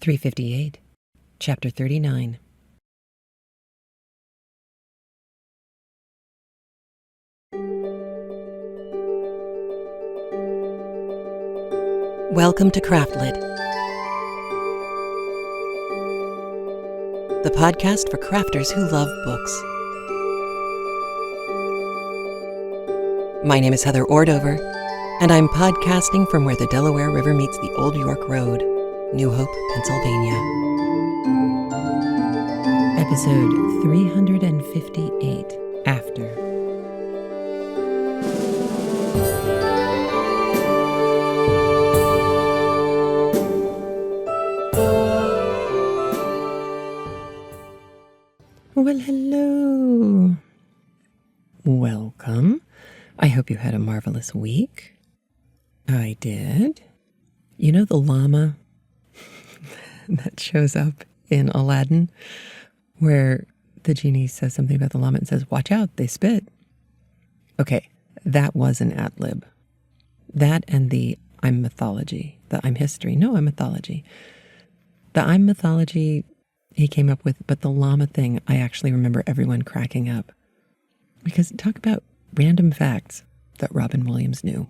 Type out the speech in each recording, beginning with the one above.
358, Chapter 39. Welcome to CraftLit, the podcast for crafters who love books. My name is Heather Ordover, and I'm podcasting from where the Delaware River meets the Old York Road, New Hope, Pennsylvania. Episode 358, After. Well, hello. Welcome. I hope you had a marvelous week. I did. You know the llama that shows up in Aladdin, where the genie says something about the llama and says, "Watch out, they spit." Okay, that was an ad-lib. That and the I'm mythology, the I'm history. No, I'm mythology. The I'm mythology he came up with, but the llama thing, I actually remember everyone cracking up. Because talk about random facts that Robin Williams knew.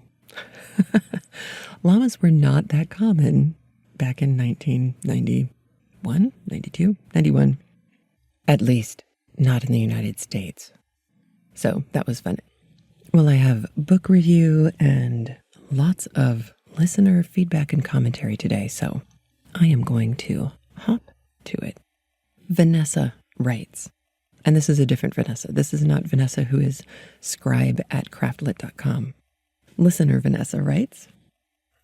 Llamas were not that common back in 1991, 92, 91. At least not in the United States. So that was fun. Well, I have book review and lots of listener feedback and commentary today, so I am going to hop to it. Vanessa writes, and this is a different Vanessa. This is not Vanessa who is scribe at craftlit.com. Listener Vanessa writes,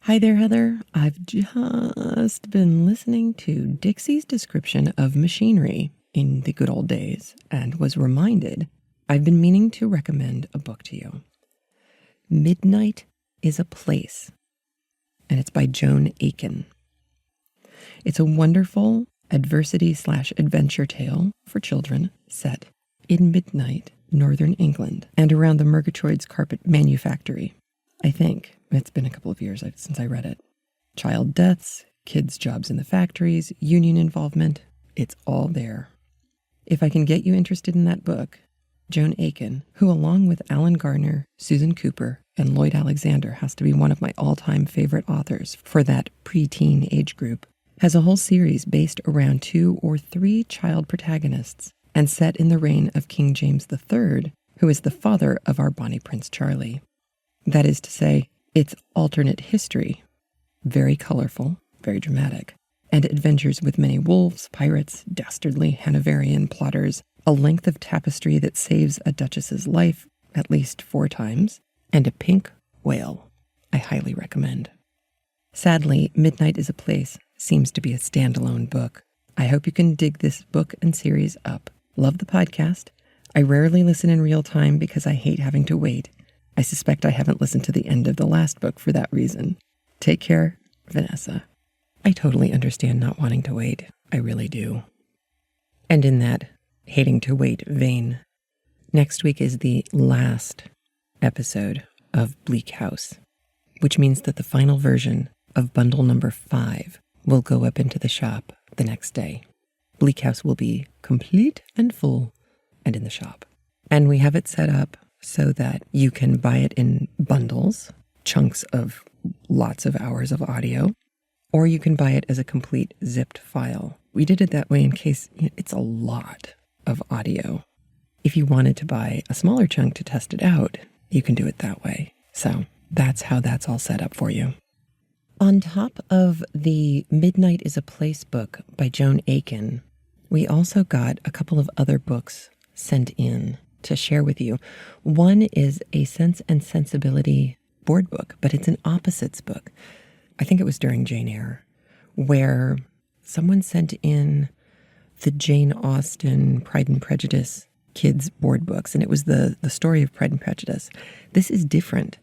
"Hi there, Heather. I've just been listening to Dixie's description of machinery in the good old days and was reminded I've been meaning to recommend a book to you. Midnight is a Place, and it's by Joan Aiken. It's a wonderful adversity/adventure tale for children set in midnight northern England and around the Murgatroyd's carpet manufactory. I think it's been a couple of years since I read it. Child deaths, kids' jobs in the factories, union involvement, it's all there. If I can get you interested in that book, Joan Aiken, who along with Alan Gardner, Susan Cooper, and Lloyd Alexander has to be one of my all-time favorite authors for that preteen age group, has a whole series based around 2 or 3 child protagonists and set in the reign of King James III, who is the father of our Bonnie Prince Charlie. That is to say, it's alternate history, very colorful, very dramatic, and adventures with many wolves, pirates, dastardly Hanoverian plotters, a length of tapestry that saves a duchess's life at least 4 times, and a pink whale. I highly recommend. Sadly, Midnight is a Place seems to be a standalone book. I hope you can dig this book and series up. Love the podcast. I rarely listen in real time because I hate having to wait. I suspect I haven't listened to the end of the last book for that reason. Take care, Vanessa." I totally understand not wanting to wait. I really do. And in that hating to wait vein, next week is the last episode of Bleak House, which means that the final version of bundle number 5 will go up into the shop the next day. Bleak House will be complete and full and in the shop. And we have it set up so that you can buy it in bundles, chunks of lots of hours of audio, or you can buy it as a complete zipped file. We did it that way in case it's a lot of audio. If you wanted to buy a smaller chunk to test it out, you can do it that way. So that's how that's all set up for you. On top of the Midnight is a Place book by Joan Aiken, we also got a couple of other books sent in to share with you. One is a Sense and Sensibility board book, but it's an opposites book. I think it was during Jane Eyre, where someone sent in the Jane Austen Pride and Prejudice kids board books, and it was the story of Pride and Prejudice. This is different.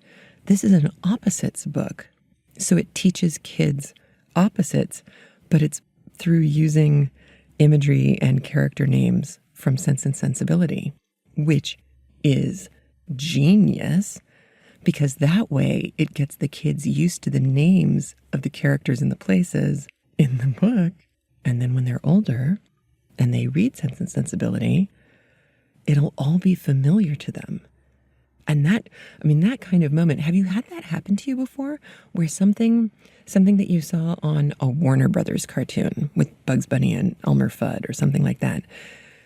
This is an opposites book. So it teaches kids opposites, but it's through using imagery and character names from Sense and Sensibility, which is genius because that way it gets the kids used to the names of the characters and the places in the book And then when they're older and they read Sense and Sensibility, it'll all be familiar to them. And that kind of moment, have you had that happen to you before? Where something that you saw on a Warner Brothers cartoon with Bugs Bunny and Elmer Fudd or something like that,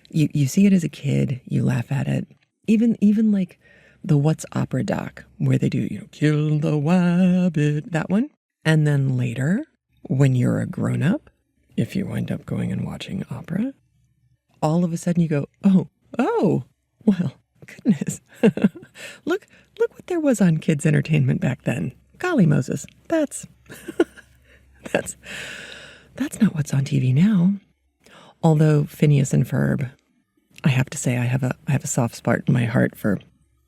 you see it as a kid, you laugh at it. Even like the What's Opera doc, where they do, kill the wabbit, that one. And then later, when you're a grown-up, if you wind up going and watching opera, all of a sudden you go, oh, well, goodness. Look what there was on kids' entertainment back then. Golly Moses, that's not what's on TV now. Although Phineas and Ferb, I have to say I have a soft spot in my heart for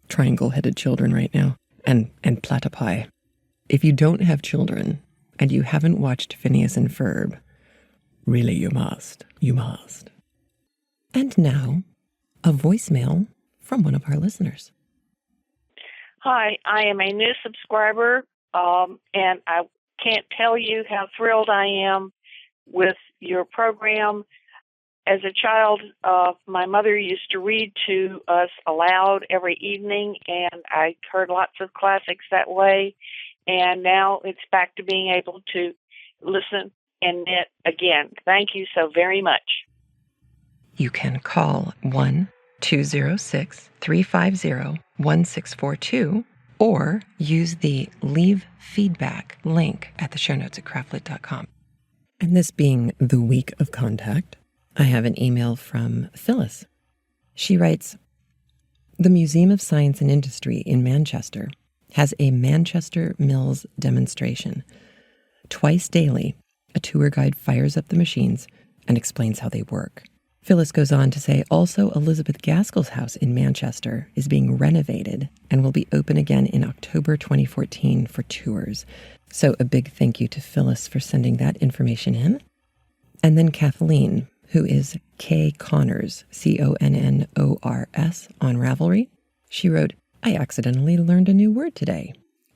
triangle-headed children right now, and platypi. If you don't have children and you haven't watched Phineas and Ferb, really you must. You must. And now, a voicemail from one of our listeners. Hi, I am a new subscriber, and I can't tell you how thrilled I am with your program. As a child, my mother used to read to us aloud every evening, and I heard lots of classics that way. And now it's back to being able to listen and knit again. Thank you so very much. You can call 1-206-350-1642 or use the Leave Feedback link at the show notes at CraftLit.com. And this being the week of contact, I have an email from Phyllis. She writes, "The Museum of Science and Industry in Manchester has a Manchester Mills demonstration. Twice daily, a tour guide fires up the machines and explains how they work." Phyllis goes on to say, also Elizabeth Gaskell's house in Manchester is being renovated and will be open again in October 2014 for tours. So a big thank you to Phyllis for sending that information in. And then Kathleen, who is K. Connors, Connors on Ravelry. She wrote, "I accidentally learned a new word today.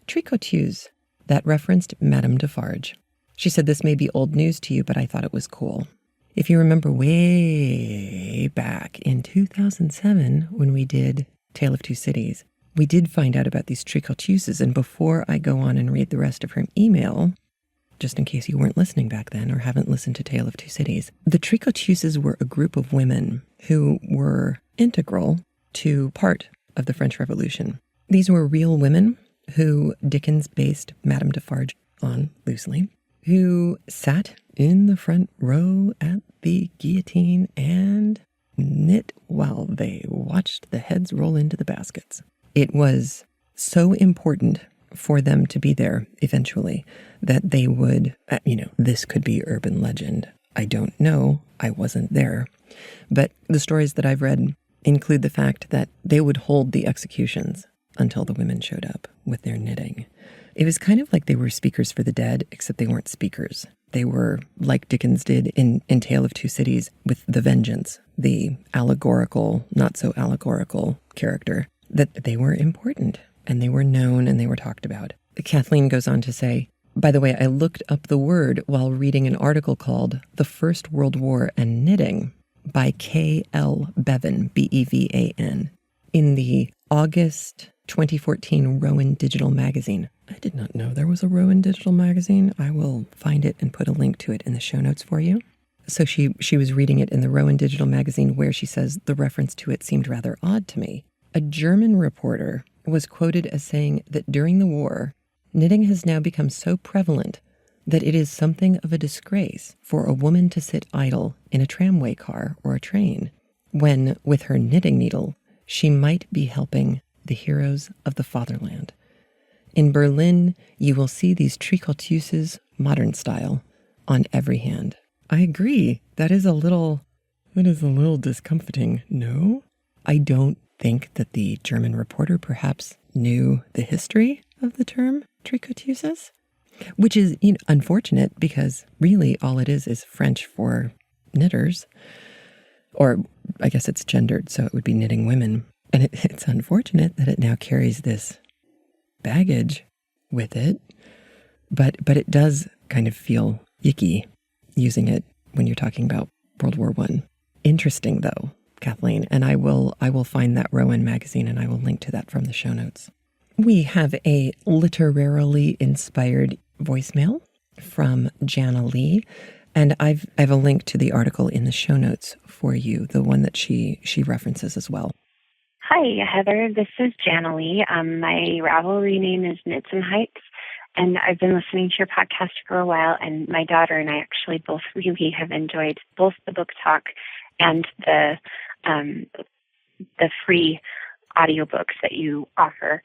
Tricoteuse." That referenced Madame Defarge. She said this may be old news to you, but I thought it was cool. If you remember way back in 2007 when we did Tale of Two Cities, we did find out about these tricoteuses. And before I go on and read the rest of her email, just in case you weren't listening back then or haven't listened to Tale of Two Cities, the tricoteuses were a group of women who were integral to part of the French Revolution. These were real women who Dickens based Madame Defarge on loosely, who sat in the front row at the guillotine and knit while they watched the heads roll into the baskets. It was so important for them to be there eventually that they would, this could be urban legend. I don't know. I wasn't there. But the stories that I've read include the fact that they would hold the executions until the women showed up with their knitting. It was kind of like they were speakers for the dead, except they weren't speakers. They were like Dickens did in Tale of Two Cities with the Vengeance, the allegorical, not so allegorical character, that they were important and they were known and they were talked about. Kathleen goes on to say, by the way, I looked up the word while reading an article called The First World War and Knitting by K.L. Bevan, Bevan, in the August 2014 Rowan Digital Magazine. I did not know there was a Rowan Digital Magazine. I will find it and put a link to it in the show notes for you. So she was reading it in the Rowan Digital Magazine where she says the reference to it seemed rather odd to me. A German reporter was quoted as saying that during the war, knitting has now become so prevalent that it is something of a disgrace for a woman to sit idle in a tramway car or a train when, with her knitting needle, she might be helping the heroes of the fatherland. In Berlin, you will see these tricoteuses, modern style, on every hand. I agree. That is a little discomforting. No, I don't think that the German reporter perhaps knew the history of the term tricoteuses, which is unfortunate because really all it is French for knitters, or I guess it's gendered, so it would be knitting women. And it's unfortunate that it now carries this baggage with it, but it does kind of feel icky using it when you're talking about World War I. Interesting, though, Kathleen, and I will find that Rowan magazine and I will link to that from the show notes. We have a literarily inspired voicemail from Jana Lee, and I have a link to the article in the show notes for you, the one that she references as well. Hi, Heather. This is Jana Lee. My Ravelry name is Knits and Heights, and I've been listening to your podcast for a while, and my daughter and I actually both really have enjoyed both the book talk and the free audiobooks that you offer.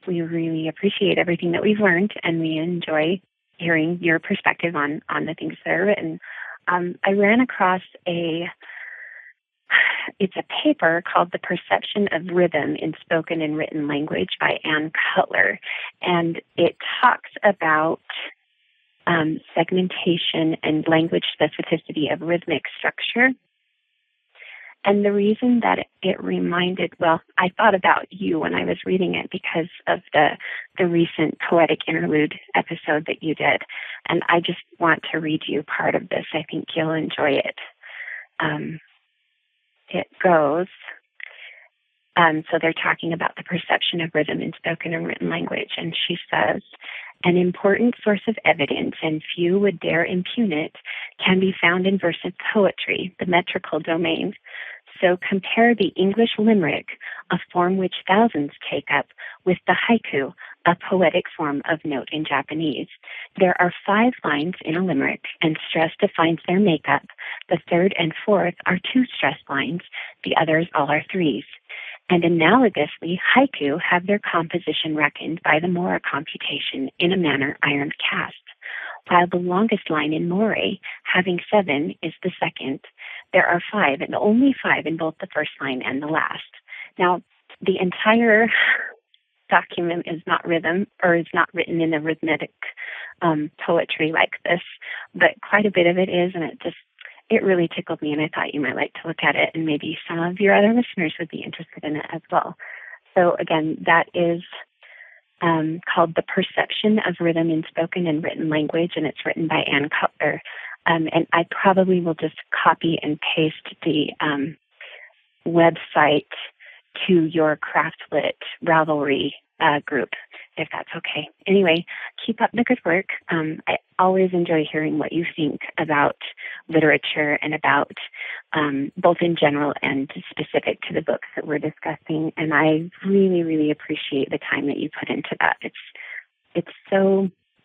We really appreciate everything that we've learned, and we enjoy hearing your perspective on the things that are written. I ran across it's a paper called The Perception of Rhythm in Spoken and Written Language by Ann Cutler, and it talks about segmentation and language specificity of rhythmic structure. And the reason that it reminded, I thought about you when I was reading it because of the recent poetic interlude episode that you did. And I just want to read you part of this. I think you'll enjoy it. It goes, so they're talking about the perception of rhythm in spoken and written language. And she says, an important source of evidence, and few would dare impugn it, can be found in verse poetry, the metrical domain. So compare the English limerick, a form which thousands take up, with the haiku, a poetic form of note in Japanese. There are 5 lines in a limerick, and stress defines their makeup. The third and fourth are 2 stress lines. The others all are 3s. And analogously, haiku have their composition reckoned by the Mora computation in a manner iron cast, while the longest line in Moray, having 7, is the second. There are 5, and only 5 in both the first line and the last. Now, the entire document is not rhythm, or is not written in a rhythmic poetry like this, but quite a bit of it is, and it really tickled me, and I thought you might like to look at it, and maybe some of your other listeners would be interested in it as well. So again, that is called The Perception of Rhythm in Spoken and Written Language, and it's written by Ann Cutler. And I probably will just copy and paste the website to your CraftLit Ravelry group, if that's okay. Anyway, keep up the good work. I always enjoy hearing what you think about literature and about both in general and specific to the books that we're discussing. And I really, really appreciate the time that you put into that.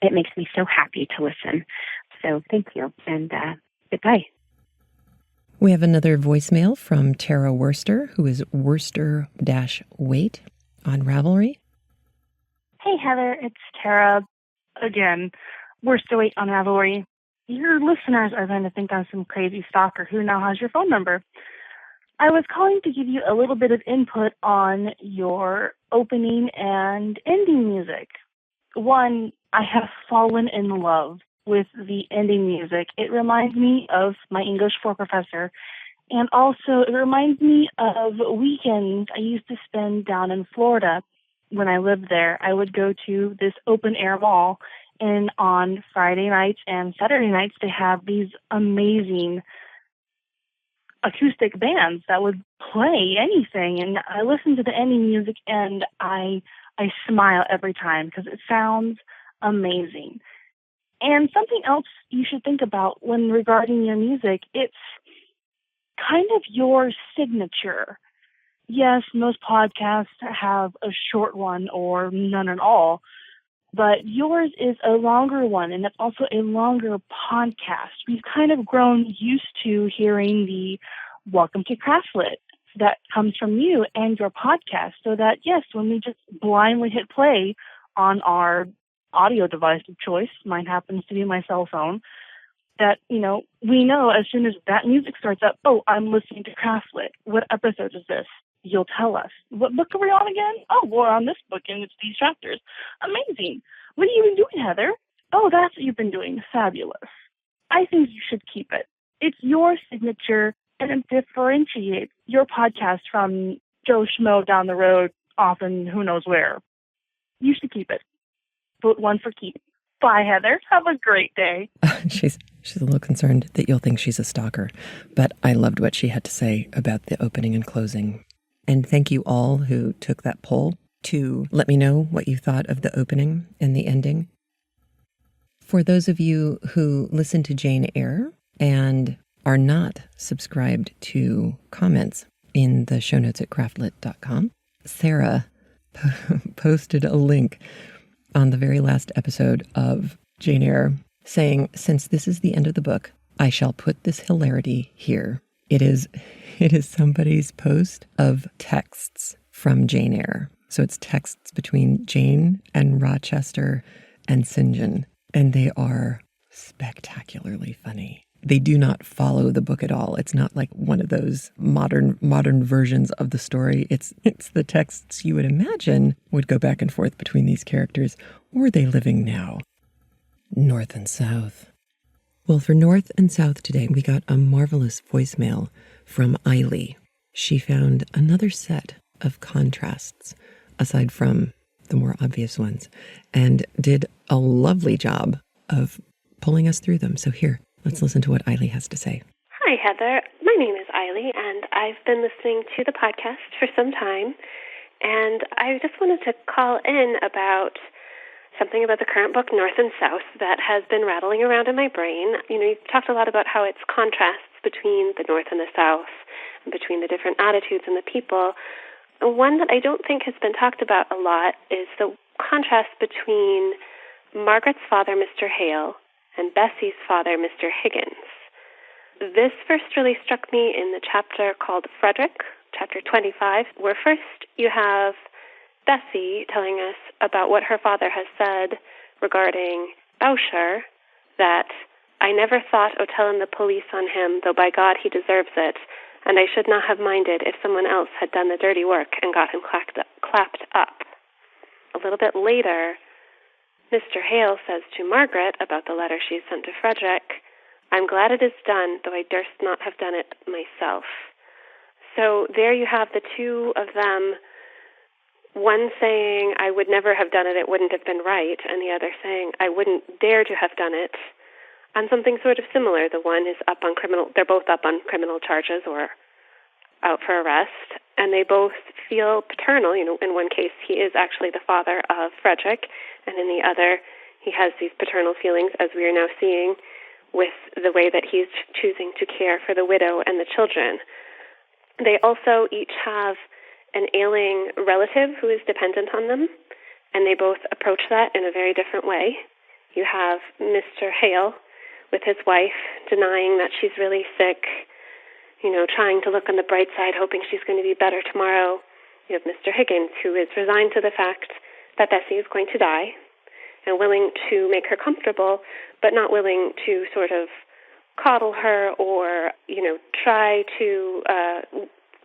It makes me so happy to listen. So thank you, and goodbye. We have another voicemail from Tara Worster, who is Worster-Wait on Ravelry. Hey, Heather, it's Tara again. Worster-Wait on Ravelry. Your listeners are going to think I'm some crazy stalker who now has your phone number. I was calling to give you a little bit of input on your opening and ending music. One, I have fallen in love with the ending music. It reminds me of my English 4 professor, and also it reminds me of weekends I used to spend down in Florida when I lived there. I would go to this open-air mall, and on Friday nights and Saturday nights, they have these amazing acoustic bands that would play anything, and I listened to the ending music, and I smile every time because it sounds amazing. And something else you should think about when regarding your music, it's kind of your signature. Yes, most podcasts have a short one or none at all, but yours is a longer one, and it's also a longer podcast. We've kind of grown used to hearing the Welcome to CraftLit that comes from you and your podcast, so that, yes, when we just blindly hit play on our audio device of choice, mine happens to be my cell phone, that, we know as soon as that music starts up, oh, I'm listening to CraftLit. What episode is this? You'll tell us. What book are we on again? Oh, we're on this book, and it's these chapters. Amazing. What have you been doing, Heather? Oh, that's what you've been doing. Fabulous. I think you should keep it. It's your signature, and it differentiates your podcast from Joe Schmo down the road, often who knows where. You should keep it. Vote 1 for keep. Bye, Heather. Have a great day. She's a little concerned that you'll think she's a stalker, but I loved what she had to say about the opening and closing. And thank you all who took that poll to let me know what you thought of the opening and the ending. For those of you who listen to Jane Eyre and are not subscribed to comments in the show notes at craftlit.com, Sarah posted a link on the very last episode of Jane Eyre saying, since this is the end of the book, I shall put this hilarity here. It is somebody's post of texts from Jane Eyre. So it's texts between Jane and Rochester and St. John, and they are spectacularly funny. They do not follow the book at all. It's not like one of those modern versions of the story. It's the texts you would imagine would go back and forth between these characters. Or are they living now? North and South. Well, for North and South today, we got a marvelous voicemail from Eiley. She found another set of contrasts, aside from the more obvious ones, and did a lovely job of pulling us through them. So here, let's listen to what Eiley has to say. Hi, Heather. My name is Eiley, and I've been listening to the podcast for some time, and I just wanted to call in about something about the current book, North and South, that has been rattling around in my brain. You've talked a lot about how it's contrasts between the North and the South, and between the different attitudes and the people. One that I don't think has been talked about a lot is the contrast between Margaret's father, Mr. Hale, and Bessie's father, Mr. Higgins. This first really struck me in the chapter called Frederick, chapter 25, where first you have Bessie telling us about what her father has said regarding Boucher, that I never thought o' telling the police on him, though by God he deserves it, and I should not have minded if someone else had done the dirty work and got him clapped up. A little bit later, Mr. Hale says to Margaret about the letter she sent to Frederick, I'm glad it is done, though I durst not have done it myself. So there you have the two of them, one saying, I would never have done it, it wouldn't have been right, and the other saying, I wouldn't dare to have done it, on something sort of similar. The one is they're both up on criminal charges or out for arrest, and they both feel paternal. In one case, he is actually the father of Frederick, and in the other, he has these paternal feelings, as we are now seeing, with the way that he's choosing to care for the widow and the children. They also each have an ailing relative who is dependent on them, and they both approach that in a very different way. You have Mr. Hale with his wife denying that she's really sick, trying to look on the bright side, hoping she's going to be better tomorrow. You have Mr. Higgins, who is resigned to the fact that Bessie is going to die and willing to make her comfortable, but not willing to sort of coddle her or, try to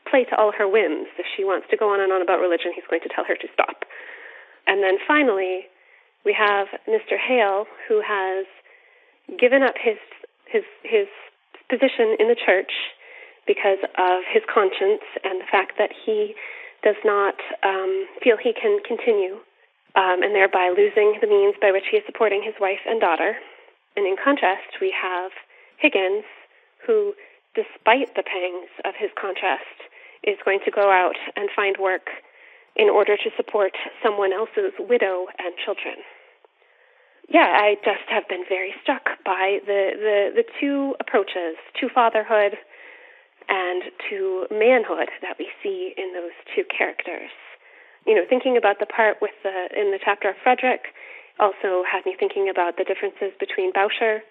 play to all her whims. If she wants to go on and on about religion, he's going to tell her to stop. And then finally, we have Mr. Hale, who has given up his position in the church because of his conscience and the fact that he does not feel he can continue, and thereby losing the means by which he is supporting his wife and daughter. And in contrast, we have Higgins, who, despite the pangs of his contrast, is going to go out and find work in order to support someone else's widow and children. Yeah, I just have been very struck by the two approaches to fatherhood and to manhood that we see in those two characters. Thinking about the part in the chapter of Frederick also had me thinking about the differences between Boucher,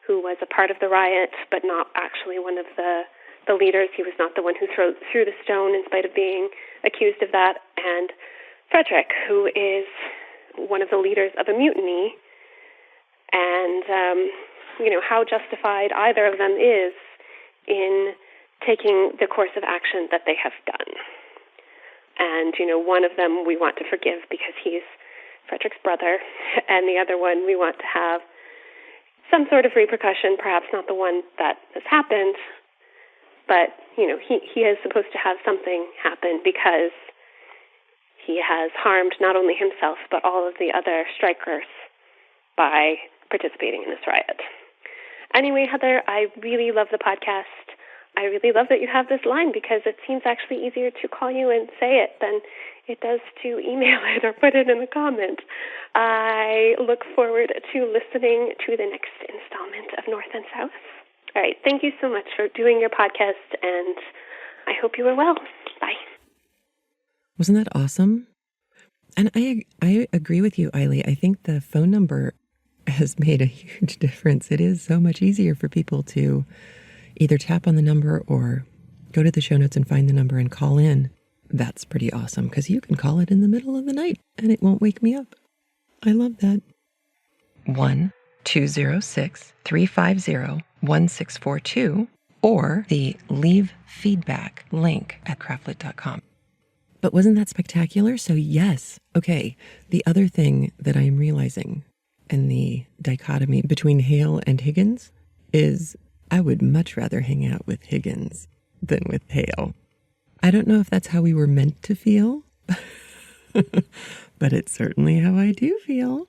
who was a part of the riot, but not actually one of the leaders. He was not the one who threw the stone in spite of being accused of that. And Frederick, who is one of the leaders of a mutiny, and how justified either of them is in taking the course of action that they have done. And, one of them we want to forgive because he's Frederick's brother, and the other one we want to have some sort of repercussion, perhaps not the one that has happened, but, he is supposed to have something happen because he has harmed not only himself, but all of the other strikers by participating in this riot. Anyway, Heather, I really love the podcast. I really love that you have this line because it seems actually easier to call you and say it than it does to email it or put it in a comment. I look forward to listening to the next installment of North and South. All right. Thank you so much for doing your podcast, and I hope you are well. Bye. Wasn't that awesome? And I agree with you, Eiley. I think the phone number has made a huge difference. It is so much easier for people to either tap on the number or go to the show notes and find the number and call in. That's pretty awesome because you can call it in the middle of the night and it won't wake me up. I love that. 1-206-350-1642 or the leave feedback link at craftlit.com. But wasn't that spectacular? So yes. Okay. The other thing that I am realizing in the dichotomy between Hale and Higgins is I would much rather hang out with Higgins than with Hale. I don't know if that's how we were meant to feel, but it's certainly how I do feel.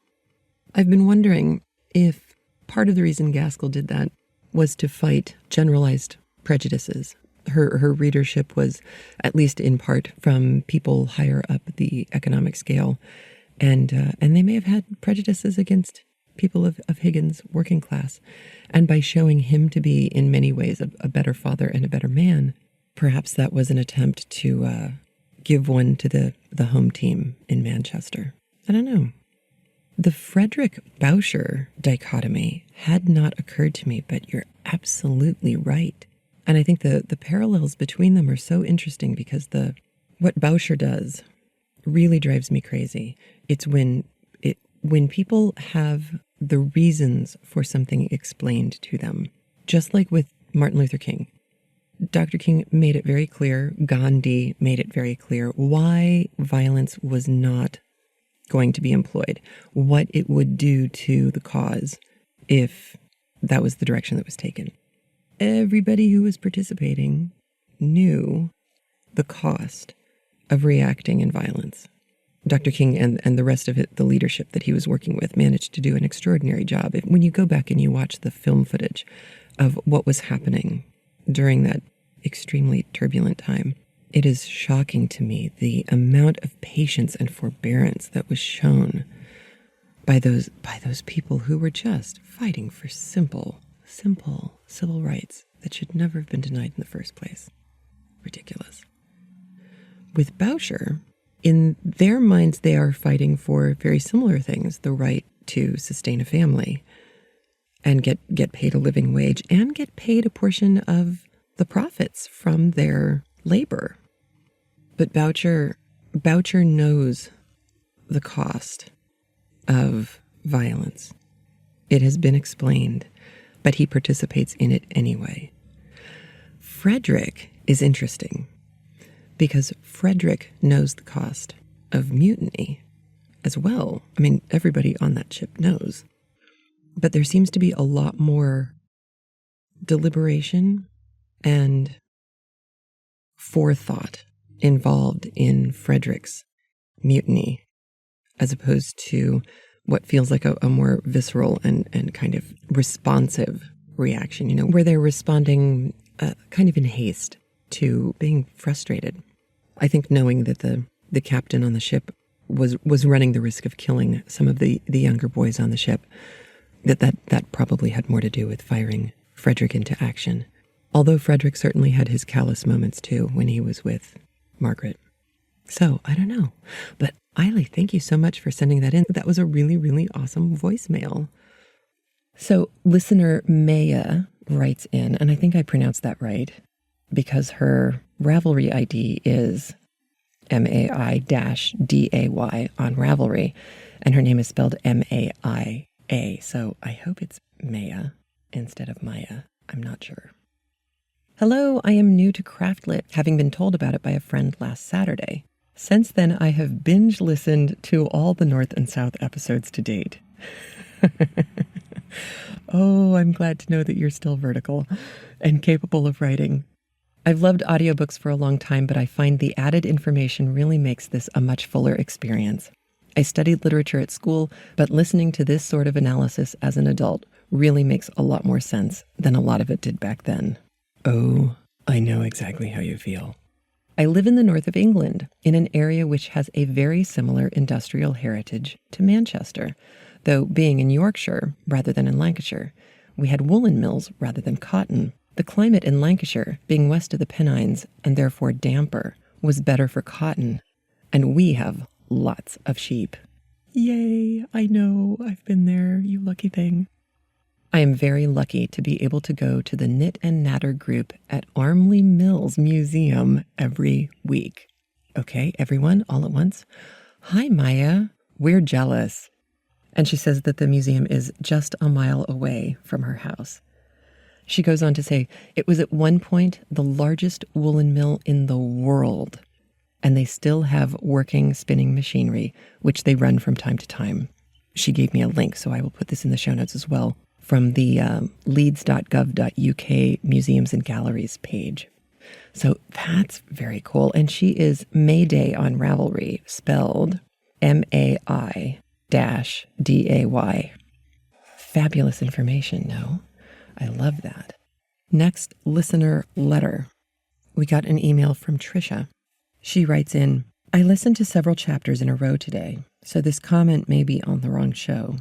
I've been wondering if part of the reason Gaskell did that was to fight generalized prejudices. Her readership was, at least in part, from people higher up the economic scale, and they may have had prejudices against people of Higgins' working class. And by showing him to be, in many ways, a better father and a better man, perhaps that was an attempt to give one to the home team in Manchester. I don't know. The Frederick Boucher dichotomy had not occurred to me, but you're absolutely right. And I think the parallels between them are so interesting because what Boucher does really drives me crazy. It's when people have the reasons for something explained to them, just like with Martin Luther King. Dr. King made it very clear, Gandhi made it very clear why violence was not going to be employed, what it would do to the cause if that was the direction that was taken. Everybody who was participating knew the cost of reacting in violence. Dr. King and the rest of the leadership that he was working with managed to do an extraordinary job. When you go back and you watch the film footage of what was happening during that extremely turbulent time, it is shocking to me the amount of patience and forbearance that was shown by those people who were just fighting for simple civil rights that should never have been denied in the first place. Ridiculous. With Boucher, in their minds, they are fighting for very similar things, the right to sustain a family and get paid a living wage and get paid a portion of the profits from their labor. But Boucher knows the cost of violence. It has been explained, but he participates in it anyway. Frederick is interesting because Frederick knows the cost of mutiny as well. I mean, everybody on that ship knows. But there seems to be a lot more deliberation and forethought involved in Frederick's mutiny as opposed to what feels like a more visceral and kind of responsive reaction, where they're responding kind of in haste to being frustrated. I think knowing that the captain on the ship was running the risk of killing some of the younger boys on the ship, that probably had more to do with firing Frederick into action. Although Frederick certainly had his callous moments too when he was with Margaret. So, I don't know. But Eiley, thank you so much for sending that in. That was a really, really awesome voicemail. So, listener Maya writes in, and I think I pronounced that right, because her Ravelry ID is MAI-DAY on Ravelry, and her name is spelled MAIA. So I hope it's Maya instead of Maya. I'm not sure. Hello, I am new to CraftLit, having been told about it by a friend last Saturday. Since then, I have binge listened to all the North and South episodes to date. Oh, I'm glad to know that you're still vertical and capable of writing. I've loved audiobooks for a long time, but I find the added information really makes this a much fuller experience. I studied literature at school, but listening to this sort of analysis as an adult really makes a lot more sense than a lot of it did back then. Oh, I know exactly how you feel. I live in the north of England, in an area which has a very similar industrial heritage to Manchester, though being in Yorkshire rather than in Lancashire, we had woolen mills rather than cotton. The climate in Lancashire, being west of the Pennines and therefore damper, was better for cotton, and we have lots of sheep. Yay, I know, I've been there, you lucky thing. I am very lucky to be able to go to the Knit and Natter group at Armley Mills Museum every week. Okay, everyone, all at once. Hi, Maya. We're jealous. And she says that the museum is just a mile away from her house. She goes on to say, it was at one point the largest woolen mill in the world, and they still have working spinning machinery, which they run from time to time. She gave me a link, so I will put this in the show notes as well, from the leeds.gov.uk Museums and Galleries page. So that's very cool. And she is Mayday on Ravelry, spelled MAI-DAY. Fabulous information, no? I love that. Next, listener letter. We got an email from Trisha. She writes in, I listened to several chapters in a row today, so this comment may be on the wrong show.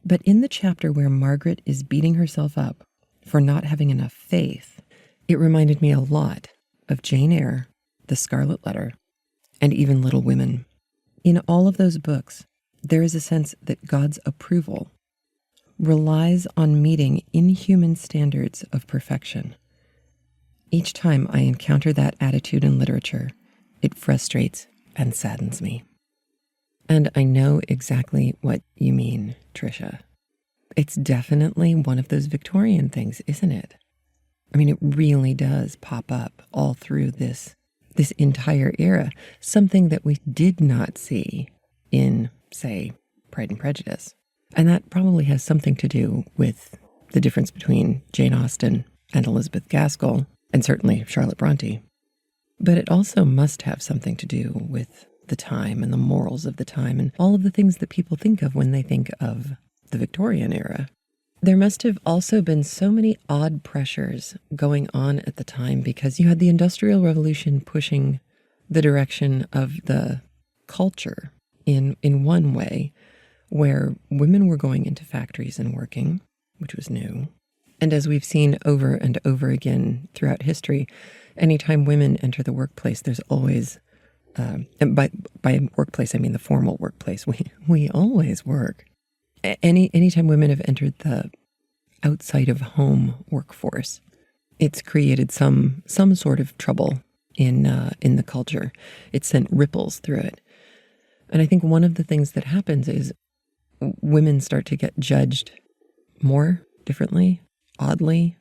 But in the chapter where Margaret is beating herself up for not having enough faith, it reminded me a lot of Jane Eyre, The Scarlet Letter, and even Little Women. In all of those books, there is a sense that God's approval relies on meeting inhuman standards of perfection. Each time I encounter that attitude in literature, it frustrates and saddens me. And I know exactly what you mean, Trisha. It's definitely one of those Victorian things, isn't it? I mean, it really does pop up all through this entire era, something that we did not see in, say, Pride and Prejudice. And that probably has something to do with the difference between Jane Austen and Elizabeth Gaskell, and certainly Charlotte Bronte. But it also must have something to do with the time and the morals of the time and all of the things that people think of when they think of the Victorian era. There must have also been so many odd pressures going on at the time because you had the Industrial Revolution pushing the direction of the culture in one way, where women were going into factories and working, which was new. And as we've seen over and over again throughout history, anytime women enter the workplace, there's always, and by workplace, I mean the formal workplace. We always work. Anytime women have entered the outside of home workforce, it's created some sort of trouble in the culture. It sent ripples through it. And I think one of the things that happens is women start to get judged more differently, oddly,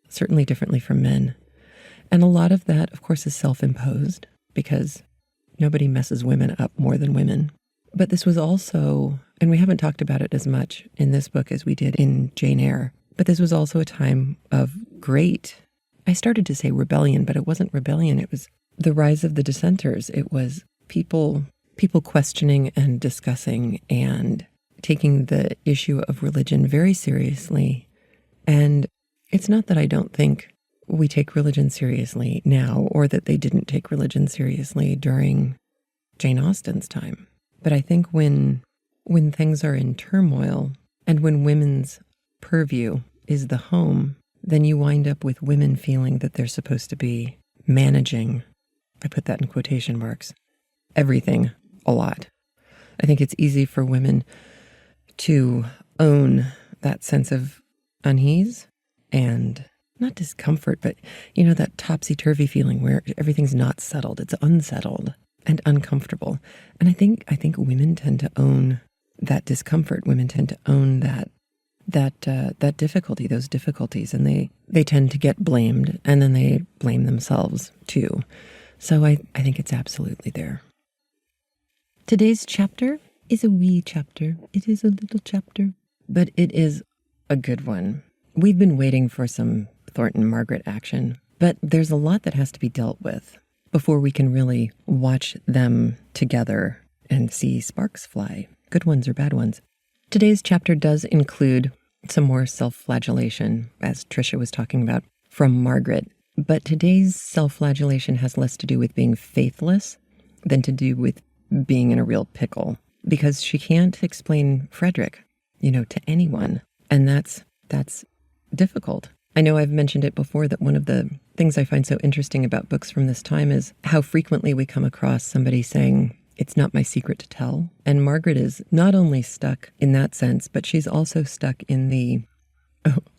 certainly differently from men. And a lot of that, of course, is self-imposed because nobody messes women up more than women. But this was also, and we haven't talked about it as much in this book as we did in Jane Eyre, but this was also a time of great, I started to say rebellion, but it wasn't rebellion. It was the rise of the dissenters. It was people questioning and discussing and taking the issue of religion very seriously. And it's not that I don't think we take religion seriously now, or that they didn't take religion seriously during Jane Austen's time. But I think when things are in turmoil and when women's purview is the home, then you wind up with women feeling that they're supposed to be managing, I put that in quotation marks, everything a lot. I think it's easy for women to own that sense of unease and not discomfort, but, that topsy-turvy feeling where everything's not settled. It's unsettled and uncomfortable. And I think women tend to own that discomfort. Women tend to own that difficulty, those difficulties, and they tend to get blamed, and then they blame themselves too. So I think it's absolutely there. Today's chapter is a wee chapter. It is a little chapter, but it is a good one. We've been waiting for some Thornton Margaret action, but there's a lot that has to be dealt with before we can really watch them together and see sparks fly. good ones or bad ones. Today's chapter does include some more self-flagellation, as Tricia was talking about, from Margaret. But today's self-flagellation has less to do with being faithless than to do with being in a real pickle, because she can't explain Frederick, to anyone. And that's difficult. I know I've mentioned it before that one of the things I find so interesting about books from this time is how frequently we come across somebody saying, "It's not my secret to tell." And Margaret is not only stuck in that sense, but she's also stuck in the,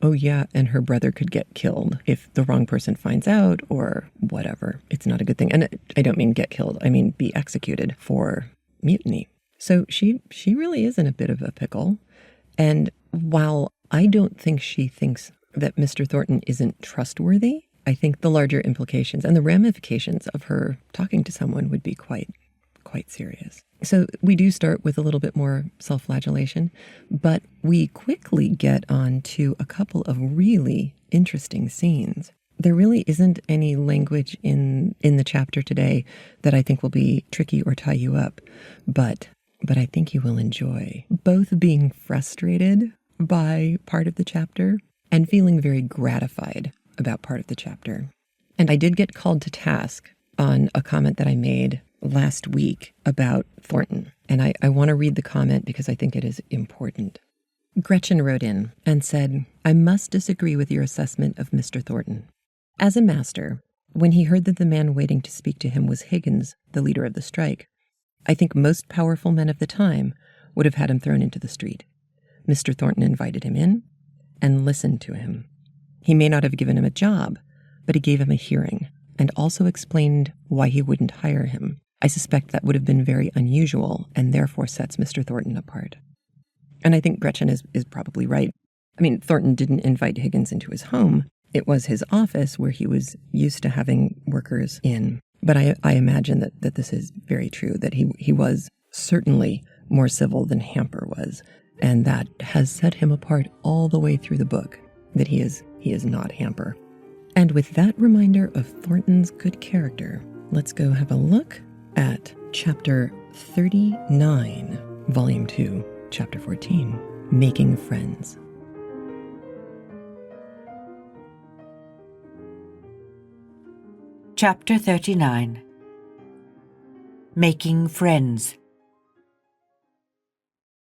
oh yeah, and her brother could get killed if the wrong person finds out or whatever. It's not a good thing. And I don't mean get killed. I mean be executed for mutiny. So she really is in a bit of a pickle. And while I don't think she thinks that Mr. Thornton isn't trustworthy, I think the larger implications and the ramifications of her talking to someone would be quite serious. So we do start with a little bit more self-flagellation, but we quickly get on to a couple of really interesting scenes. There really isn't any language in the chapter today that I think will be tricky or tie you up, but I think you will enjoy both being frustrated by part of the chapter and feeling very gratified about part of the chapter. And I did get called to task on a comment that I made last week about Thornton. And I want to read the comment because I think it is important. Gretchen wrote in and said, "I must disagree with your assessment of Mr. Thornton. As a master, when he heard that the man waiting to speak to him was Higgins, the leader of the strike, I think most powerful men of the time would have had him thrown into the street. Mr. Thornton invited him in and listened to him. He may not have given him a job, but he gave him a hearing and also explained why he wouldn't hire him. I suspect that would have been very unusual and therefore sets Mr. Thornton apart." And I think Gretchen is probably right. I mean, Thornton didn't invite Higgins into his home. It was his office where he was used to having workers in. But I imagine that this is very true, that he was certainly more civil than Hamper was. And that has set him apart all the way through the book, that he is not Hamper. And with that reminder of Thornton's good character, let's go have a look at Chapter 39, Volume 2, Chapter 14, Making Friends. Chapter 39, Making Friends.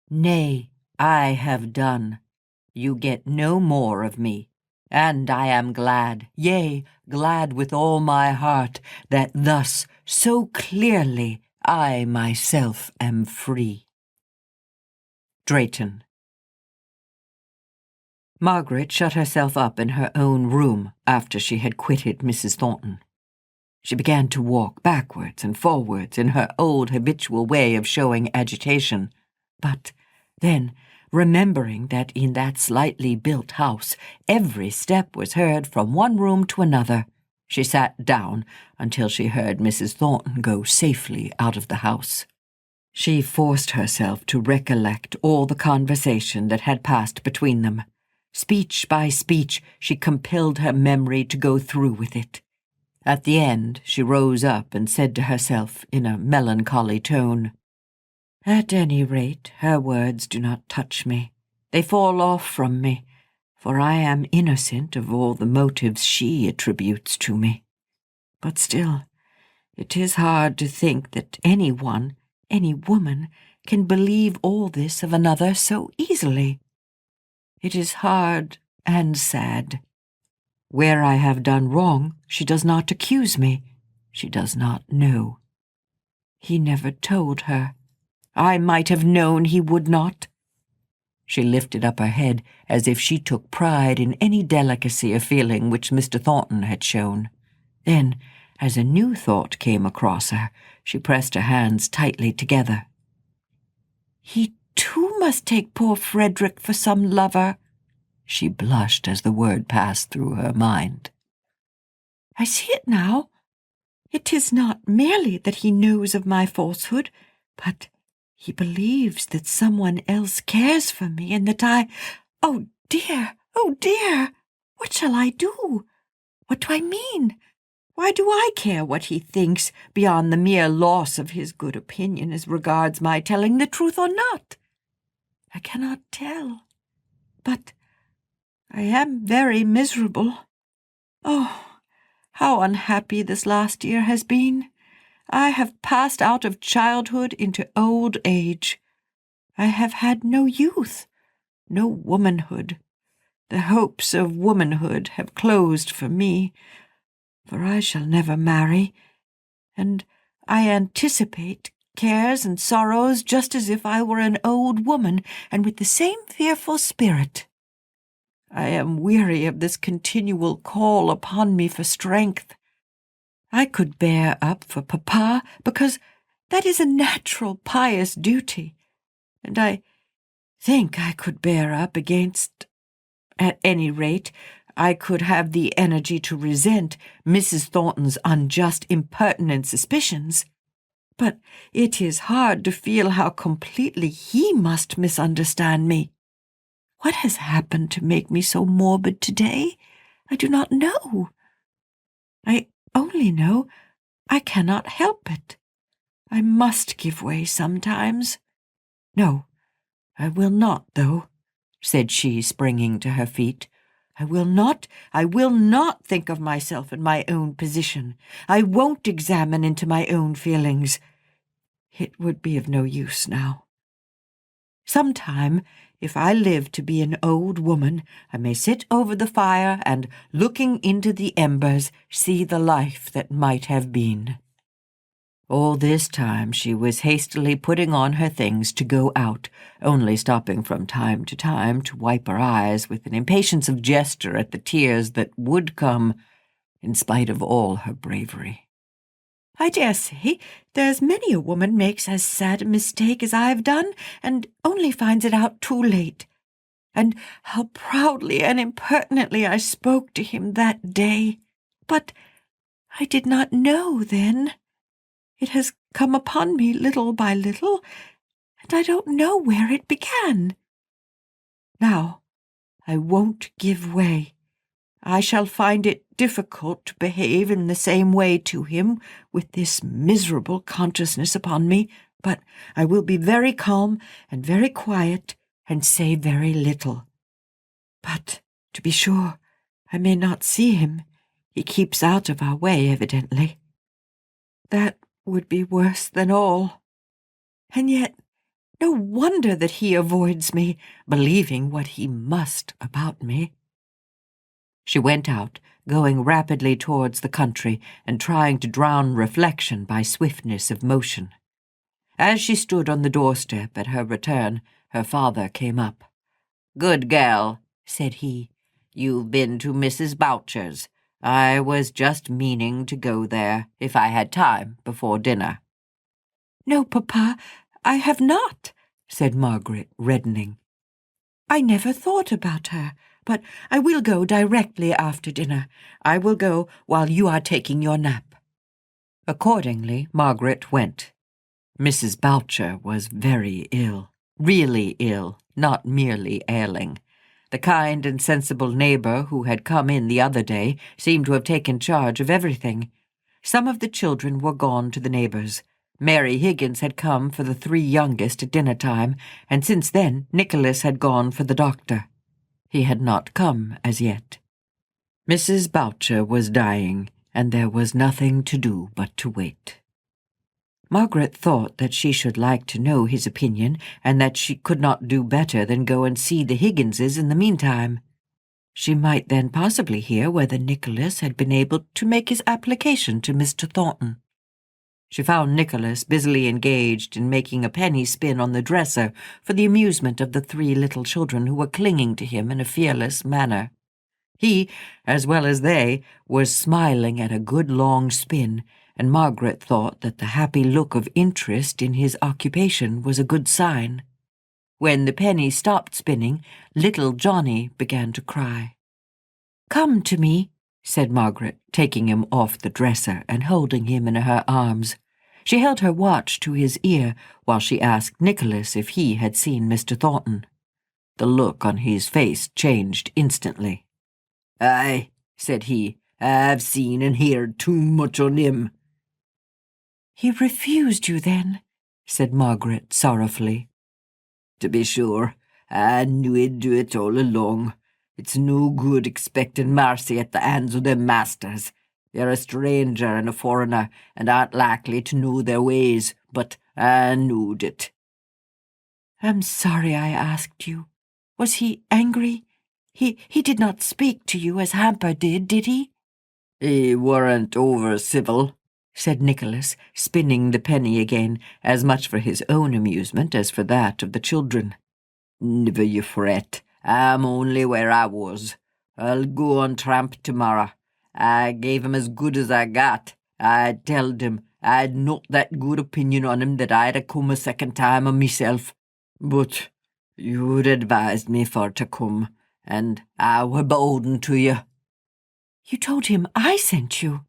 Nay, I have done. You get no more of me. And I am glad, yea, glad with all my heart, that thus, so clearly, I myself am free. Drayton. Margaret shut herself up in her own room after she had quitted Mrs. Thornton. She began to walk backwards and forwards in her old habitual way of showing agitation, but then, remembering that in that slightly built house every step was heard from one room to another, she sat down until she heard Mrs. Thornton go safely out of the house. She forced herself to recollect all the conversation that had passed between them. Speech by speech, she compelled her memory to go through with it. At the end, she rose up and said to herself in a melancholy tone, "At any rate, her words do not touch me. They fall off from me, for I am innocent of all the motives she attributes to me. But still, it is hard to think that any one, any woman, can believe all this of another so easily. It is hard and sad. Where I have done wrong, she does not accuse me. She does not know. He never told her. I might have known he would not." She lifted up her head as if she took pride in any delicacy of feeling which Mr. Thornton had shown. Then, as a new thought came across her, she pressed her hands tightly together. "He too must take poor Frederick for some lover." She blushed as the word passed through her mind. "I see it now. It is not merely that he knows of my falsehood, but he believes that someone else cares for me and that oh dear, what shall I do? What do I mean? Why do I care what he thinks beyond the mere loss of his good opinion as regards my telling the truth or not? I cannot tell. But I am very miserable. Oh, how unhappy this last year has been. I have passed out of childhood into old age. I have had no youth, no womanhood. The hopes of womanhood have closed for me, for I shall never marry, and I anticipate cares and sorrows just as if I were an old woman and with the same fearful spirit. I am weary of this continual call upon me for strength. I could bear up for Papa, because that is a natural, pious duty, and I think I could bear up against, at any rate, I could have the energy to resent Mrs. Thornton's unjust, impertinent suspicions. But it is hard to feel how completely he must misunderstand me. What has happened to make me so morbid today? I do not know. I only know I cannot help it. I must give way sometimes. No, I will not, though, said she, springing to her feet. I will not think of myself in my own position. I won't examine into my own feelings. It would be of no use now. Sometime, if I live to be an old woman, I may sit over the fire and, looking into the embers, see the life that might have been. All this time she was hastily putting on her things to go out, only stopping from time to time to wipe her eyes with an impatience of gesture at the tears that would come, in spite of all her bravery. I dare say there's many a woman makes as sad a mistake as I've done, and only finds it out too late. And how proudly and impertinently I spoke to him that day. But I did not know then. It has come upon me little by little, and I don't know where it began. Now, I won't give way. I shall find it difficult to behave in the same way to him with this miserable consciousness upon me, but I will be very calm and very quiet and say very little. But, to be sure, I may not see him. He keeps out of our way, evidently. That would be worse than all. And yet, no wonder that he avoids me, believing what he must about me. She went out, going rapidly towards the country and trying to drown reflection by swiftness of motion. As she stood on the doorstep at her return, her father came up. "Good girl," said he. "You've been to Mrs. Boucher's. I was just meaning to go there, if I had time before dinner." "No, Papa, I have not," said Margaret, reddening. "I never thought about her, but I will go directly after dinner. I will go while you are taking your nap." Accordingly, Margaret went. Mrs. Boucher was very ill, really ill, not merely ailing. The kind and sensible neighbor who had come in the other day seemed to have taken charge of everything. Some of the children were gone to the neighbors. Mary Higgins had come for the 3 youngest at dinner-time, and since then Nicholas had gone for the doctor. He had not come as yet. Mrs. Boucher was dying, and there was nothing to do but to wait. Margaret thought that she should like to know his opinion, and that she could not do better than go and see the Higginses in the meantime. She might then possibly hear whether Nicholas had been able to make his application to Mr. Thornton. She found Nicholas busily engaged in making a penny spin on the dresser for the amusement of the 3 little children who were clinging to him in a fearless manner. He, as well as they, was smiling at a good long spin, and Margaret thought that the happy look of interest in his occupation was a good sign. When the penny stopped spinning, little Johnny began to cry. "Come to me," said Margaret, taking him off the dresser and holding him in her arms. She held her watch to his ear while she asked Nicholas if he had seen Mr. Thornton. The look on his face changed instantly. "Aye," said he, I've seen and heard too much on him." "He refused you, then?" said Margaret sorrowfully. "To be sure, I knew he'd do it all along. It's no good expecting mercy at the hands of them masters. They're a stranger and a foreigner, and aren't likely to know their ways, but I knowed it." "I'm sorry I asked you. Was he angry? He did not speak to you as Hamper did he?" "He weren't over civil," said Nicholas, spinning the penny again, as much for his own amusement as for that of the children. "Never you fret. I'm only where I was. I'll go on tramp tomorrow. I gave him as good as I got. I telled him I'd not that good opinion on him that I'd a come a second time on myself. But you'd advised me for to come, and I were beholden to you." "You told him I sent you."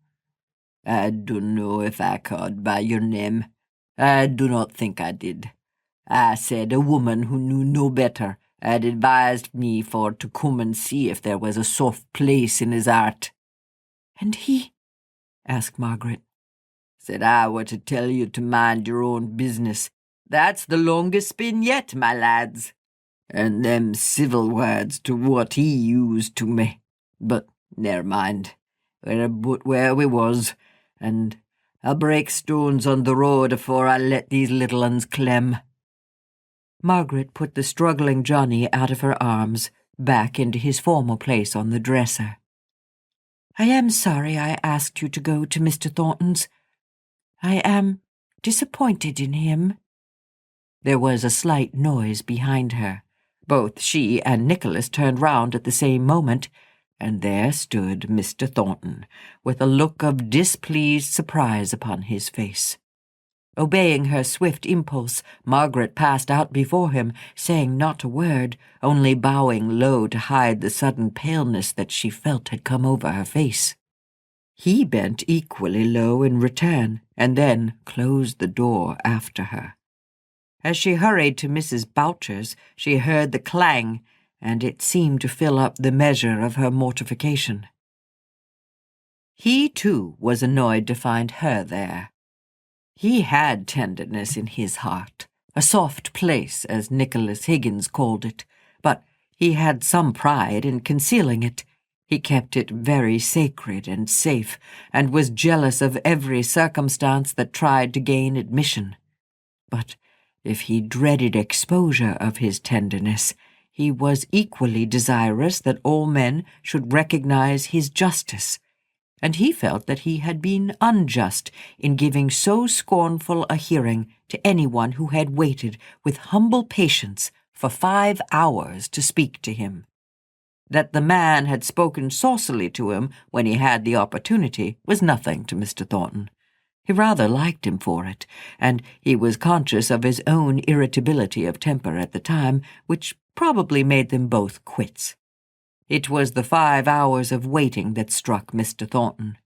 "I dunno if I called by your name. I do not think I did. I said a woman who knew no better had advised me for to come and see if there was a soft place in his heart." "And he?" asked Margaret. "Said I were to tell you to mind your own business. That's the longest spin yet, my lads. And them civil words to what he used to me. But ne'er mind. We're but where we was, and I'll break stones on the road afore I let these little uns clem." Margaret put the struggling Johnny out of her arms, back into his former place on the dresser. "I am sorry I asked you to go to Mr. Thornton's. I am disappointed in him." There was a slight noise behind her. Both she and Nicholas turned round at the same moment, and there stood Mr. Thornton, with a look of displeased surprise upon his face. Obeying her swift impulse, Margaret passed out before him, saying not a word, only bowing low to hide the sudden paleness that she felt had come over her face. He bent equally low in return, and then closed the door after her. As she hurried to Mrs. Boucher's, she heard the clang, and it seemed to fill up the measure of her mortification. He, too, was annoyed to find her there. He had tenderness in his heart, a soft place, as Nicholas Higgins called it, but he had some pride in concealing it. He kept it very sacred and safe, and was jealous of every circumstance that tried to gain admission. But if he dreaded exposure of his tenderness, he was equally desirous that all men should recognize his justice, and he felt that he had been unjust in giving so scornful a hearing to anyone who had waited with humble patience for 5 hours to speak to him. That the man had spoken saucily to him when he had the opportunity was nothing to Mr. Thornton. He rather liked him for it, and he was conscious of his own irritability of temper at the time, which probably made them both quits. It was the 5 hours of waiting that struck Mr. Thornton.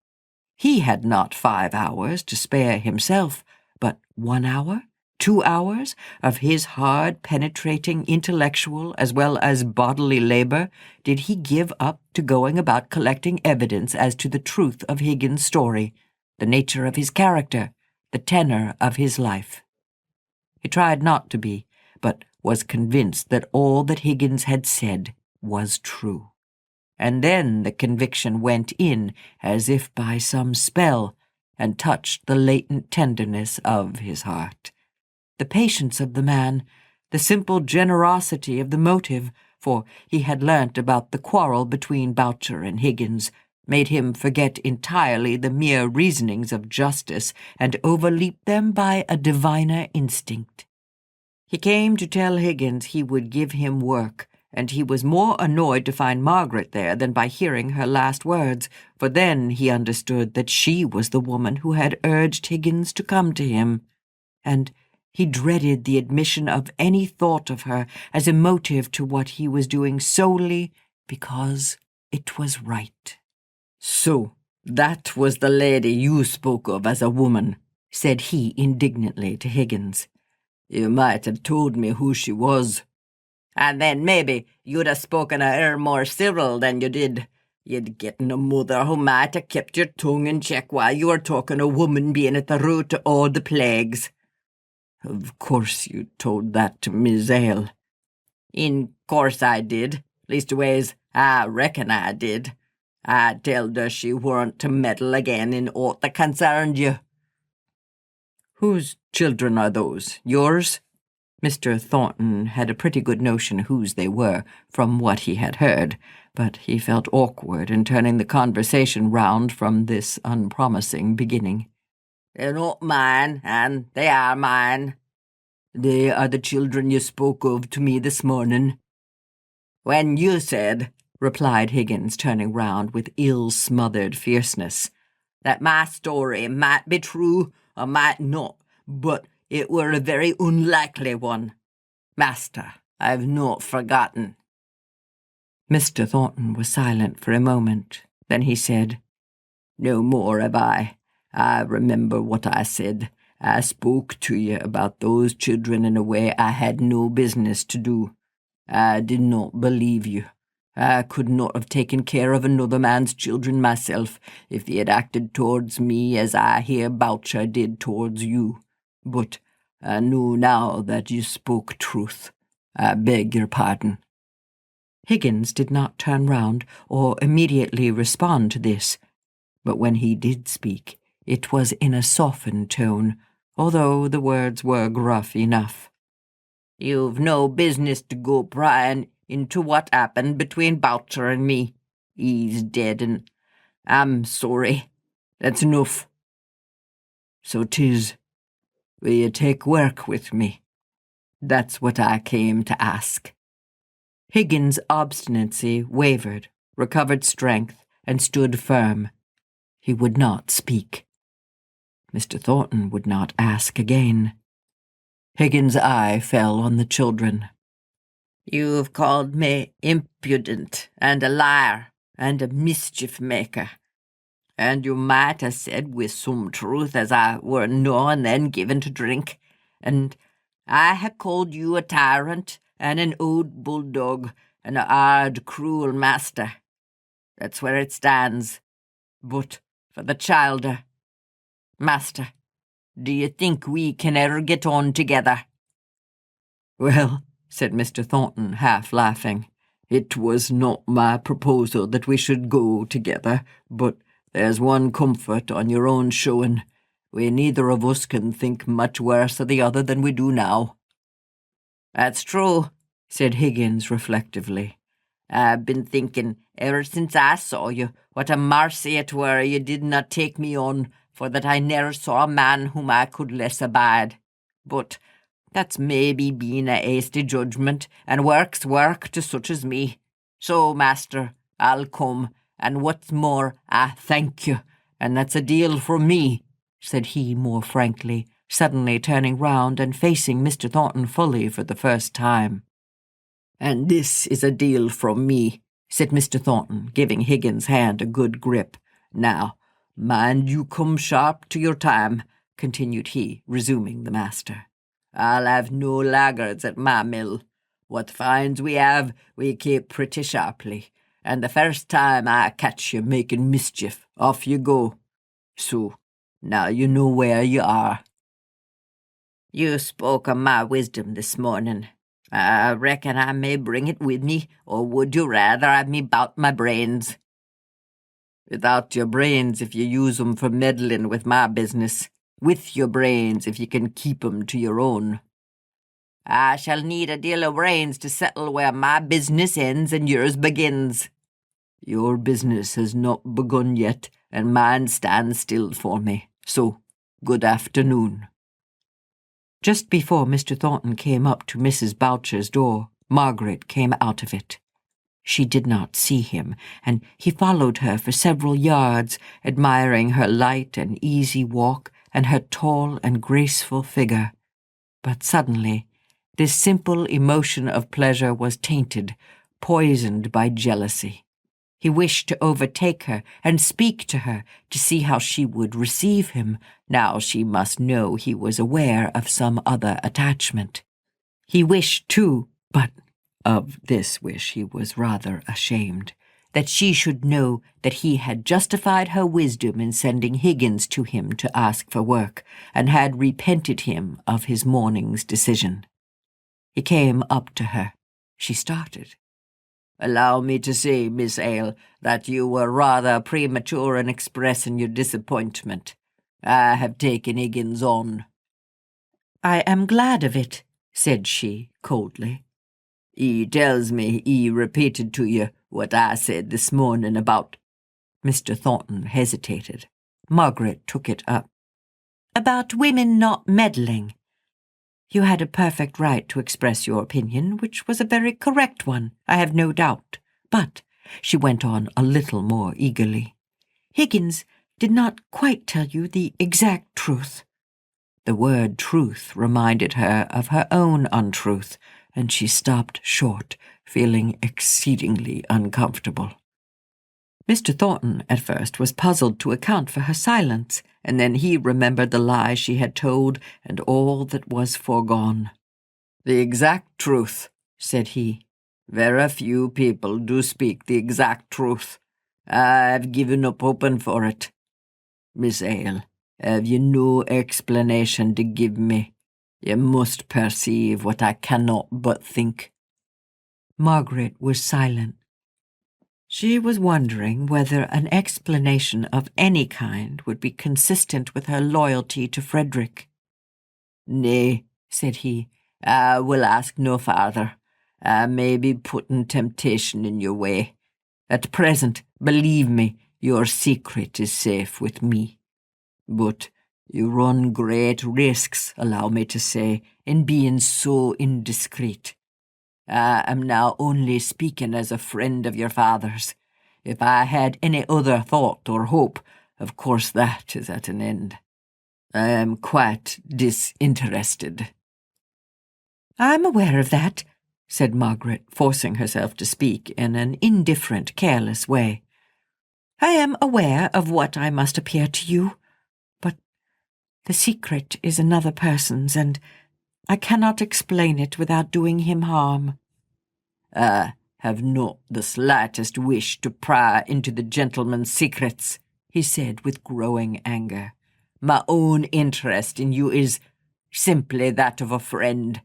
He had not 5 hours to spare himself, but 1 hour, 2 hours of his hard, penetrating intellectual as well as bodily labor did he give up to going about collecting evidence as to the truth of Higgins' story, the nature of his character, the tenor of his life. He tried not to be, but was convinced that all that Higgins had said was true. And then the conviction went in as if by some spell, and touched the latent tenderness of his heart. The patience of the man, the simple generosity of the motive, for he had learnt about the quarrel between Boucher and Higgins, made him forget entirely the mere reasonings of justice and overleap them by a diviner instinct. He came to tell Higgins he would give him work, and he was more annoyed to find Margaret there than by hearing her last words, for then he understood that she was the woman who had urged Higgins to come to him, and he dreaded the admission of any thought of her as a motive to what he was doing solely because it was right. "So, that was the lady you spoke of as a woman," said he indignantly to Higgins. "You might have told me who she was. And then maybe you'd have spoken of her more civil than you did. You'd getten a mother who might have kept your tongue in check while you were talking a woman being at the root of all the plagues. Of course you told that to Miss Ale. In course I did. Leastways, I reckon I did. I telled her she weren't to meddle again in aught that concerned you. Whose children are those? Yours? Mr. Thornton had a pretty good notion whose they were, from what he had heard, but he felt awkward in turning the conversation round from this unpromising beginning. They're not mine, and they are mine. They are the children you spoke of to me this morning. When you said, replied Higgins, turning round with ill-smothered fierceness, that my story might be true or might not, but it were a very unlikely one. Master, I've not forgotten. Mr. Thornton was silent for a moment. Then he said, No more have I. I remember what I said. I spoke to you about those children in a way I had no business to do. I did not believe you. I could not have taken care of another man's children myself if he had acted towards me as I hear Boucher did towards you. But I know now that you spoke truth. I beg your pardon. Higgins did not turn round or immediately respond to this, but when he did speak, it was in a softened tone, although the words were gruff enough. You've no business to go prying into what happened between Boucher and me. He's dead, and I'm sorry. That's enough. So 'tis. Will you take work with me? That's what I came to ask. Higgins' obstinacy wavered, recovered strength, and stood firm. He would not speak. Mr. Thornton would not ask again. Higgins' eye fell on the children. You have called me impudent and a liar and a mischief-maker, and you might have said with some truth as I were now and then given to drink, and I have called you a tyrant and an old bulldog and a hard, cruel master. That's where it stands. But for the childer, master, do you think we can ever get on together? Well, said Mr. Thornton, half laughing, it was not my proposal that we should go together, but there's one comfort on your own showing. We neither of us can think much worse of the other than we do now. That's true, said Higgins reflectively. I've been thinking, ever since I saw you, what a mercy it were you did not take me on, for that I ne'er saw a man whom I could less abide. But that's maybe been a hasty judgment, and work's work to such as me. So, master, I'll come, and what's more, I thank you, and that's a deal from me, said he more frankly, suddenly turning round and facing Mr. Thornton fully for the first time. And this is a deal from me, said Mr. Thornton, giving Higgins' hand a good grip. Now, mind you come sharp to your time, continued he, resuming the master. I'll have no laggards at my mill. What finds we have, we keep pretty sharply, and the first time I catch you making mischief, off you go. So, now you know where you are. You spoke of my wisdom this morning. I reckon I may bring it with me, or would you rather have me bout my brains? Without your brains if you use 'em for meddling with my business. With your brains if you can keep 'em to your own. I shall need a deal of brains to settle where my business ends and yours begins. Your business has not begun yet, and mine stands still for me. So, good afternoon. Just before Mr. Thornton came up to Mrs. Boucher's door, Margaret came out of it. She did not see him, and he followed her for several yards, admiring her light and easy walk and her tall and graceful figure. But suddenly, this simple emotion of pleasure was tainted, poisoned by jealousy. He wished to overtake her and speak to her to see how she would receive him. Now she must know he was aware of some other attachment. He wished, too, but of this wish he was rather ashamed. that she should know that he had justified her wisdom in sending Higgins to him to ask for work, and had repented him of his morning's decision. He came up to her. She started. "Allow me to say, Miss Ale, that you were rather premature in expressing your disappointment. I have taken Higgins on." "I am glad of it," said she coldly. "He tells me he repeated to you what I said this morning about—" Mr. Thornton hesitated. Margaret took it up. "About women not meddling. You had a perfect right to express your opinion, which was a very correct one, I have no doubt. But," she went on a little more eagerly, "Higgins did not quite tell you the exact truth." The word truth reminded her of her own untruth, and she stopped short, feeling exceedingly uncomfortable. Mr. Thornton at first was puzzled to account for her silence, and then he remembered the lie she had told and all that was foregone. "The exact truth," said he. "Very few people do speak the exact truth. I've given up hoping for it. Miss Ale, have you no explanation to give me? You must perceive what I cannot but think." Margaret was silent. She was wondering whether an explanation of any kind would be consistent with her loyalty to Frederick. "Nay," said he, "I will ask no farther. I may be putting temptation in your way. At present, believe me, your secret is safe with me. But you run great risks, allow me to say, in being so indiscreet. I am now only speaking as a friend of your father's. If I had any other thought or hope, of course that is at an end. I am quite disinterested." "I am aware of that," said Margaret, forcing herself to speak in an indifferent, careless way. "I am aware of what I must appear to you, but the secret is another person's, and I cannot explain it without doing him harm." "I have not the slightest wish to pry into the gentleman's secrets," he said with growing anger. "My own interest in you is simply that of a friend.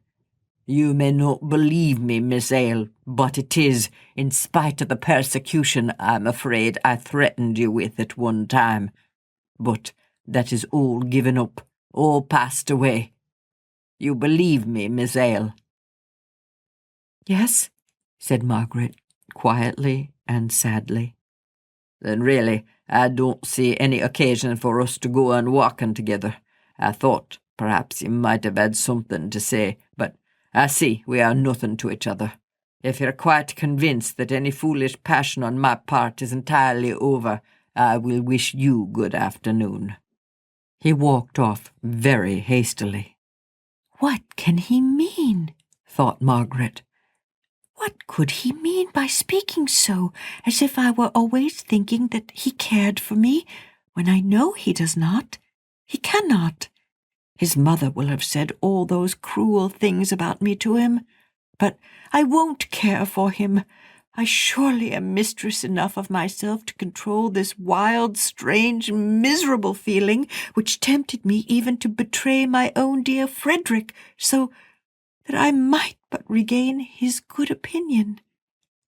You may not believe me, Miss Ale, but it is, in spite of the persecution I'm afraid I threatened you with at one time. But that is all given up, all passed away. You believe me, Miss Ale?" "Yes," said Margaret, quietly and sadly. "Then really, I don't see any occasion for us to go on walking together. I thought perhaps you might have had something to say, but I see we are nothing to each other. If you're quite convinced that any foolish passion on my part is entirely over, I will wish you good afternoon." He walked off very hastily. "What can he mean?" thought Margaret. "What could he mean by speaking so, as if I were always thinking that he cared for me, when I know he does not? He cannot. His mother will have said all those cruel things about me to him. But I won't care for him. I surely am mistress enough of myself to control this wild, strange, miserable feeling which tempted me even to betray my own dear Frederick, so that I might but regain his good opinion.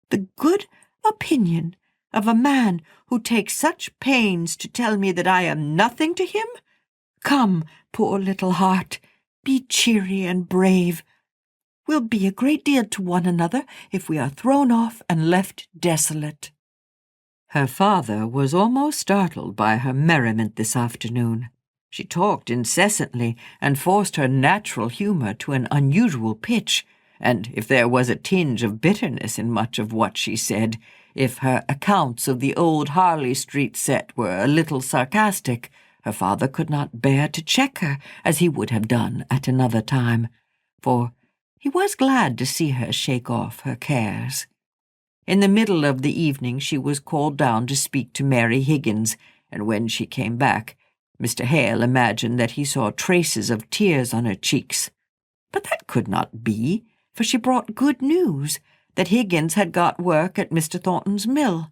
The good opinion of a man who takes such pains to tell me that I am nothing to him? Come, poor little heart, be cheery and brave. We'll be a great deal to one another if we are thrown off and left desolate." Her father was almost startled by her merriment this afternoon. She talked incessantly and forced her natural humour to an unusual pitch, and if there was a tinge of bitterness in much of what she said, if her accounts of the old Harley Street set were a little sarcastic, her father could not bear to check her as he would have done at another time, for he was glad to see her shake off her cares. In the middle of the evening she was called down to speak to Mary Higgins, and when she came back, Mr. Hale imagined that he saw traces of tears on her cheeks. But that could not be, for she brought good news, that Higgins had got work at Mr. Thornton's mill.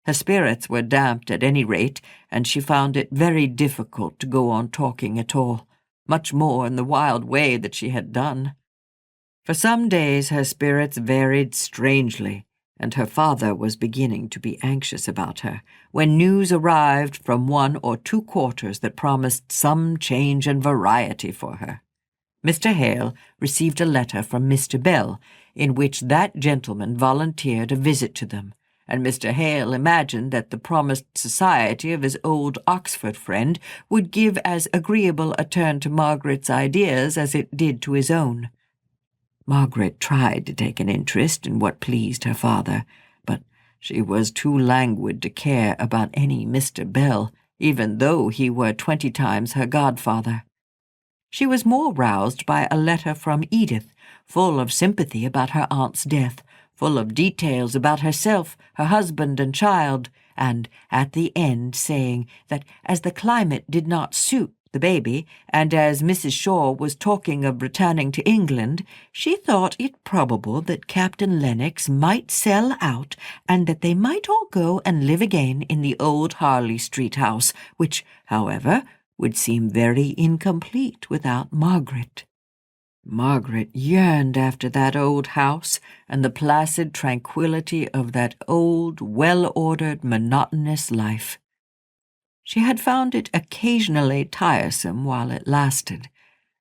Her spirits were damped at any rate, and she found it very difficult to go on talking at all, much more in the wild way that she had done. For some days her spirits varied strangely, and her father was beginning to be anxious about her, when news arrived from 1 or 2 quarters that promised some change and variety for her. Mr. Hale received a letter from Mr. Bell, in which that gentleman volunteered a visit to them, and Mr. Hale imagined that the promised society of his old Oxford friend would give as agreeable a turn to Margaret's ideas as it did to his own. Margaret tried to take an interest in what pleased her father, but she was too languid to care about any Mr. Bell, even though he were 20 times her godfather. She was more roused by a letter from Edith, full of sympathy about her aunt's death, full of details about herself, her husband and child, and at the end saying that as the climate did not suit the baby, and as Mrs. Shaw was talking of returning to England, she thought it probable that Captain Lennox might sell out, and that they might all go and live again in the old Harley Street house, which, however, would seem very incomplete without Margaret. Margaret yearned after that old house and the placid tranquillity of that old, well-ordered, monotonous life. She had found it occasionally tiresome while it lasted,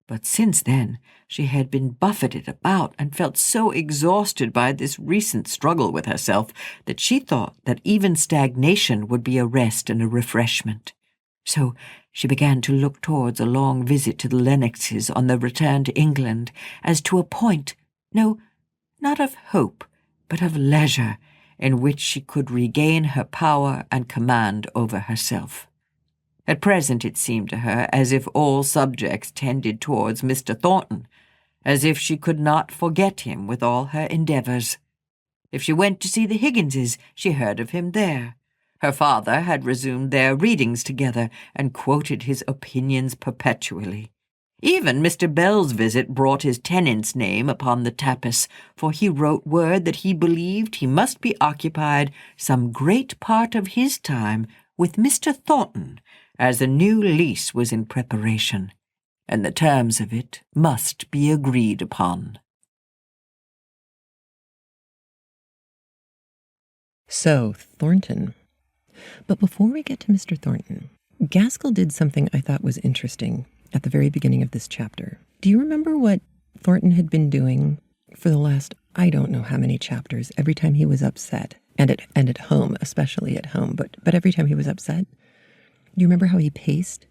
but since then she had been buffeted about and felt so exhausted by this recent struggle with herself that she thought that even stagnation would be a rest and a refreshment. So she began to look towards a long visit to the Lennoxes on the return to England as to a point, no, not of hope, but of leisure, in which she could regain her power and command over herself. At present it seemed to her as if all subjects tended towards Mr. Thornton, as if she could not forget him with all her endeavours. If she went to see the Higginses, she heard of him there. Her father had resumed their readings together and quoted his opinions perpetually. Even Mr. Bell's visit brought his tenant's name upon the tapis, for he wrote word that he believed he must be occupied some great part of his time with Mr. Thornton, as a new lease was in preparation, and the terms of it must be agreed upon. So, Thornton. But before we get to Mr. Thornton, Gaskell did something I thought was interesting at the very beginning of this chapter. Do you remember what Thornton had been doing for the last, I don't know how many chapters, every time he was upset, and at home, especially at home, but every time he was upset? Do you remember how he paced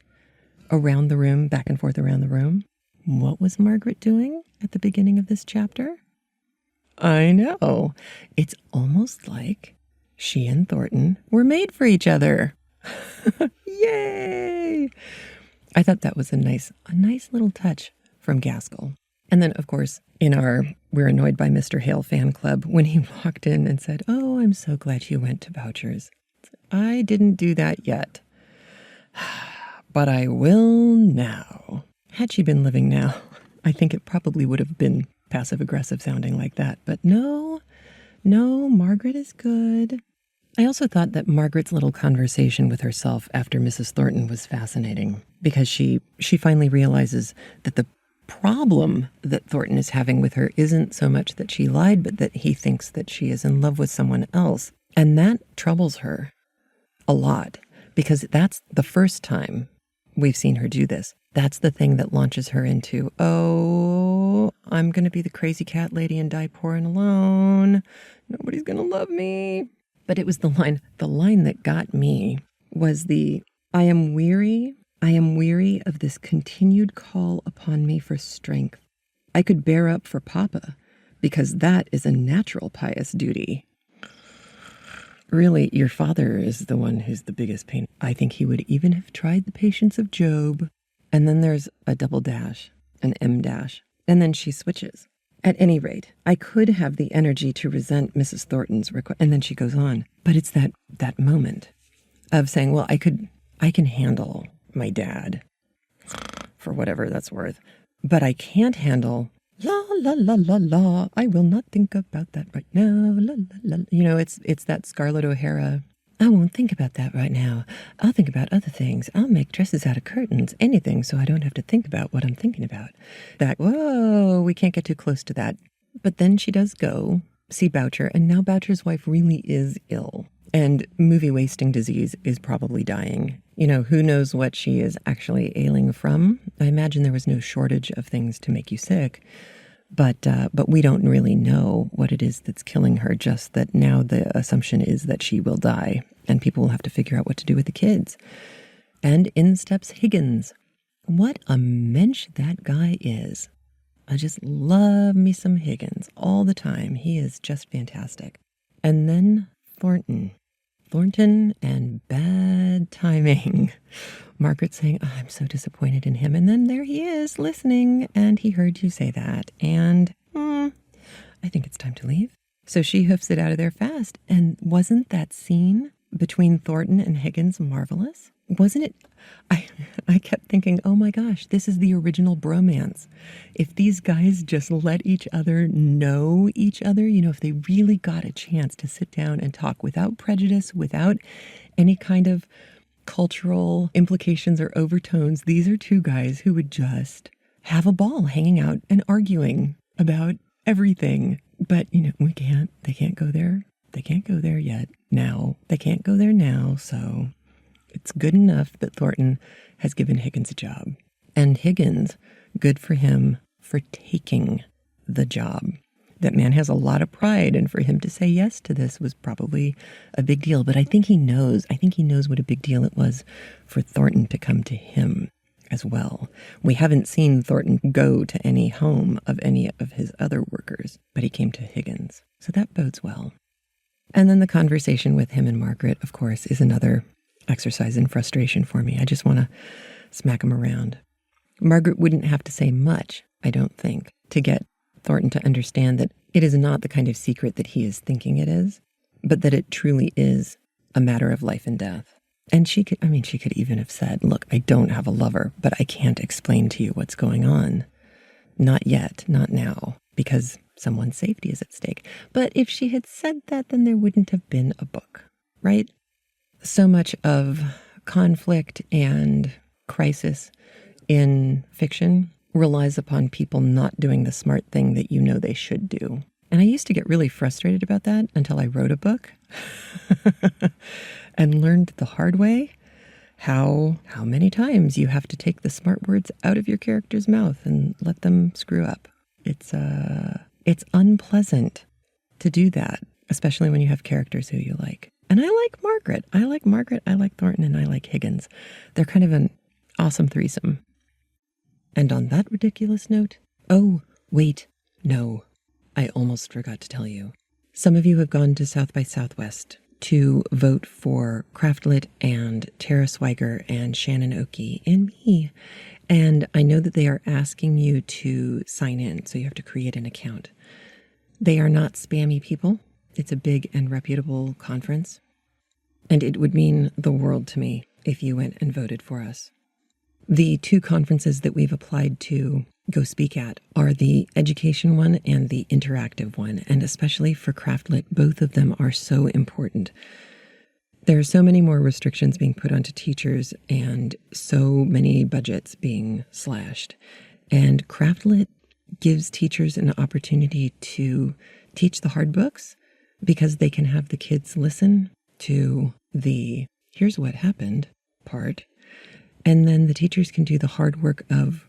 around the room, back and forth around the room? What was Margaret doing at the beginning of this chapter? I know. It's almost like she and Thornton were made for each other. Yay! I thought that was a nice little touch from Gaskell. And then, of course, in our We're Annoyed by Mr. Hale fan club, when he walked in and said, "Oh, I'm so glad you went to Boucher's." I didn't do that yet. But I will now. Had she been living now, I think it probably would have been passive-aggressive sounding like that. But no, Margaret is good. I also thought that Margaret's little conversation with herself after Mrs. Thornton was fascinating, because she finally realizes that the problem that Thornton is having with her isn't so much that she lied, but that he thinks that she is in love with someone else. And that troubles her a lot, because that's the first time we've seen her do this. That's the thing that launches her into, oh, I'm going to be the crazy cat lady and die poor and alone. Nobody's going to love me. But it was the line that got me was I am weary of this continued call upon me for strength. I could bear up for Papa, because that is a natural pious duty. Really, your father is the one who's the biggest pain. I think he would even have tried the patience of Job. And then there's a double dash, an M dash, and then she switches. At any rate, I could have the energy to resent Mrs. Thornton's request. And then she goes on. But it's that moment of saying, well, I can handle my dad for whatever that's worth. But I can't handle la, la, la, la, la. I will not think about that right now. La, la, la. You know, it's that Scarlett O'Hara. I won't think about that right now. I'll think about other things. I'll make dresses out of curtains, anything, so I don't have to think about what I'm thinking about. That, whoa, we can't get too close to that. But then she does go see Boucher, and now Boucher's wife really is ill. And movie wasting disease is probably dying. You know, who knows what she is actually ailing from? I imagine there was no shortage of things to make you sick. But we don't really know what it is that's killing her, just that now the assumption is that she will die, and people will have to figure out what to do with the kids. And in steps Higgins. What a mensch that guy is. I just love me some Higgins all the time. He is just fantastic. And then Thornton. Thornton and bad timing. Margaret saying, oh, I'm so disappointed in him. And then there he is listening, and he heard you say that. And I think it's time to leave. So she hoofs it out of there fast. And wasn't that scene between Thornton and Higgins marvelous? Wasn't it? I kept thinking, oh my gosh, this is the original bromance. If these guys just let each other know each other, you know, if they really got a chance to sit down and talk without prejudice, without any kind of cultural implications or overtones, these are two guys who would just have a ball hanging out and arguing about everything. But, you know, they can't go there. They can't go there yet. Now, they can't go there now, so it's good enough that Thornton has given Higgins a job. And Higgins, good for him for taking the job. That man has a lot of pride, and for him to say yes to this was probably a big deal. But I think he knows what a big deal it was for Thornton to come to him as well. We haven't seen Thornton go to any home of any of his other workers, but he came to Higgins. So that bodes well. And then the conversation with him and Margaret, of course, is another exercise in frustration for me. I just want to smack him around. Margaret wouldn't have to say much, I don't think, to get Thornton to understand that it is not the kind of secret that he is thinking it is, but that it truly is a matter of life and death. And she could even have said, look, I don't have a lover, but I can't explain to you what's going on. Not yet, not now, because someone's safety is at stake. But if she had said that, then there wouldn't have been a book, right? So much of conflict and crisis in fiction relies upon people not doing the smart thing that you know they should do. And I used to get really frustrated about that until I wrote a book and learned the hard way how many times you have to take the smart words out of your character's mouth and let them screw up. It's unpleasant to do that, especially when you have characters who you like. And I like Margaret. I like Thornton, and I like Higgins. They're kind of an awesome threesome. And on that ridiculous note, oh, wait, no, I almost forgot to tell you. Some of you have gone to South by Southwest to vote for CraftLit and Tara Swiger and Shannon Oakey and me. And I know that they are asking you to sign in, so you have to create an account. They are not spammy people. It's a big and reputable conference, and it would mean the world to me if you went and voted for us. The two conferences that we've applied to go speak at are the education one and the interactive one, and especially for CraftLit, both of them are so important. There are so many more restrictions being put onto teachers and so many budgets being slashed, and CraftLit gives teachers an opportunity to teach the hard books, because they can have the kids listen to the here's what happened part, and then the teachers can do the hard work of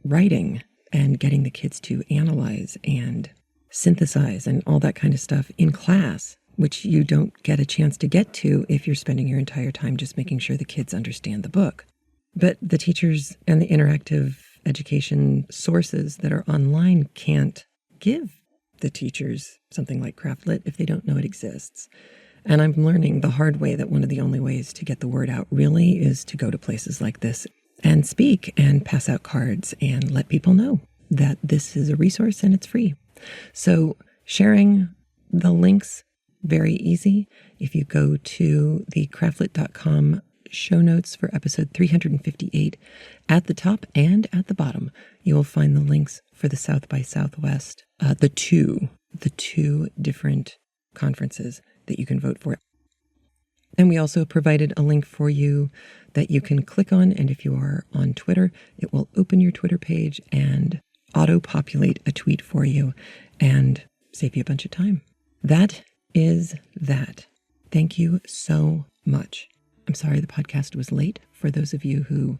writing and getting the kids to analyze and synthesize and all that kind of stuff in class, which you don't get a chance to get to if you're spending your entire time just making sure the kids understand the book. But the teachers and the interactive education sources that are online can't give the teachers something like CraftLit if they don't know it exists. And I'm learning the hard way that one of the only ways to get the word out really is to go to places like this and speak and pass out cards and let people know that this is a resource and it's free. So sharing the links, very easy. If you go to the craftlit.com show notes for episode 358, at the top and at the bottom, you will find the links for the South by Southwest, the two different conferences that you can vote for. And we also provided a link for you that you can click on. And if you are on Twitter, it will open your Twitter page and auto-populate a tweet for you and save you a bunch of time. That is that. Thank you so much. I'm sorry the podcast was late. For those of you who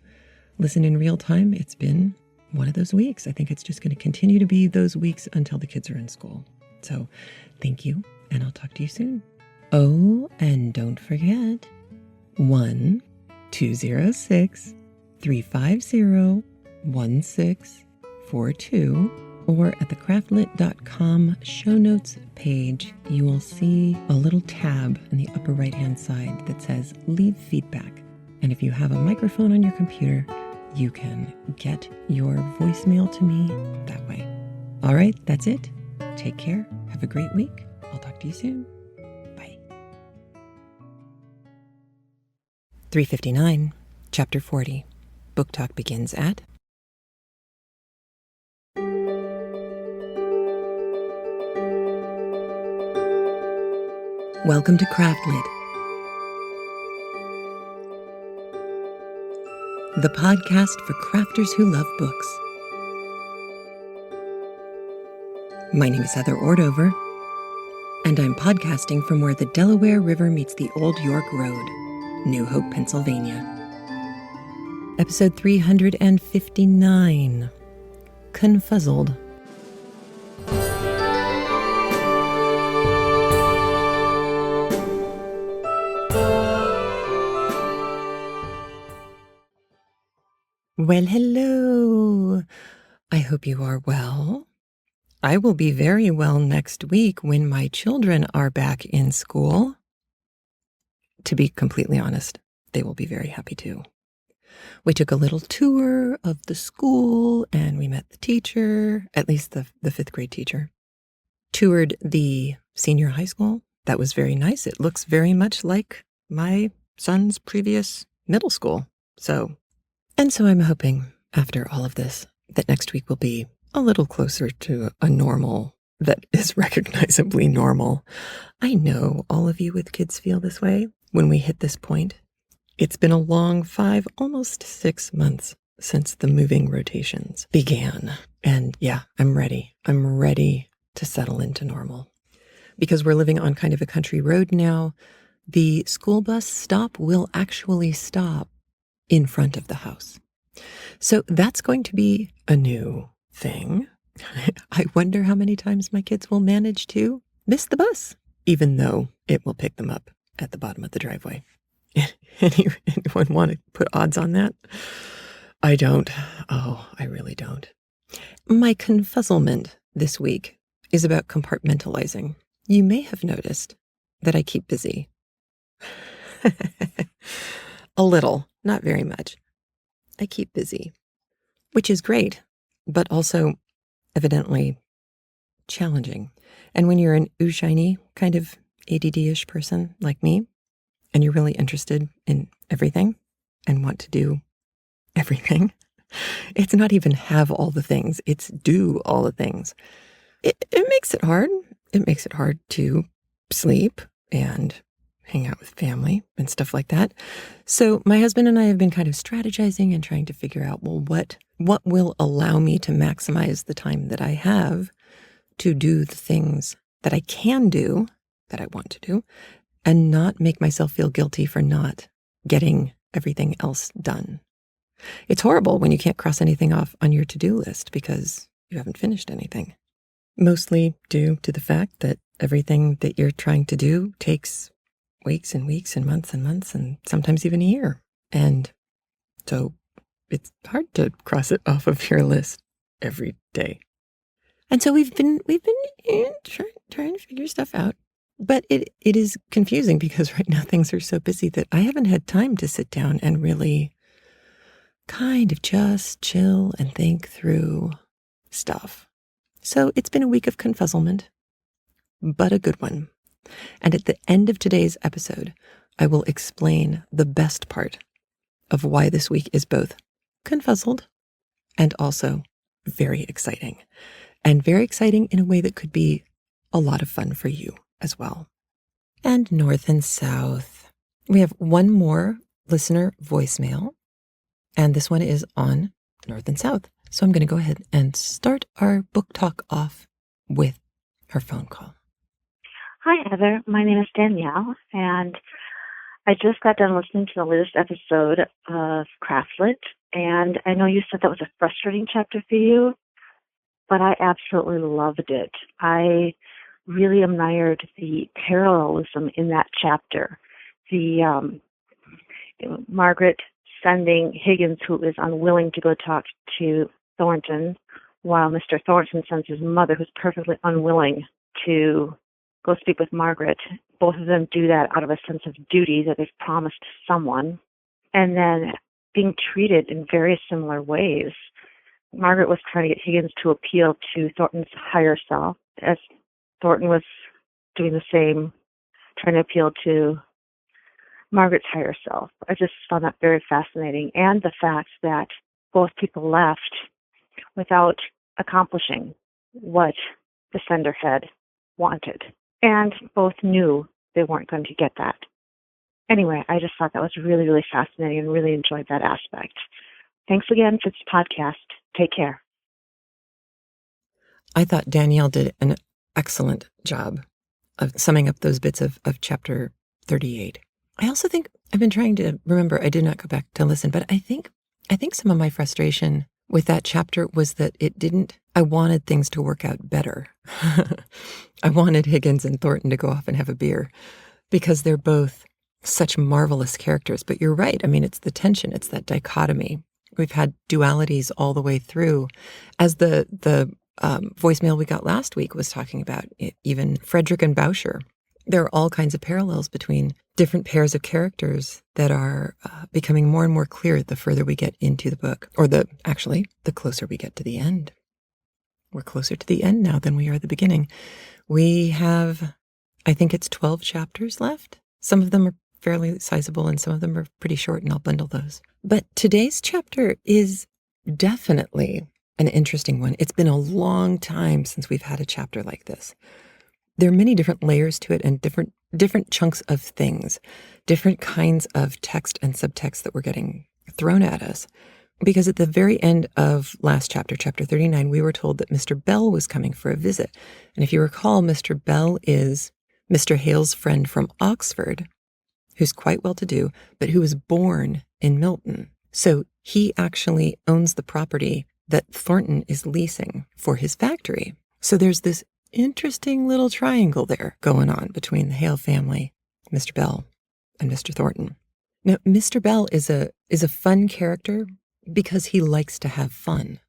listen in real time, it's been one of those weeks. I think it's just going to continue to be those weeks until the kids are in school. So thank you, and I'll talk to you soon. Oh, and don't forget, 1-206-350-1642, or at the craftlit.com show notes page, you will see a little tab in the upper right-hand side that says Leave Feedback. And if you have a microphone on your computer, you can get your voicemail to me that way. All right, that's it. Take care. Have a great week. I'll talk to you soon. Bye. 359, Chapter 40. Book Talk begins at... Welcome to CraftLit, the podcast for crafters who love books. My name is Heather Ordover, and I'm podcasting from where the Delaware River meets the Old York Road, New Hope, Pennsylvania. Episode 359, Confuzzled. Well, hello. I hope you are well. I will be very well next week when my children are back in school. To be completely honest, they will be very happy too. We took a little tour of the school and we met the teacher, at least the fifth grade teacher. Toured the senior high school. That was very nice. It looks very much like my son's previous middle school. So I'm hoping after all of this that next week will be a little closer to a normal that is recognizably normal. I know all of you with kids feel this way when we hit this point. It's been a long 5, almost 6 months since the moving rotations began. And yeah, I'm ready. I'm ready to settle into normal. Because we're living on kind of a country road now, the school bus stop will actually stop in front of the house. So that's going to be a new thing. I wonder how many times my kids will manage to miss the bus, even though it will pick them up at the bottom of the driveway. Anyone want to put odds on that? I don't. Oh, I really don't. My confuzzlement this week is about compartmentalizing. You may have noticed that I keep busy. A little, not very much. I keep busy, which is great, but also evidently challenging. And when you're an ooh-shiny kind of ADD-ish person like me, and you're really interested in everything and want to do everything, it's not even have all the things, it's do all the things. It makes it hard. It makes it hard to sleep and hang out with family and stuff like that. So my husband and I have been kind of strategizing and trying to figure out, well, what will allow me to maximize the time that I have to do the things that I can do, that I want to do, and not make myself feel guilty for not getting everything else done. It's horrible when you can't cross anything off on your to-do list because you haven't finished anything. Mostly due to the fact that everything that you're trying to do takes weeks and weeks and months and sometimes even a year. And so it's hard to cross it off of your list every day. And so we've been trying to figure stuff out. But it is confusing because right now things are so busy that I haven't had time to sit down and really kind of just chill and think through stuff. So it's been a week of confuzzlement, but a good one. And at the end of today's episode, I will explain the best part of why this week is both confuzzled and also very exciting. And very exciting in a way that could be a lot of fun for you as well. And north and south, We have one more listener voicemail, and this one is on North and South. So I'm going to go ahead and start our book talk off with her phone call. Hi, Heather. My name is Danielle, and I just got done listening to the latest episode of CraftLit, and I know you said that was a frustrating chapter for you, but I absolutely loved it. I really admired the parallelism in that chapter. The Margaret sending Higgins, who is unwilling to go talk to Thornton, while Mr. Thornton sends his mother, who's perfectly unwilling to go speak with Margaret. Both of them do that out of a sense of duty that they've promised someone, and then being treated in very similar ways. Margaret was trying to get Higgins to appeal to Thornton's higher self, as Thornton was doing the same, trying to appeal to Margaret's higher self. I just found that very fascinating, and the fact that both people left without accomplishing what the sender had wanted. And both knew they weren't going to get that. Anyway, I just thought that was really, really fascinating and really enjoyed that aspect. Thanks again for this podcast. Take care. I thought Danielle did an excellent job of summing up those bits of chapter 38. I also think, I've been trying to remember, I did not go back to listen, but I think some of my frustration with that chapter was that I wanted things to work out better. I wanted Higgins and Thornton to go off and have a beer because they're both such marvelous characters. But you're right. I mean, it's the tension. It's that dichotomy. We've had dualities all the way through. As the voicemail we got last week was talking about, even Frederick and Bouscher. There are all kinds of parallels between different pairs of characters that are becoming more and more clear the further we get into the book, or the closer we get to the end. We're closer to the end now than we are at the beginning. We have, I think it's 12 chapters left. Some of them are fairly sizable and some of them are pretty short, and I'll bundle those. But today's chapter is definitely an interesting one. It's been a long time since we've had a chapter like this. There are many different layers to it and different chunks of things, different kinds of text and subtext that were getting thrown at us. Because at the very end of last chapter, chapter 39, we were told that Mr. Bell was coming for a visit. And if you recall, Mr. Bell is Mr. Hale's friend from Oxford, who's quite well-to-do, but who was born in Milton. So he actually owns the property that Thornton is leasing for his factory. So there's this interesting little triangle there going on between the Hale family, Mr. Bell, and Mr. Thornton. Now, Mr. Bell is a fun character because he likes to have fun.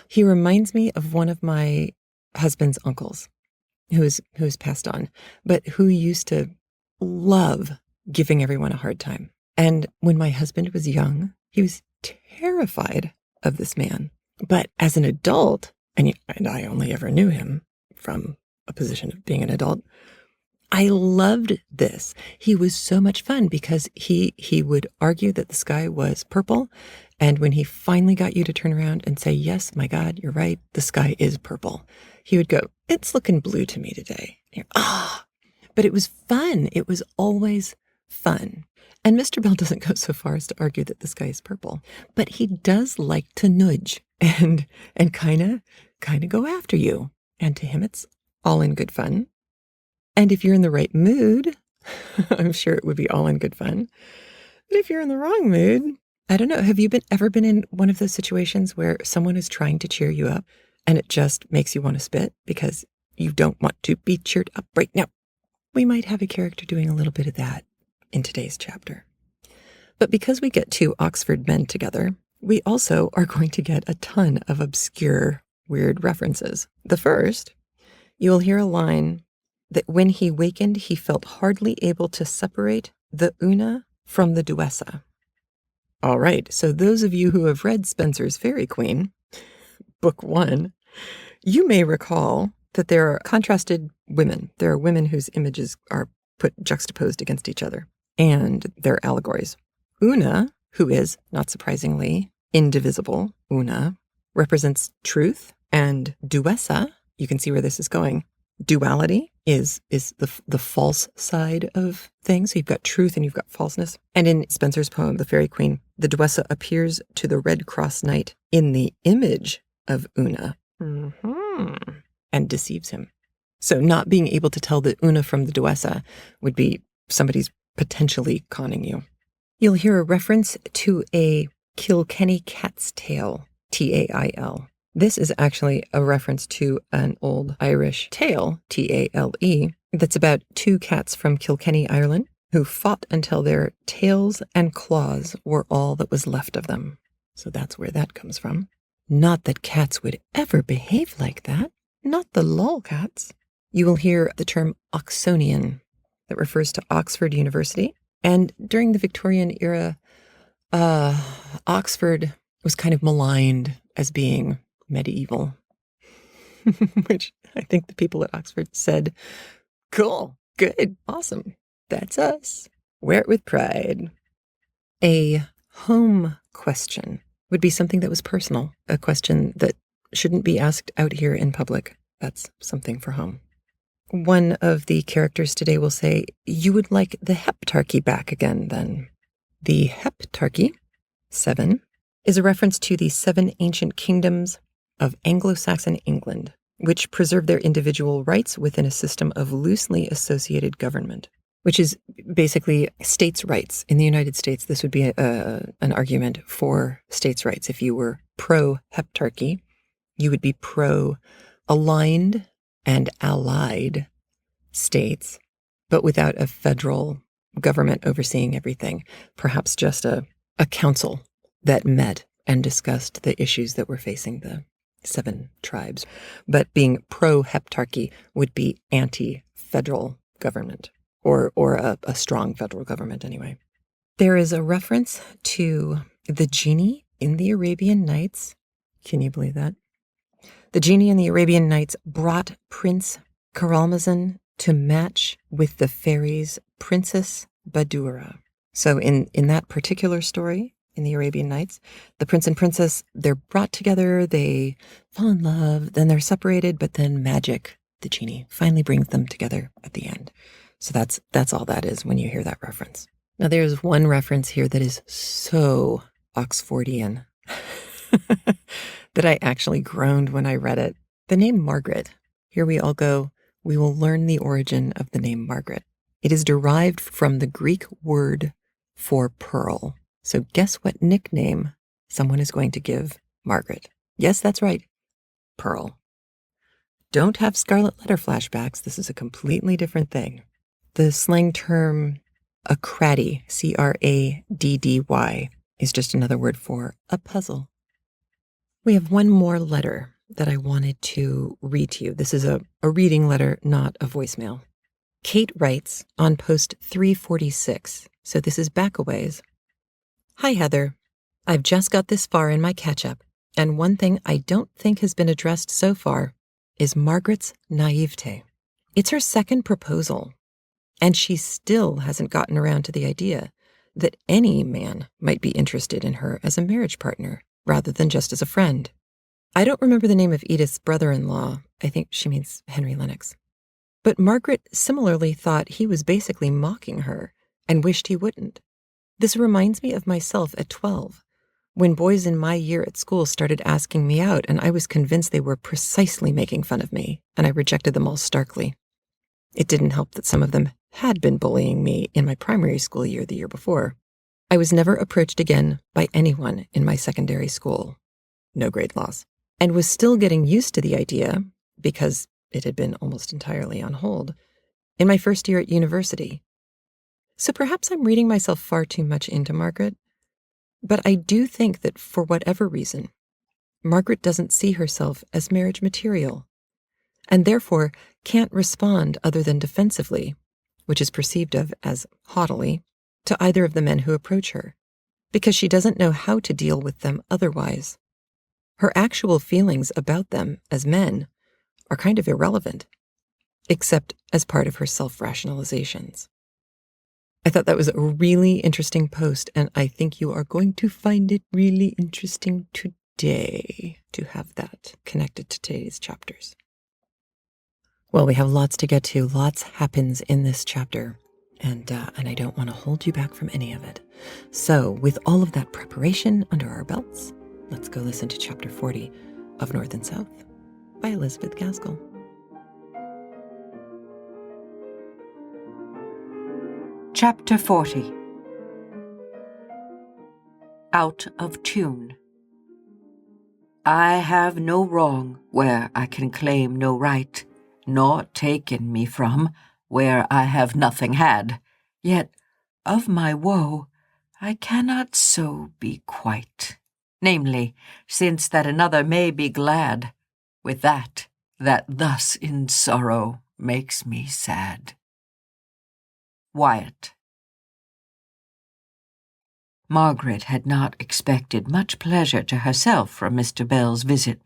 He reminds me of one of my husband's uncles, who is passed on, but who used to love giving everyone a hard time. And when my husband was young, he was terrified of this man. But as an adult, and I only ever knew him from a position of being an adult, I loved this. He was so much fun because he would argue that the sky was purple. And when he finally got you to turn around and say, yes, my God, you're right, the sky is purple, he would go, it's looking blue to me today. But it was fun. It was always fun. And Mr. Bell doesn't go so far as to argue that the sky is purple, but he does like to nudge and kind of go after you. And to him, it's all in good fun. And if you're in the right mood, I'm sure it would be all in good fun. But if you're in the wrong mood, I don't know. Have you ever been in one of those situations where someone is trying to cheer you up and it just makes you want to spit because you don't want to be cheered up right now? We might have a character doing a little bit of that in today's chapter. But because we get two Oxford men together, we also are going to get a ton of obscure, weird references. The first, you will hear a line that when he wakened, he felt hardly able to separate the una from the duessa. All right, so those of you who have read Spenser's Fairy Queen, book 1, you may recall that there are contrasted women. There are women whose images are put juxtaposed against each other, and they're allegories. Una, who is, not surprisingly, indivisible, Una, represents truth, and duessa, you can see where this is going, duality is the false side of things. So you've got truth and you've got falseness. And in Spenser's poem, The Fairy Queen, the Duessa appears to the Red Cross Knight in the image of Una and deceives him. So not being able to tell the Una from the Duessa would be somebody's potentially conning you. You'll hear a reference to a Kilkenny cat's tail, Tail. This is actually a reference to an old Irish tale, Tale, that's about two cats from Kilkenny, Ireland, who fought until their tails and claws were all that was left of them. So that's where that comes from. Not that cats would ever behave like that. Not the lolcats. You will hear the term Oxonian that refers to Oxford University. And during the Victorian era, Oxford was kind of maligned as being medieval, which I think the people at Oxford said, cool, good, awesome, that's us. Wear it with pride. A home question would be something that was personal, a question that shouldn't be asked out here in public. That's something for home. One of the characters today will say, you would like the heptarchy back again then. The heptarchy, 7, is a reference to the 7 ancient kingdoms of Anglo-Saxon England, which preserved their individual rights within a system of loosely associated government, which is basically states' rights. In the United States, this would be an argument for states' rights. If you were pro-heptarchy, you would be pro-aligned and allied states, but without a federal government overseeing everything, perhaps just a council that met and discussed the issues that were facing the 7 tribes. But being pro-heptarchy would be anti-federal government, or a strong federal government anyway. There is a reference to the genie in the Arabian Nights. Can you believe that? The genie in the Arabian Nights brought Prince Caeralmazan to match with the fairies Princess Badura. So in that particular story, in the Arabian Nights, the prince and princess, they're brought together, they fall in love, then they're separated, but then magic, the genie, finally brings them together at the end. So that's all that is when you hear that reference. Now there's one reference here that is so Oxfordian that I actually groaned when I read it. The name Margaret. Here we all go. We will learn the origin of the name Margaret. It is derived from the Greek word for pearl. So guess what nickname someone is going to give Margaret? Yes, that's right. Pearl. Don't have scarlet letter flashbacks. This is a completely different thing. The slang term a craddy, Craddy, is just another word for a puzzle. We have one more letter that I wanted to read to you. This is a reading letter, not a voicemail. Kate writes on post 346, so this is back a ways. Hi, Heather. I've just got this far in my catch-up, and one thing I don't think has been addressed so far is Margaret's naivete. It's her second proposal, and she still hasn't gotten around to the idea that any man might be interested in her as a marriage partner rather than just as a friend. I don't remember the name of Edith's brother-in-law. I think she means Henry Lennox. But Margaret similarly thought he was basically mocking her and wished he wouldn't. This reminds me of myself at 12, when boys in my year at school started asking me out, and I was convinced they were precisely making fun of me, and I rejected them all starkly. It didn't help that some of them had been bullying me in my primary school year the year before. I was never approached again by anyone in my secondary school. No grade loss. And was still getting used to the idea, because it had been almost entirely on hold, in my first year at university. So perhaps I'm reading myself far too much into Margaret, but I do think that for whatever reason, Margaret doesn't see herself as marriage material, and therefore can't respond other than defensively, which is perceived of as haughtily, to either of the men who approach her, because she doesn't know how to deal with them otherwise. Her actual feelings about them as men are kind of irrelevant, except as part of her self-rationalizations. I thought that was a really interesting post, and I think you are going to find it really interesting today to have that connected to today's chapters. Well, we have lots to get to. Lots happens in this chapter, and I don't want to hold you back from any of it. So, with all of that preparation under our belts, let's go listen to Chapter 40 of North and South by Elizabeth Gaskell. Chapter 40. Out of Tune. I have no wrong where I can claim no right, nor taken me from where I have nothing had. Yet of my woe I cannot so be quite. Namely, since that another may be glad, with that thus in sorrow makes me sad. Wyatt. Margaret had not expected much pleasure to herself from Mr. Bell's visit.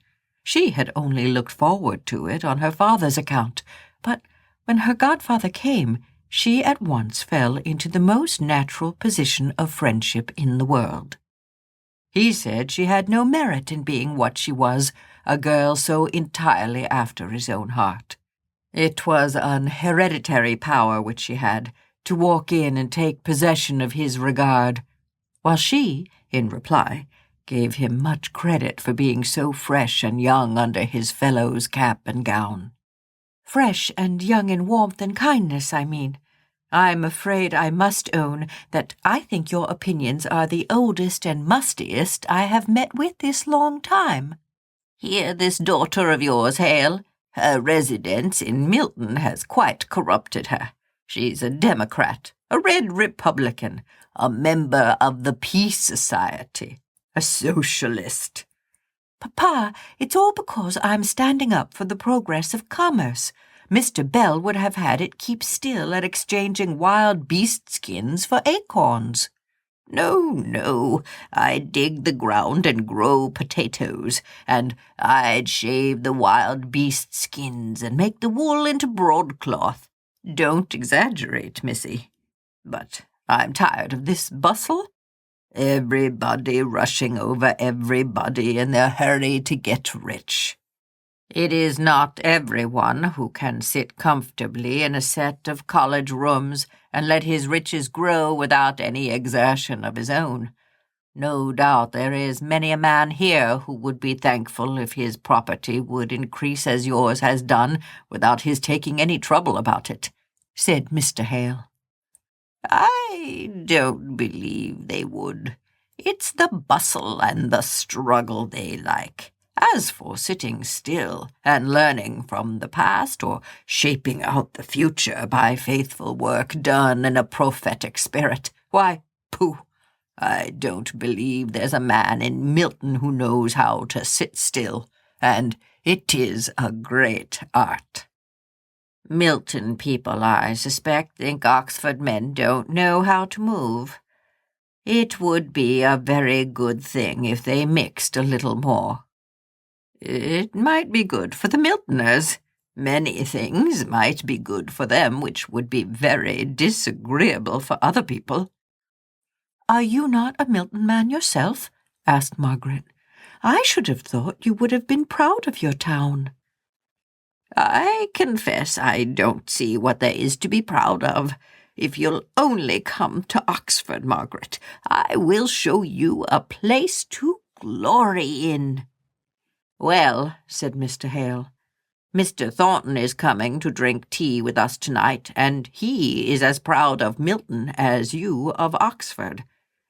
She had only looked forward to it on her father's account, but when her godfather came, she at once fell into the most natural position of friendship in the world. He said she had no merit in being what she was, a girl so entirely after his own heart. It was an hereditary power which she had, to walk in and take possession of his regard, while she, in reply, gave him much credit for being so fresh and young under his fellow's cap and gown. Fresh and young in warmth and kindness, I mean. I'm afraid I must own that I think your opinions are the oldest and mustiest I have met with this long time. Hear this daughter of yours, Hale. Her residence in Milton has quite corrupted her. She's a Democrat, a Red Republican, a member of the Peace Society, a socialist. Papa, it's all because I'm standing up for the progress of commerce. Mr. Bell would have had it keep still at exchanging wild beast skins for acorns. No, I'd dig the ground and grow potatoes, and I'd shave the wild beast skins and make the wool into broadcloth. Don't exaggerate, missy. But I'm tired of this bustle. Everybody rushing over everybody in their hurry to get rich. It is not everyone who can sit comfortably in a set of college rooms and let his riches grow without any exertion of his own. No doubt there is many a man here who would be thankful if his property would increase as yours has done without his taking any trouble about it, said Mr. Hale. I don't believe they would. It's the bustle and the struggle they like. As for sitting still and learning from the past or shaping out the future by faithful work done in a prophetic spirit, why, pooh, I don't believe there's a man in Milton who knows how to sit still, and it is a great art. Milton people, I suspect, think Oxford men don't know how to move. It would be a very good thing if they mixed a little more. It might be good for the Miltoners. Many things might be good for them which would be very disagreeable for other people. Are you not a Milton man yourself? Asked Margaret. I should have thought you would have been proud of your town. I confess I don't see what there is to be proud of. If you'll only come to Oxford, Margaret, I will show you a place to glory in. Well, said Mr. Hale, Mr. Thornton is coming to drink tea with us tonight, and he is as proud of Milton as you of Oxford.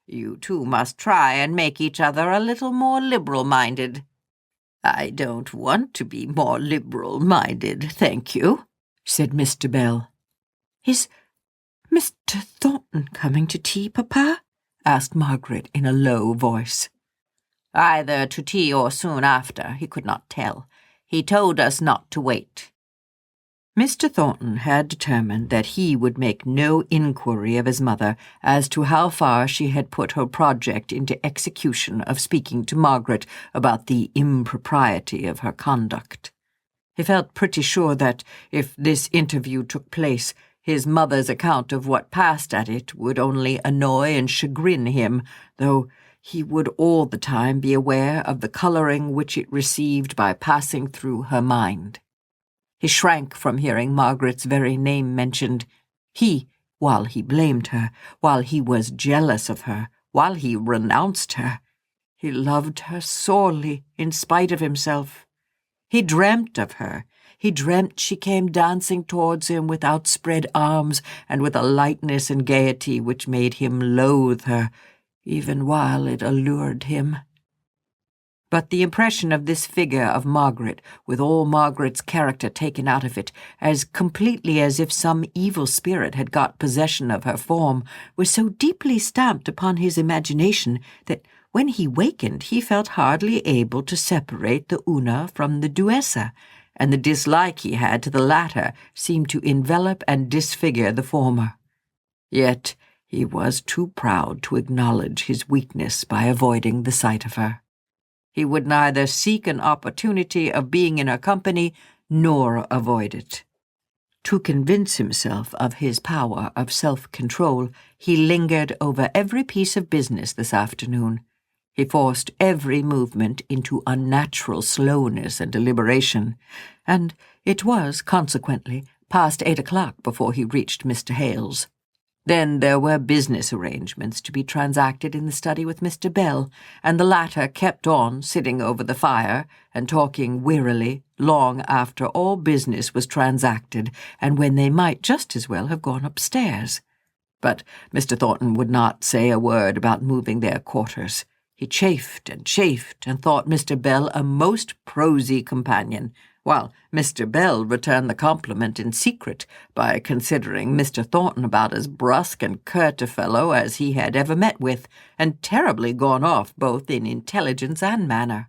You two must try and make each other a little more liberal-minded. I don't want to be more liberal-minded, thank you, said Mr. Bell. Is Mr. Thornton coming to tea, Papa? Asked Margaret in a low voice. Either to tea or soon after, he could not tell. He told us not to wait. Mr. Thornton had determined that he would make no inquiry of his mother as to how far she had put her project into execution of speaking to Margaret about the impropriety of her conduct. He felt pretty sure that, if this interview took place, his mother's account of what passed at it would only annoy and chagrin him, though he would all the time be aware of the colouring which it received by passing through her mind. He shrank from hearing Margaret's very name mentioned. While he blamed her, while he was jealous of her, while he renounced her, he loved her sorely in spite of himself. He dreamt of her. He dreamt she came dancing towards him with outspread arms and with a lightness and gaiety which made him loathe her, even while it allured him. But the impression of this figure of Margaret, with all Margaret's character taken out of it, as completely as if some evil spirit had got possession of her form, was so deeply stamped upon his imagination that when he wakened he felt hardly able to separate the Una from the Duessa, and the dislike he had to the latter seemed to envelop and disfigure the former. Yet he was too proud to acknowledge his weakness by avoiding the sight of her. He would neither seek an opportunity of being in her company nor avoid it. To convince himself of his power of self-control, he lingered over every piece of business this afternoon. He forced every movement into unnatural slowness and deliberation, and it was, consequently, past 8 o'clock before he reached Mr. Hale's. Then there were business arrangements to be transacted in the study with Mr. Bell, and the latter kept on sitting over the fire and talking wearily long after all business was transacted and when they might just as well have gone upstairs. But Mr. Thornton would not say a word about moving their quarters. He chafed and thought Mr. Bell a most prosy companion, while Mr. Bell returned the compliment in secret by considering Mr. Thornton about as brusque and curt a fellow as he had ever met with, and terribly gone off both in intelligence and manner.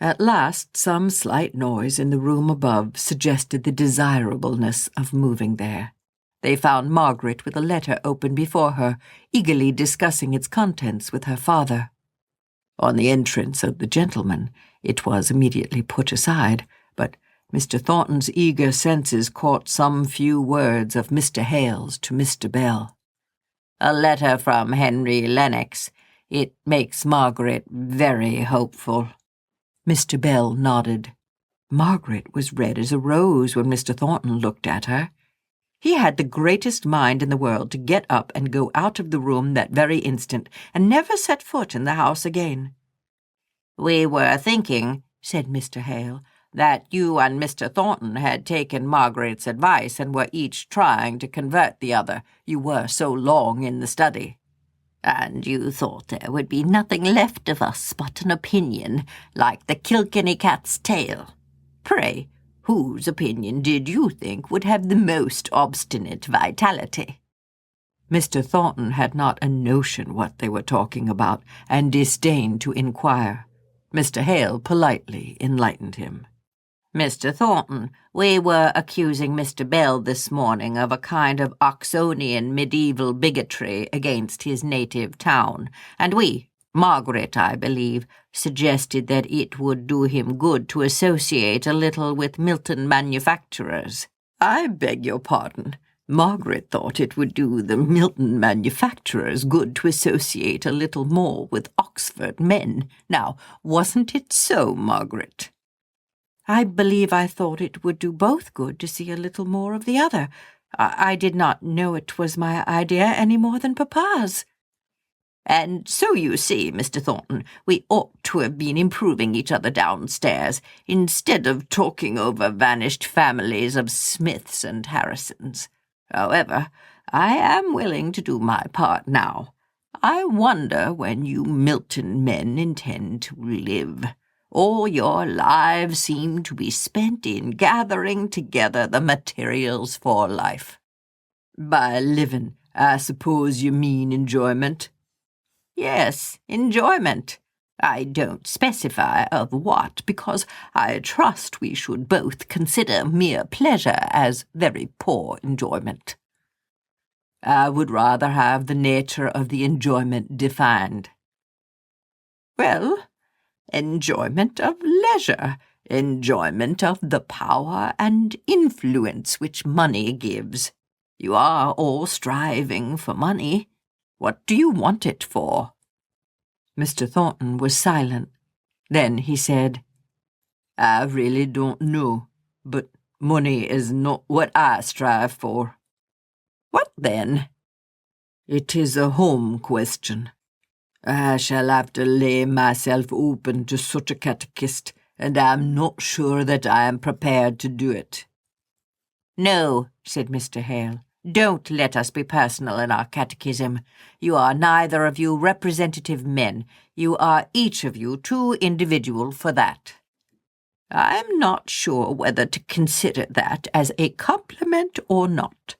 At last some slight noise in the room above suggested the desirableness of moving there. They found Margaret with a letter open before her, eagerly discussing its contents with her father. On the entrance of the gentleman, it was immediately put aside, but Mr. Thornton's eager senses caught some few words of Mr. Hale's to Mr. Bell. "A letter from Henry Lennox. It makes Margaret very hopeful." Mr. Bell nodded. Margaret was red as a rose when Mr. Thornton looked at her. He had the greatest mind in the world to get up and go out of the room that very instant, and never set foot in the house again. "We were thinking," said Mr. Hale, "that you and Mr. Thornton had taken Margaret's advice and were each trying to convert the other. You were so long in the study. And you thought there would be nothing left of us but an opinion, like the Kilkenny cat's tail. Pray, whose opinion did you think would have the most obstinate vitality?" Mr. Thornton had not a notion what they were talking about, and disdained to inquire. Mr. Hale politely enlightened him. "Mr. Thornton, we were accusing Mr. Bell this morning of a kind of Oxonian medieval bigotry against his native town, and we, Margaret, I believe, suggested that it would do him good to associate a little with Milton manufacturers." "I beg your pardon. Margaret thought it would do the Milton manufacturers good to associate a little more with Oxford men. Now, wasn't it so, Margaret?" "I believe I thought it would do both good to see a little more of the other. I did not know it was my idea any more than Papa's." "And so you see, Mr. Thornton, we ought to have been improving each other downstairs, instead of talking over vanished families of Smiths and Harrisons. However, I am willing to do my part now. I wonder when you Milton men intend to live. All your lives seem to be spent in gathering together the materials for life." "By living, I suppose you mean enjoyment?" "Yes, enjoyment. I don't specify of what, because I trust we should both consider mere pleasure as very poor enjoyment." "I would rather have the nature of the enjoyment defined." "Well, enjoyment of leisure, enjoyment of the power and influence which money gives. You are all striving for money. What do you want it for?" Mr. Thornton was silent. Then he said, "I really don't know, but Money is not what I strive for. What then? It is a home question. I shall have to lay myself open to such a catechist, and I am not sure that I am prepared to do it. No, said Mr. Hale. Don't let us be personal in our catechism. You are neither of you representative men. You are each of you too individual for that. I am not sure whether to consider that as a compliment or not.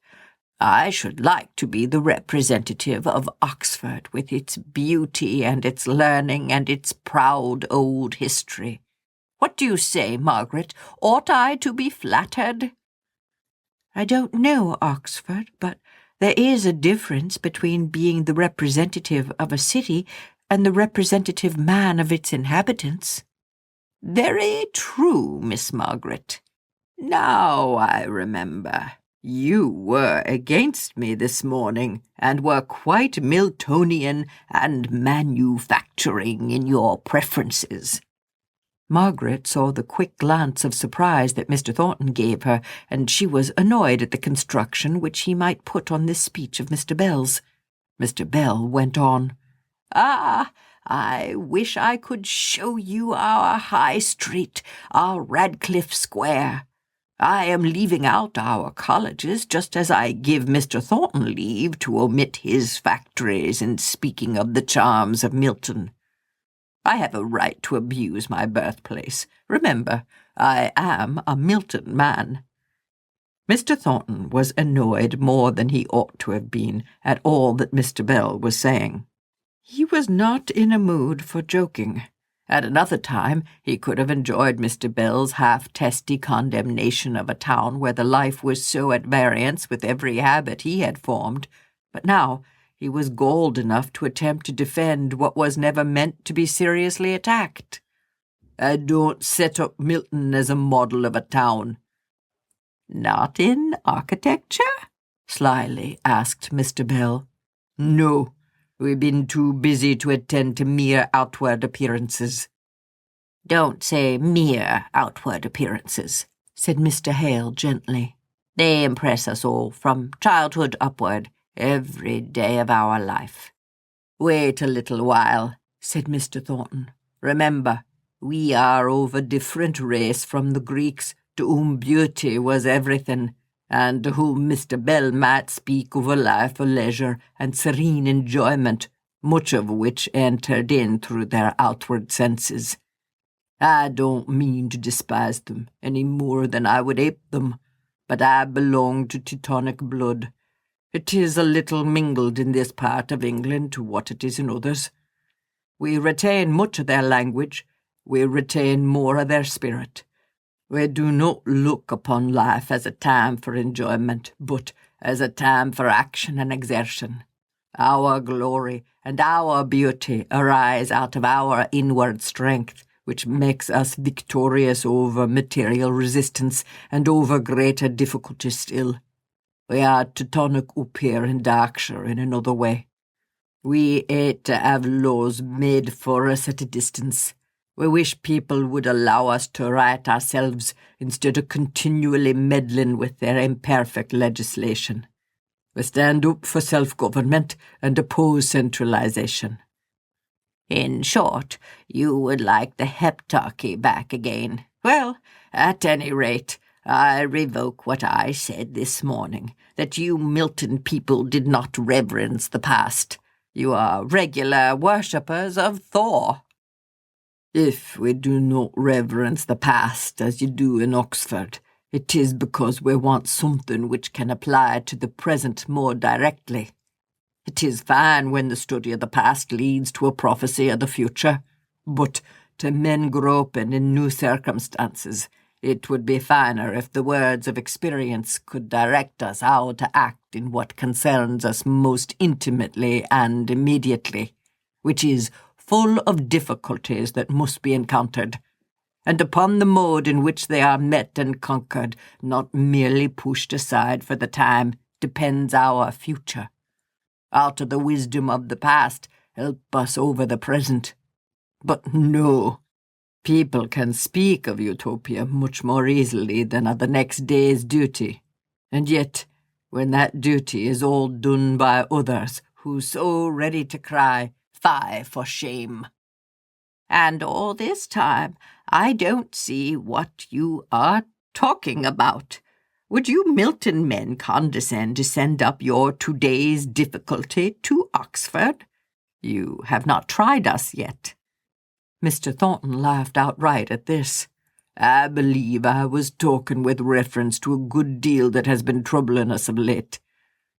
I should like to be the representative of Oxford with its beauty and its learning and its proud old history. What do you say, Margaret? Ought I to be flattered? I don't know Oxford, but there is a difference between being the representative of a city and the representative man of its inhabitants. Very true, Miss Margaret. Now I remember. You were against me this morning, and were quite Miltonian and manufacturing in your preferences. Margaret saw the quick glance of surprise that Mr. Thornton gave her, and she was annoyed at the construction which he might put on this speech of Mr. Bell's. Mr. Bell went on. I wish I could show you our High Street, our Radcliffe Square. I am leaving out our colleges, just as I give Mr. Thornton leave to omit his factories in speaking of the charms of Milton. I have a right to abuse my birthplace. Remember, I am a Milton man. Mr. Thornton was annoyed more than he ought to have been at all that Mr. Bell was saying. He was not in a mood for joking. At another time he could have enjoyed Mr. Bell's half-testy condemnation of a town where the life was so at variance with every habit he had formed, but now he was galled enough to attempt to defend what was never meant to be seriously attacked. I don't set up Milton as a model of a town. Not in architecture? Slyly asked Mr. Bell. No, we've been too busy to attend to mere outward appearances. Don't say mere outward appearances, said Mr. Hale gently. They impress us all from childhood upward, every day of our life. Wait a little while, said Mr. Thornton. Remember, we are of a different race from the Greeks, to whom beauty was everything, and to whom Mr. Bell might speak of a life of leisure and serene enjoyment, much of which entered in through their outward senses. I don't mean to despise them any more than I would ape them, but I belong to Teutonic blood. It is a little mingled in this part of England to what it is in others. We retain much of their language, we retain more of their spirit. We do not look upon life as a time for enjoyment, but as a time for action and exertion. Our glory and our beauty arise out of our inward strength, which makes us victorious over material resistance and over greater difficulties still. We are Teutonic up here in Darkshire in another way. We hate to have laws made for us at a distance. We wish people would allow us to write ourselves instead of continually meddling with their imperfect legislation. We stand up for self-government and oppose centralization. In short, you would like the heptarchy back again. Well, at any rate, I revoke what I said this morning, that you Milton people did not reverence the past. You are regular worshippers of Thor. If we do not reverence the past as you do in Oxford, it is because we want something which can apply to the present more directly. It is fine when the study of the past leads to a prophecy of the future, but to men groping in new circumstances, it would be finer if the words of experience could direct us how to act in what concerns us most intimately and immediately, which is full of difficulties that must be encountered, and upon the mode in which they are met and conquered, not merely pushed aside for the time, depends our future. Out of the wisdom of the past, help us over the present. But no, People can speak of utopia much more easily than of the next day's duty, and yet, when that duty is all done by others who's so ready to cry, "Fie for shame." And all this time, I don't see what you are talking about. Would you Milton men condescend to send up your today's difficulty to Oxford? You have not tried us yet. Mr. Thornton laughed outright at this. I believe I was talking with reference to a good deal that has been troubling us of late.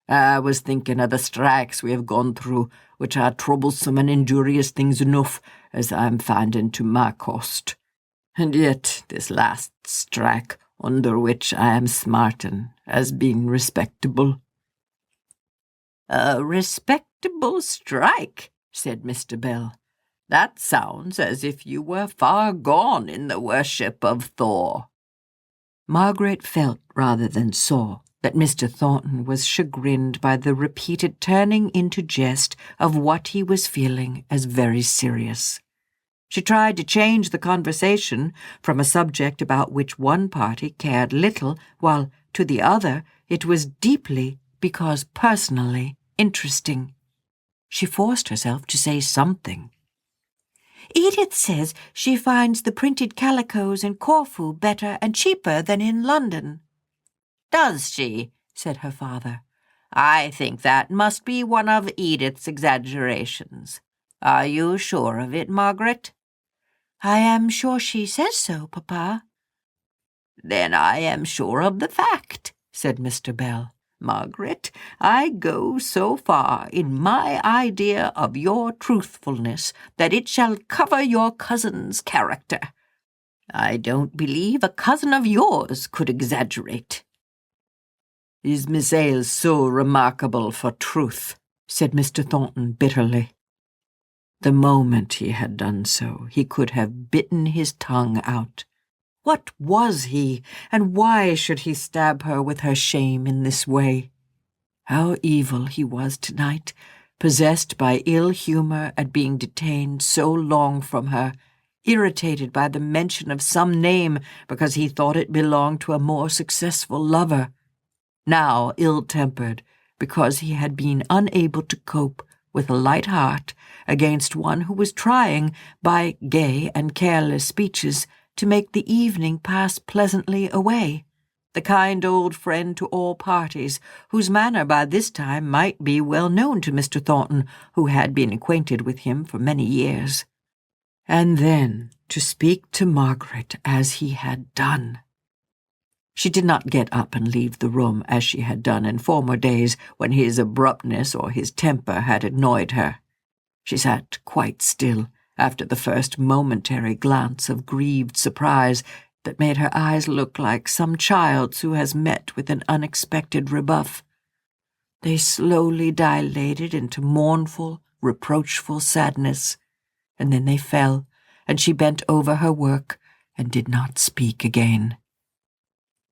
I was thinking of the strikes we have gone through, which are troublesome and injurious things enough, as I'm finding to my cost. And yet this last strike, under which I am smarting, has been respectable. A respectable strike, said Mr. Bell. That sounds as if you were far gone in the worship of Thor. Margaret felt rather than saw that Mr. Thornton was chagrined by the repeated turning into jest of what he was feeling as very serious. She tried to change the conversation from a subject about which one party cared little, while to the other it was deeply, because personally, interesting. She forced herself to say something. Edith says she finds the printed calicoes in Corfu better and cheaper than in London. Does she? Said her father. I think that must be one of Edith's exaggerations. Are you sure of it, Margaret? I am sure she says so, Papa. Then I am sure of the fact, said Mr. Bell. Margaret, I go so far in my idea of your truthfulness that it shall cover your cousin's character. I don't believe a cousin of yours could exaggerate. Is Miss Ailes so remarkable for truth? Said Mr. Thornton bitterly. The moment he had done so, he could have bitten his tongue out. What was he, and why should he stab her with her shame in this way? How evil he was tonight, possessed by ill humor at being detained so long from her, irritated by the mention of some name because he thought it belonged to a more successful lover. Now ill-tempered because he had been unable to cope with a light heart against one who was trying, by gay and careless speeches, to make the evening pass pleasantly away, the kind old friend to all parties, whose manner by this time might be well known to Mr. Thornton, who had been acquainted with him for many years. And then to speak to Margaret as he had done. She did not get up and leave the room as she had done in former days when his abruptness or his temper had annoyed her. She sat quite still, after the first momentary glance of grieved surprise that made her eyes look like some child's who has met with an unexpected rebuff. They slowly dilated into mournful, reproachful sadness, and then they fell, and she bent over her work and did not speak again.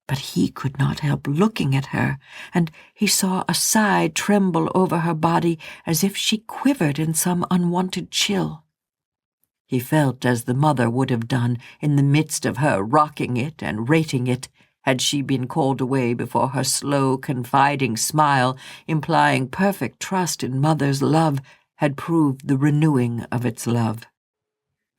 But he could not help looking at her, and he saw a sigh tremble over her body as if she quivered in some unwonted chill. He felt as the mother would have done in the midst of her rocking it and rating it, had she been called away before her slow, confiding smile, implying perfect trust in mother's love, had proved the renewing of its love.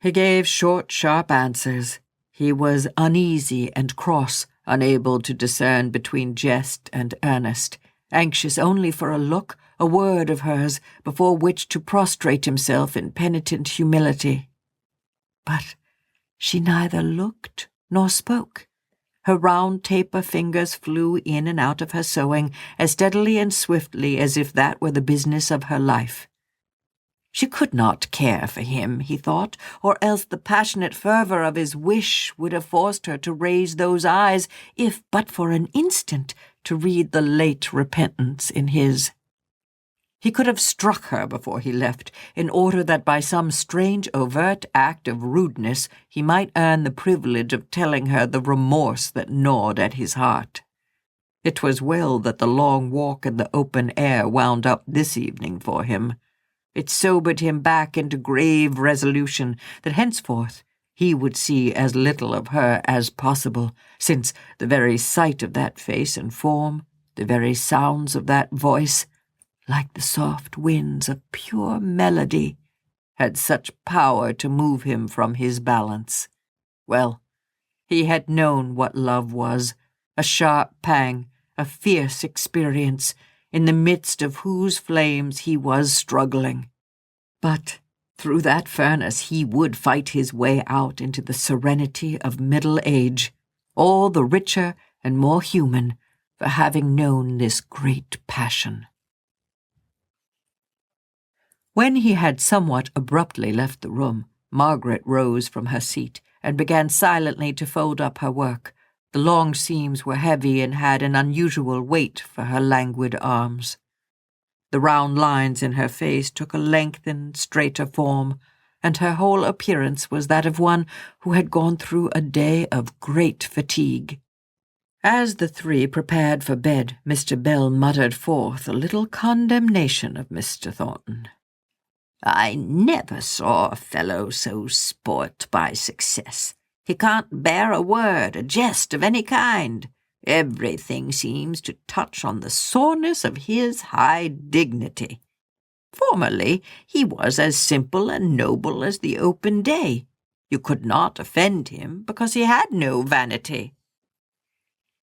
He gave short, sharp answers. He was uneasy and cross, unable to discern between jest and earnest, anxious only for a look, a word of hers, before which to prostrate himself in penitent humility. But she neither looked nor spoke. Her round taper fingers flew in and out of her sewing as steadily and swiftly as if that were the business of her life. She could not care for him, he thought, or else the passionate fervor of his wish would have forced her to raise those eyes, if but for an instant, to read the late repentance in his. He could have struck her before he left, in order that by some strange overt act of rudeness he might earn the privilege of telling her the remorse that gnawed at his heart. It was well that the long walk in the open air wound up this evening for him. It sobered him back into grave resolution that henceforth he would see as little of her as possible, since the very sight of that face and form, the very sounds of that voice, like the soft winds of pure melody, had such power to move him from his balance. Well, he had known what love was, a sharp pang, a fierce experience, in the midst of whose flames he was struggling. But through that furnace he would fight his way out into the serenity of middle age, all the richer and more human for having known this great passion. When he had somewhat abruptly left the room, Margaret rose from her seat and began silently to fold up her work. The long seams were heavy and had an unusual weight for her languid arms. The round lines in her face took a lengthened, straighter form, and her whole appearance was that of one who had gone through a day of great fatigue. As the three prepared for bed, Mr. Bell muttered forth a little condemnation of Mr. Thornton. "I never saw a fellow so spoilt by success. He can't bear a word, a jest of any kind. Everything seems to touch on the soreness of his high dignity. Formerly he was as simple and noble as the open day. You could not offend him because he had no vanity."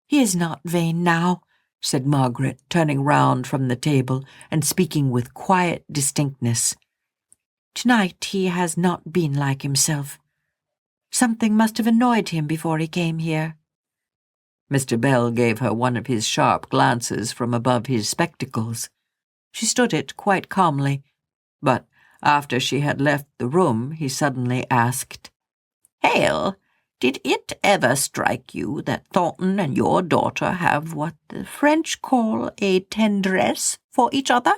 "He is not vain now," said Margaret, turning round from the table and speaking with quiet distinctness. "Tonight he has not been like himself. Something must have annoyed him before he came here." Mr. Bell gave her one of his sharp glances from above his spectacles. She stood it quite calmly, but after she had left the room he suddenly asked, "Hale, did it ever strike you that Thornton and your daughter have what the French call a tendresse for each other?"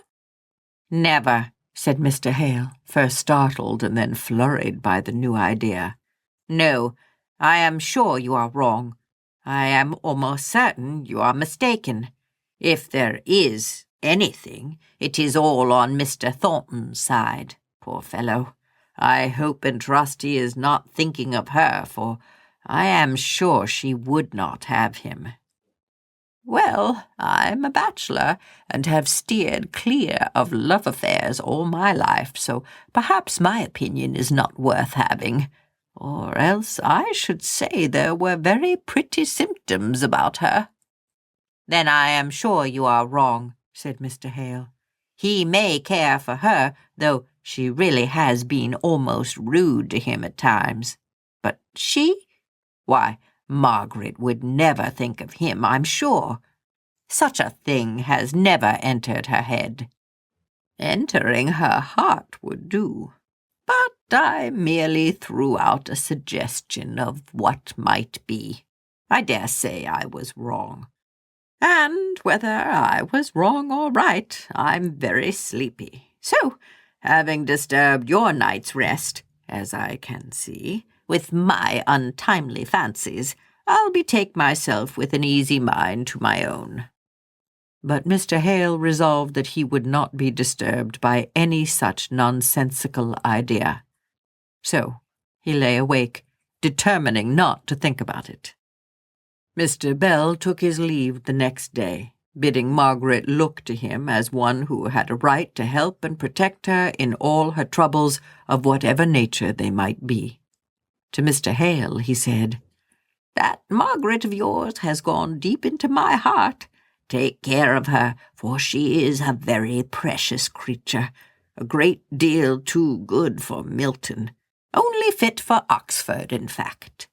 "Never," said Mr. Hale, first startled and then flurried by the new idea. "No, I am sure you are wrong. I am almost certain you are mistaken. If there is anything, it is all on Mr. Thornton's side, poor fellow. I hope and trust he is not thinking of her, for I am sure she would not have him." "Well, I'm a bachelor, and have steered clear of love affairs all my life, so perhaps my opinion is not worth having. Or else I should say there were very pretty symptoms about her." "Then I am sure you are wrong," said Mr. Hale. "He may care for her, though she really has been almost rude to him at times. But she? Why, Margaret would never think of him, I'm sure. Such a thing has never entered her head. Entering her heart would do. But I merely threw out a suggestion of what might be. I dare say I was wrong. And whether I was wrong or right, I'm very sleepy. So, having disturbed your night's rest, as I can see, with my untimely fancies, I'll betake myself with an easy mind to my own." But Mr. Hale resolved that he would not be disturbed by any such nonsensical idea. So he lay awake, determining not to think about it. Mr. Bell took his leave the next day, bidding Margaret look to him as one who had a right to help and protect her in all her troubles of whatever nature they might be. To Mr. Hale he said, "That Margaret of yours has gone deep into my heart. Take care of her, for she is a very precious creature, a great deal too good for Milton. Only fit for Oxford, in fact.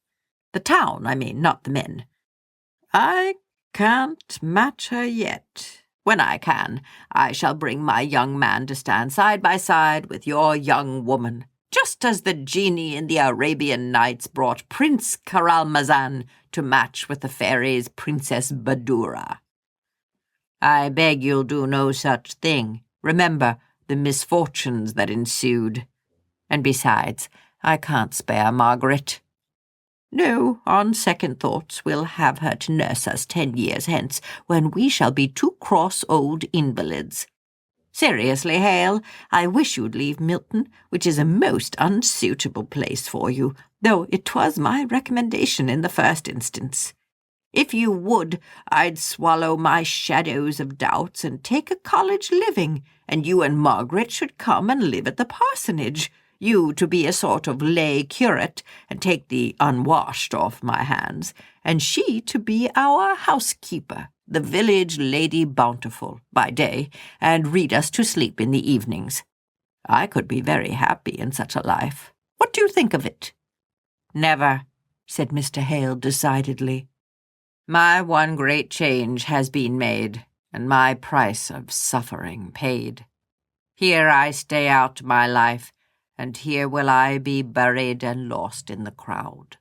The town, I mean, not the men. I can't match her yet. When I can, I shall bring my young man to stand side by side with your young woman, just as the genie in the Arabian Nights brought Prince Caral-Mazan to match with the fairies Princess Badura. I beg you'll do no such thing. Remember the misfortunes that ensued. And besides, I can't spare Margaret. No, on second thoughts, we'll have her to nurse us 10 years hence, when we shall be two cross old invalids. Seriously, Hale, I wish you'd leave Milton, which is a most unsuitable place for you, though it was my recommendation in the first instance. If you would, I'd swallow my shadows of doubts and take a college living, and you and Margaret should come and live at the parsonage, you to be a sort of lay curate and take the unwashed off my hands, and she to be our housekeeper, the village Lady Bountiful, by day, and read us to sleep in the evenings. I could be very happy in such a life. What do you think of it?" "Never," said Mr. Hale decidedly. "My one great change has been made, and my price of suffering paid. Here I stay out my life, and here will I be buried and lost in the crowd.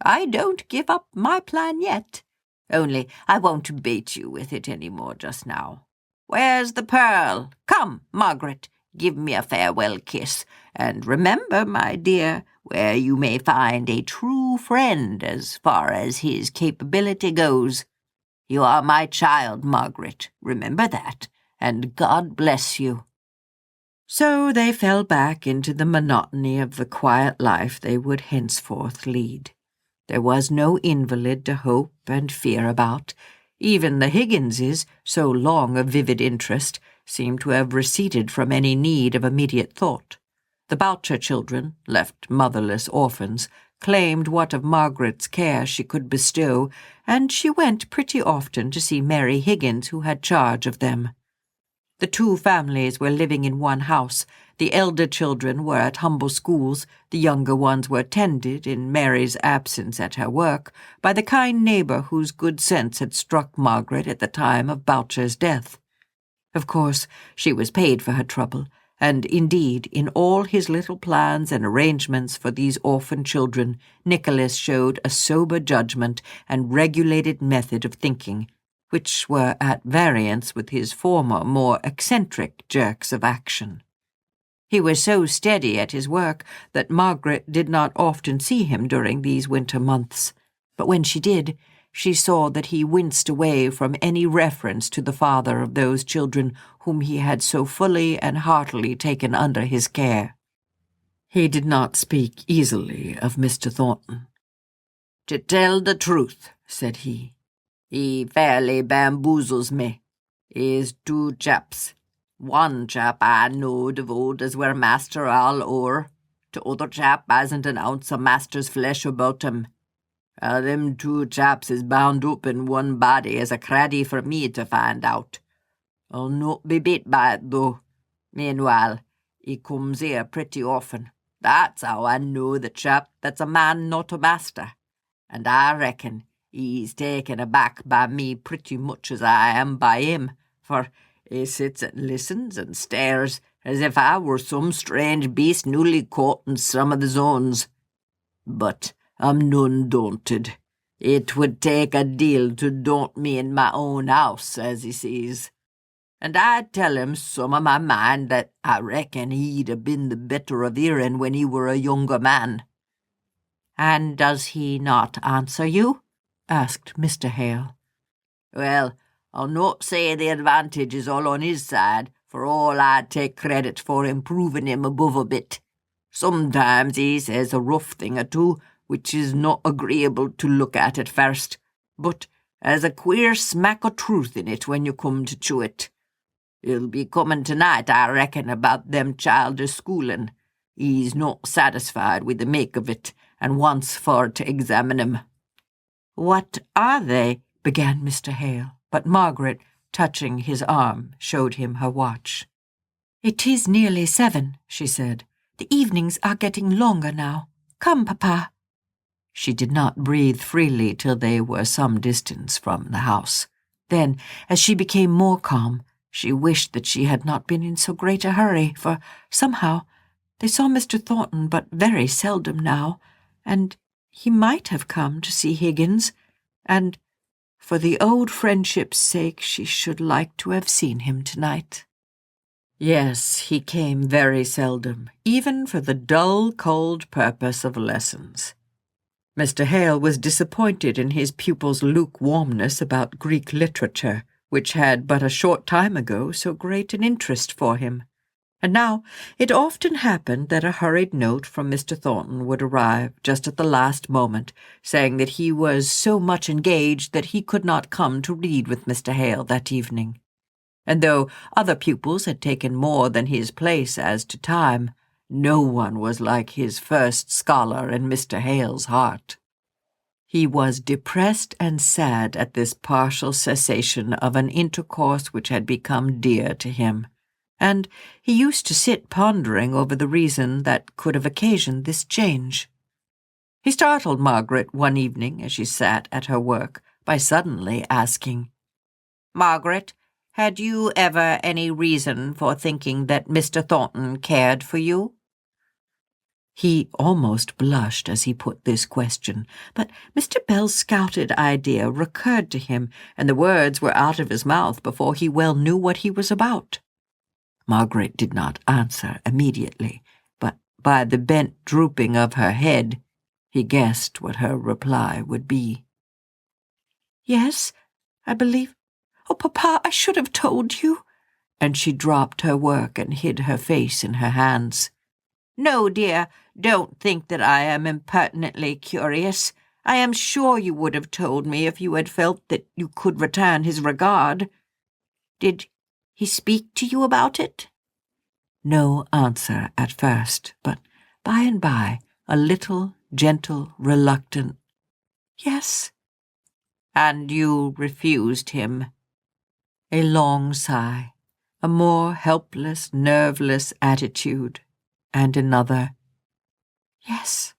I don't give up my plan yet, only I won't bait you with it any more just now. Where's the pearl? Come, Margaret, give me a farewell kiss, and remember, my dear, where you may find a true friend as far as his capability goes. You are my child, Margaret, remember that, and God bless you." So they fell back into the monotony of the quiet life they would henceforth lead. There was no invalid to hope and fear about. Even the Higginses, so long a vivid interest, seemed to have receded from any need of immediate thought. The Boucher children, left motherless orphans, claimed what of Margaret's care she could bestow, and she went pretty often to see Mary Higgins, who had charge of them. The two families were living in one house. The elder children were at humble schools. The younger ones were tended, in Mary's absence at her work, by the kind neighbour whose good sense had struck Margaret at the time of Boucher's death. Of course, she was paid for her trouble, and indeed, in all his little plans and arrangements for these orphan children, Nicholas showed a sober judgment and regulated method of thinking, which were at variance with his former, more eccentric jerks of action. He was so steady at his work that Margaret did not often see him during these winter months, but when she did, she saw that he winced away from any reference to the father of those children whom he had so fully and heartily taken under his care. He did not speak easily of Mr. Thornton. "To tell the truth," said he fairly bamboozles me. He's two chaps. One chap I knowed of old as were master all o'er. T'other chap hasn't an ounce of master's flesh about him. Them two chaps is bound up in one body as a craddy for me to find out. I'll not be bit by it, though. Meanwhile, he comes here pretty often. That's how I know the chap that's a man, not a master. And I reckon he's taken aback by me pretty much as I am by him, for he sits and listens and stares as if I were some strange beast newly caught in some of the zones. But I'm none daunted. It would take a deal to daunt me in my own house, as he sees. And I'd tell him some of my mind that I reckon he'd have been the better of hearing when he were a younger man." "And does he not answer you?" asked Mr. Hale. "Well, I'll not say the advantage is all on his side, for all I'd take credit for improving him above a bit. Sometimes he says a rough thing or two, which is not agreeable to look at first, but has a queer smack of truth in it when you come to chew it. He'll be coming tonight, I reckon, about them childish schooling. He's not satisfied with the make of it, and wants for to examine 'em." "What are they?" began Mr. Hale, but Margaret, touching his arm, showed him her watch. "It is nearly 7, she said. "The evenings are getting longer now. Come, Papa." She did not breathe freely till they were some distance from the house. Then, as she became more calm, she wished that she had not been in so great a hurry, for somehow they saw Mr. Thornton but very seldom now, and he might have come to see Higgins, and for the old friendship's sake she should like to have seen him tonight. Yes, he came very seldom, even for the dull, cold purpose of lessons. Mr. Hale was disappointed in his pupil's lukewarmness about Greek literature, which had but a short time ago so great an interest for him. And now it often happened that a hurried note from Mr. Thornton would arrive just at the last moment, saying that he was so much engaged that he could not come to read with Mr. Hale that evening. And though other pupils had taken more than his place as to time, no one was like his first scholar in Mr. Hale's heart. He was depressed and sad at this partial cessation of an intercourse which had become dear to him, and he used to sit pondering over the reason that could have occasioned this change. He startled Margaret one evening as she sat at her work by suddenly asking, "Margaret, had you ever any reason for thinking that Mr. Thornton cared for you?" He almost blushed as he put this question, but Mr. Bell's scouted idea recurred to him, and the words were out of his mouth before he well knew what he was about. Margaret did not answer immediately, but by the bent drooping of her head, he guessed what her reply would be. "Yes, I believe. Oh, Papa, I should have told you." And she dropped her work and hid her face in her hands. "No, dear, don't think that I am impertinently curious. I am sure you would have told me if you had felt that you could return his regard. Did he speak to you about it?" No answer at first, but by and by a little, gentle, reluctant, "Yes." "And you refused him?" A long sigh, a more helpless, nerveless attitude, and another, "Yes."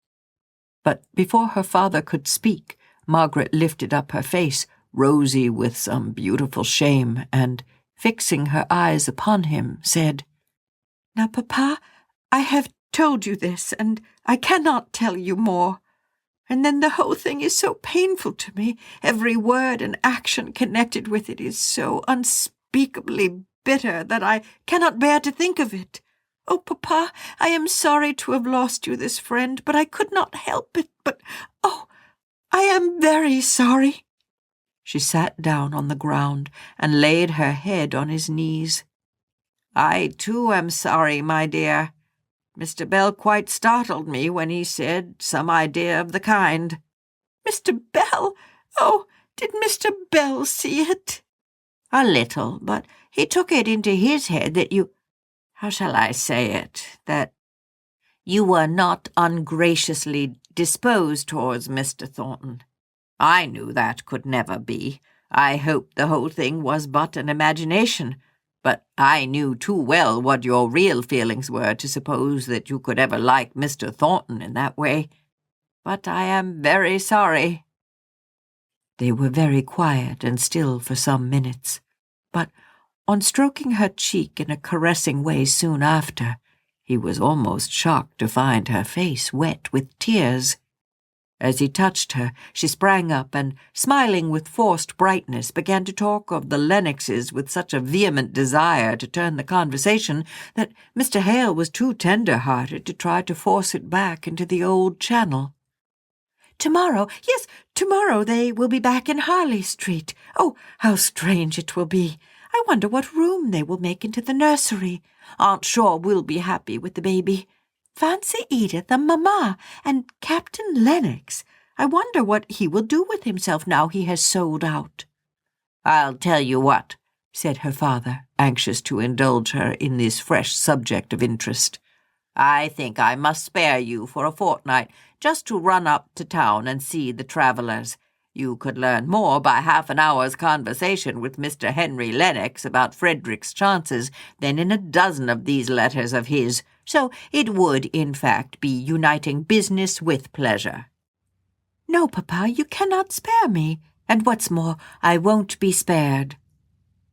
But before her father could speak, Margaret lifted up her face, rosy with some beautiful shame, and, fixing her eyes upon him, said, "Now, Papa, I have told you this, and I cannot tell you more. And then the whole thing is so painful to me. Every word and action connected with it is so unspeakably bitter that I cannot bear to think of it. Oh, Papa, I am sorry to have lost you this friend, but I could not help it. But, oh, I am very sorry." She sat down on the ground and laid her head on his knees. "I, too, am sorry, my dear. Mr. Bell quite startled me when he said some idea of the kind." "Mr. Bell? Oh, did Mr. Bell see it?" "A little, but he took it into his head that you— how shall I say it? That you were not ungraciously disposed towards Mr. Thornton. I knew that could never be. I hoped the whole thing was but an imagination, but I knew too well what your real feelings were to suppose that you could ever like Mr. Thornton in that way. But I am very sorry." They were very quiet and still for some minutes, but on stroking her cheek in a caressing way soon after, he was almost shocked to find her face wet with tears. As he touched her, she sprang up and, smiling with forced brightness, began to talk of the Lennoxes with such a vehement desire to turn the conversation that Mr. Hale was too tender-hearted to try to force it back into the old channel. "Tomorrow, yes, tomorrow they will be back in Harley Street. Oh, how strange it will be! I wonder what room they will make into the nursery. Aunt Shaw will be happy with the baby. Fancy Edith and Mamma, and Captain Lennox. I wonder what he will do with himself now he has sold out." "I'll tell you what," said her father, anxious to indulge her in this fresh subject of interest. "I think I must spare you for a fortnight, just to run up to town and see the travellers. You could learn more by half an hour's conversation with Mr. Henry Lennox about Frederick's chances than in a dozen of these letters of his, so it would, in fact, be uniting business with pleasure." "No, Papa, you cannot spare me, and what's more, I won't be spared."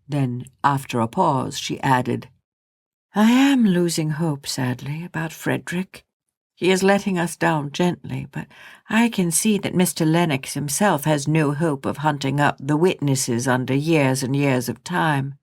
Then, after a pause, she added, "I am losing hope, sadly, about Frederick. He is letting us down gently, but I can see that Mr. Lennox himself has no hope of hunting up the witnesses under years and years of time."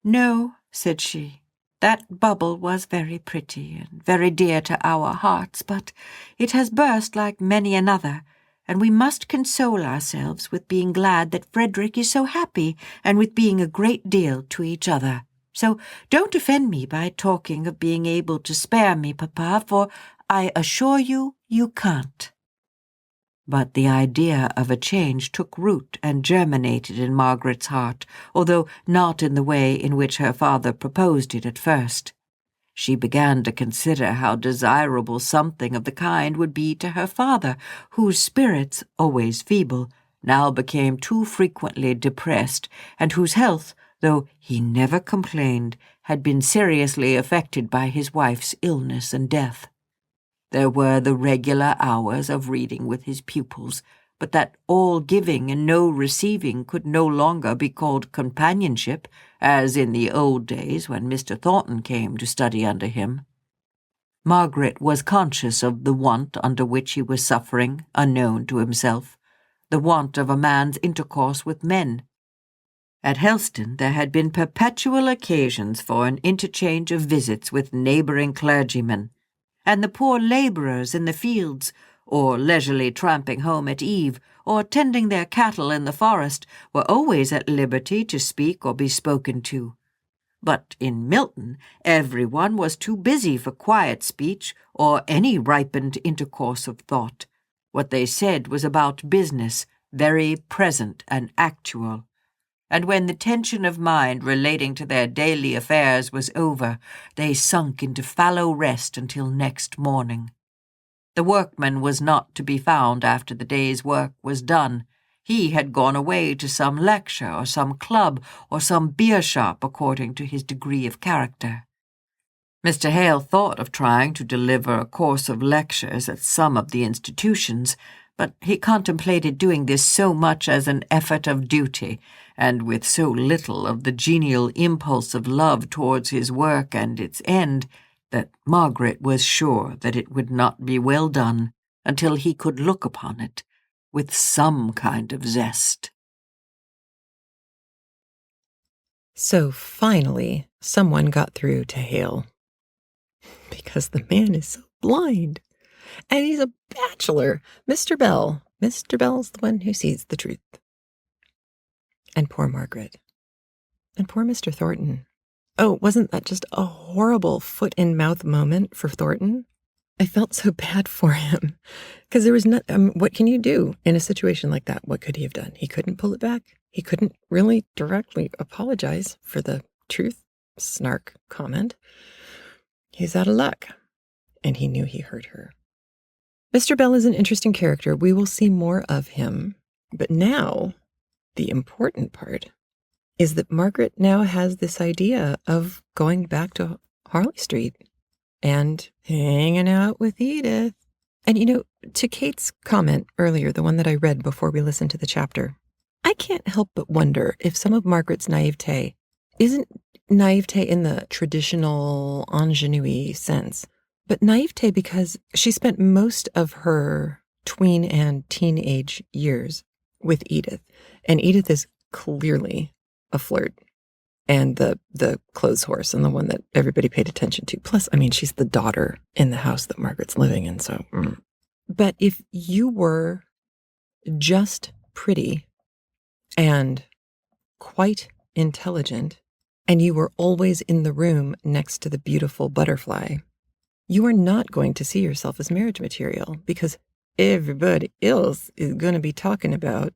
"No," said she, "that bubble was very pretty and very dear to our hearts, but it has burst like many another, and we must console ourselves with being glad that Frederick is so happy and with being a great deal to each other. So don't offend me by talking of being able to spare me, Papa, for I assure you, you can't." But the idea of a change took root and germinated in Margaret's heart, although not in the way in which her father proposed it at first. She began to consider how desirable something of the kind would be to her father, whose spirits, always feeble, now became too frequently depressed, and whose health, though he never complained, had been seriously affected by his wife's illness and death. There were the regular hours of reading with his pupils, but that all giving and no receiving could no longer be called companionship, as in the old days when Mr. Thornton came to study under him. Margaret was conscious of the want under which he was suffering, unknown to himself, the want of a man's intercourse with men. At Helston there had been perpetual occasions for an interchange of visits with neighbouring clergymen, and the poor labourers in the fields, or leisurely tramping home at eve, or tending their cattle in the forest, were always at liberty to speak or be spoken to. But in Milton, everyone was too busy for quiet speech or any ripened intercourse of thought. What they said was about business, very present and actual. And when the tension of mind relating to their daily affairs was over, they sunk into fallow rest until next morning. The workman was not to be found after the day's work was done. He had gone away to some lecture or some club or some beer shop according to his degree of character. Mr. Hale thought of trying to deliver a course of lectures at some of the institutions, but he contemplated doing this so much as an effort of duty, and with so little of the genial impulse of love towards his work and its end, that Margaret was sure that it would not be well done until he could look upon it with some kind of zest. So finally, someone got through to Hale. Because the man is so blind. And he's a bachelor. Mr. Bell. Mr. Bell's the one who sees the truth. And poor Margaret. And poor Mr. Thornton. Oh, wasn't that just a horrible foot-in-mouth moment for Thornton? I felt so bad for him. Because there was not, what can you do in a situation like that? What could he have done? He couldn't pull it back. He couldn't really directly apologize for the truth snark comment. He's out of luck. And he knew he hurt her. Mr. Bell is an interesting character. We will see more of him. But now, the important part is that Margaret now has this idea of going back to Harley Street and hanging out with Edith. And, you know, to Kate's comment earlier, the one that I read before we listened to the chapter, I can't help but wonder if some of Margaret's naivete isn't naivete in the traditional ingenue sense, but naivete because she spent most of her tween and teenage years with Edith. And Edith is clearly a flirt and the clothes horse and the one that everybody paid attention to. Plus, I mean, she's the daughter in the house that Margaret's living in. So, But if you were just pretty and quite intelligent, and you were always in the room next to the beautiful butterfly, you are not going to see yourself as marriage material because everybody else is going to be talking about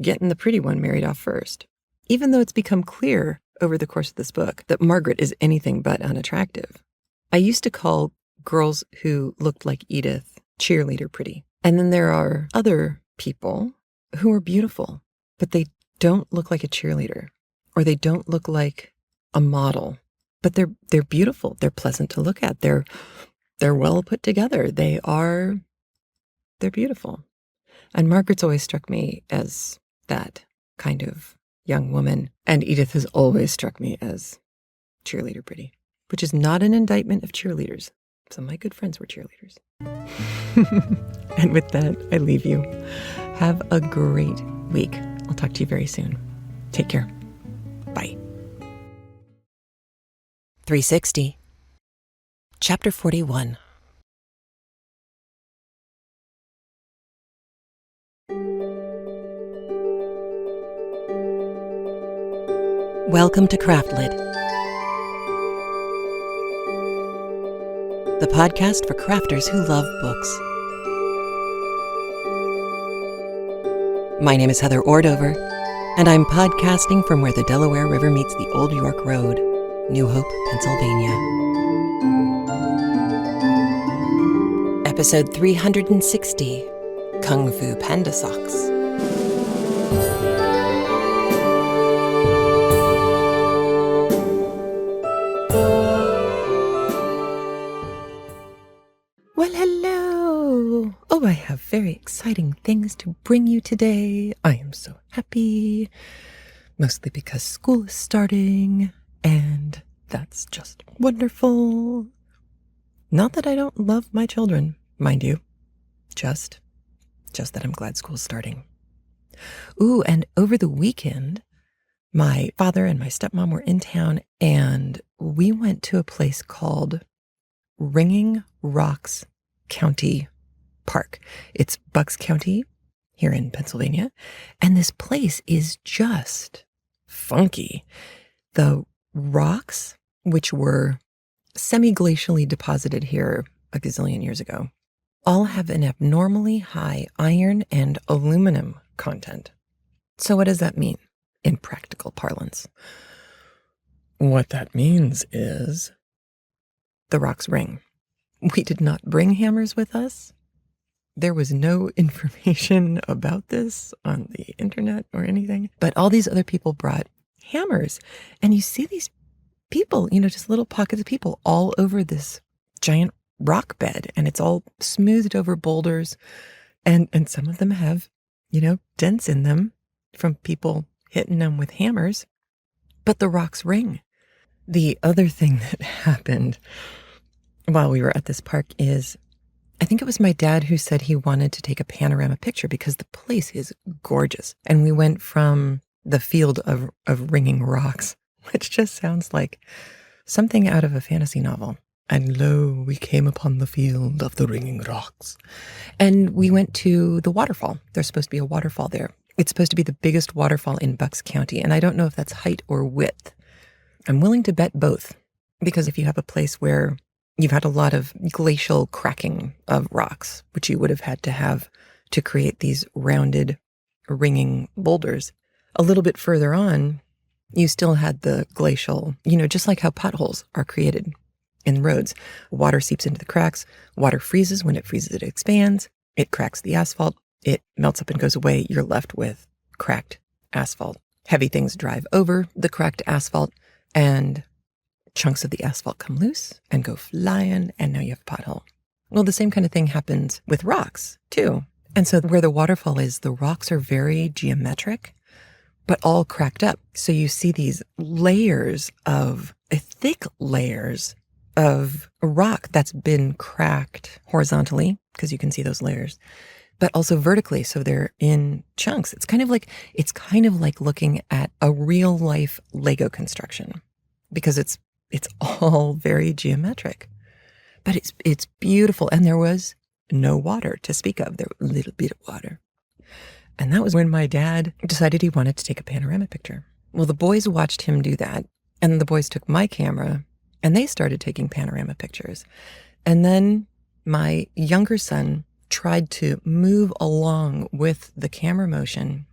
getting the pretty one married off first. Even though it's become clear over the course of this book that Margaret is anything but unattractive. I used to call girls who looked like Edith cheerleader pretty. And then there are other people who are beautiful, but they don't look like a cheerleader, or they don't look like a model, but they're beautiful. They're pleasant to look at. They're well put together. They're beautiful. And Margaret's always struck me as that kind of young woman. And Edith has always struck me as cheerleader pretty, which is not an indictment of cheerleaders. Some of my good friends were cheerleaders. And with that, I leave you. Have a great week. I'll talk to you very soon. Take care. Bye. 360. Chapter 41. Welcome to CraftLit, the podcast for crafters who love books. My name is Heather Ordover, and I'm podcasting from where the Delaware River meets the Old York Road, New Hope, Pennsylvania. Episode 360, Kung Fu Panda Socks. Well, hello! Oh, I have very exciting things to bring you today. I am so happy, mostly because school is starting, and that's just wonderful. Not that I don't love my children, mind you. Just that I'm glad school's starting. Ooh, and over the weekend, my father and my stepmom were in town, and we went to a place called Ringing Rocks County Park. It's Bucks County here in Pennsylvania, and this place is just funky. The rocks, which were semi-glacially deposited here a gazillion years ago, all have an abnormally high iron and aluminum content. So what does that mean in practical parlance? What that means is the rocks ring. We did not bring hammers with us. There was no information about this on the internet or anything, but all these other people brought hammers. And you see these people, just little pockets of people all over this giant rock bed, and it's all smoothed over boulders. And some of them have, dents in them from people hitting them with hammers, but the rocks ring. The other thing that happened while we were at this park is, I think it was my dad who said he wanted to take a panorama picture because the place is gorgeous. And we went from the field of ringing rocks, which just sounds like something out of a fantasy novel. And lo, we came upon the field of the ringing rocks. And we went to the waterfall. There's supposed to be a waterfall there. It's supposed to be the biggest waterfall in Bucks County. And I don't know if that's height or width. I'm willing to bet both, because if you have a place where you've had a lot of glacial cracking of rocks, which you would have had to have to create these rounded, ringing boulders, a little bit further on, you still had the glacial, just like how potholes are created in roads. Water seeps into the cracks. Water freezes. When it freezes, it expands. It cracks the asphalt. It melts up and goes away. You're left with cracked asphalt. Heavy things drive over the cracked asphalt, and chunks of the asphalt come loose and go flying, and now you have a pothole. Well, the same kind of thing happens with rocks, too. And so where the waterfall is, the rocks are very geometric, but all cracked up. So you see these thick layers of rock that's been cracked horizontally, because you can see those layers, but also vertically. So they're in chunks. It's kind of like looking at a real life Lego construction, because it's all very geometric, but it's beautiful. And there was no water to speak of. There was a little bit of water. And that was when my dad decided he wanted to take a panorama picture. Well, the boys watched him do that, and the boys took my camera, and they started taking panorama pictures. And then my younger son tried to move along with the camera motion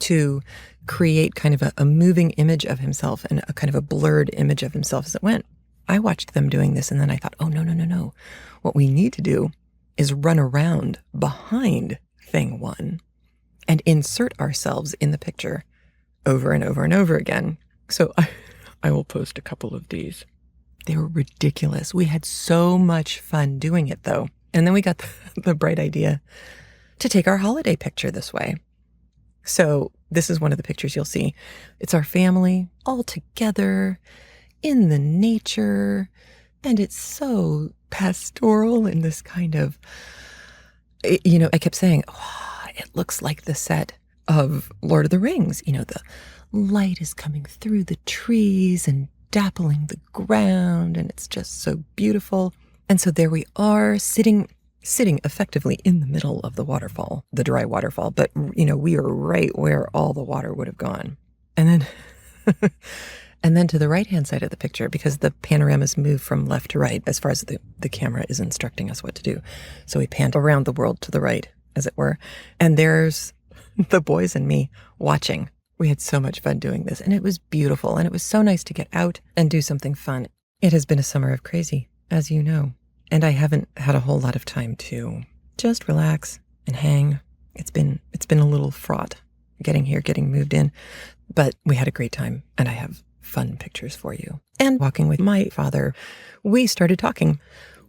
to create kind of a moving image of himself and a kind of a blurred image of himself as it went. I watched them doing this, and then I thought, oh, no. What we need to do is run around behind thing one and insert ourselves in the picture over and over and over again. So I will post a couple of these. They were ridiculous. We had so much fun doing it, though. And then we got the bright idea to take our holiday picture this way. So this is one of the pictures you'll see. It's our family all together in the nature, and it's so pastoral in this kind of, I kept saying, oh, it looks like the set of Lord of the Rings. The light is coming through the trees and dappling the ground, and it's just so beautiful. And so there we are, sitting effectively in the middle of the waterfall, the dry waterfall. But, we are right where all the water would have gone. And then And then to the right-hand side of the picture, because the panoramas move from left to right as far as the camera is instructing us what to do. So we pan around the world to the right, as it were. And there's the boys and me watching. We had so much fun doing this, and it was beautiful, and it was so nice to get out and do something fun. It has been a summer of crazy, as you know, and I haven't had a whole lot of time to just relax and hang. It's been a little fraught getting here, getting moved in, but we had a great time, and I have fun pictures for you. And walking with my father, we started talking.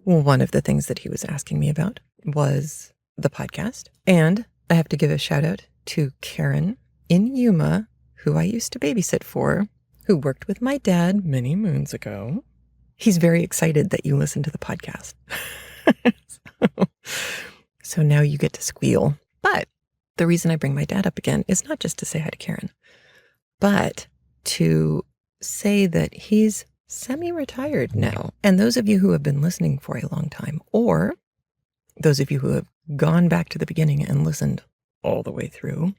One of the things that he was asking me about was the podcast. And I have to give a shout out to Karen in Yuma, who I used to babysit for, who worked with my dad many moons ago. He's very excited that you listen to the podcast. So now you get to squeal. But the reason I bring my dad up again is not just to say hi to Karen, but to say that he's semi-retired now. And those of you who have been listening for a long time, or those of you who have gone back to the beginning and listened all the way through,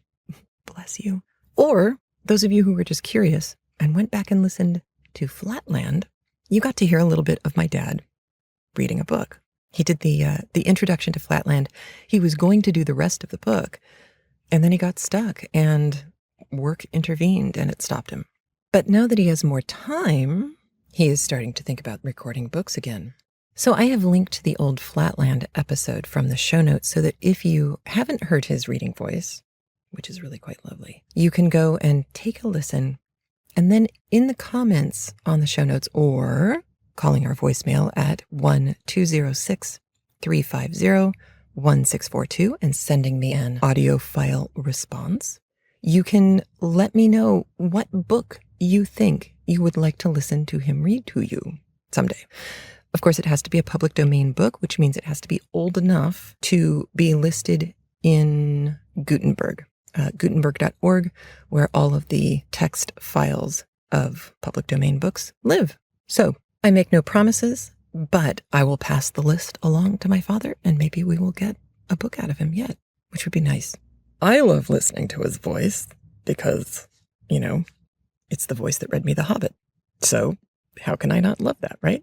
bless you. Or those of you who were just curious and went back and listened to Flatland, you got to hear a little bit of my dad reading a book. He did the introduction to Flatland. He was going to do the rest of the book, and then he got stuck, and work intervened, and it stopped him. But now that he has more time, he is starting to think about recording books again. So I have linked the old Flatland episode from the show notes so that if you haven't heard his reading voice, which is really quite lovely, you can go and take a listen. And then in the comments on the show notes, or calling our voicemail at 1-206-350-1642 and sending me an audio file response, you can let me know what book you think you would like to listen to him read to you someday. Of course, it has to be a public domain book, which means it has to be old enough to be listed in Gutenberg, Gutenberg.org, where all of the text files of public domain books live. So I make no promises, but I will pass the list along to my father, and maybe we will get a book out of him yet, which would be nice. I love listening to his voice because, you know, it's the voice that read me The Hobbit. So how can I not love that, right?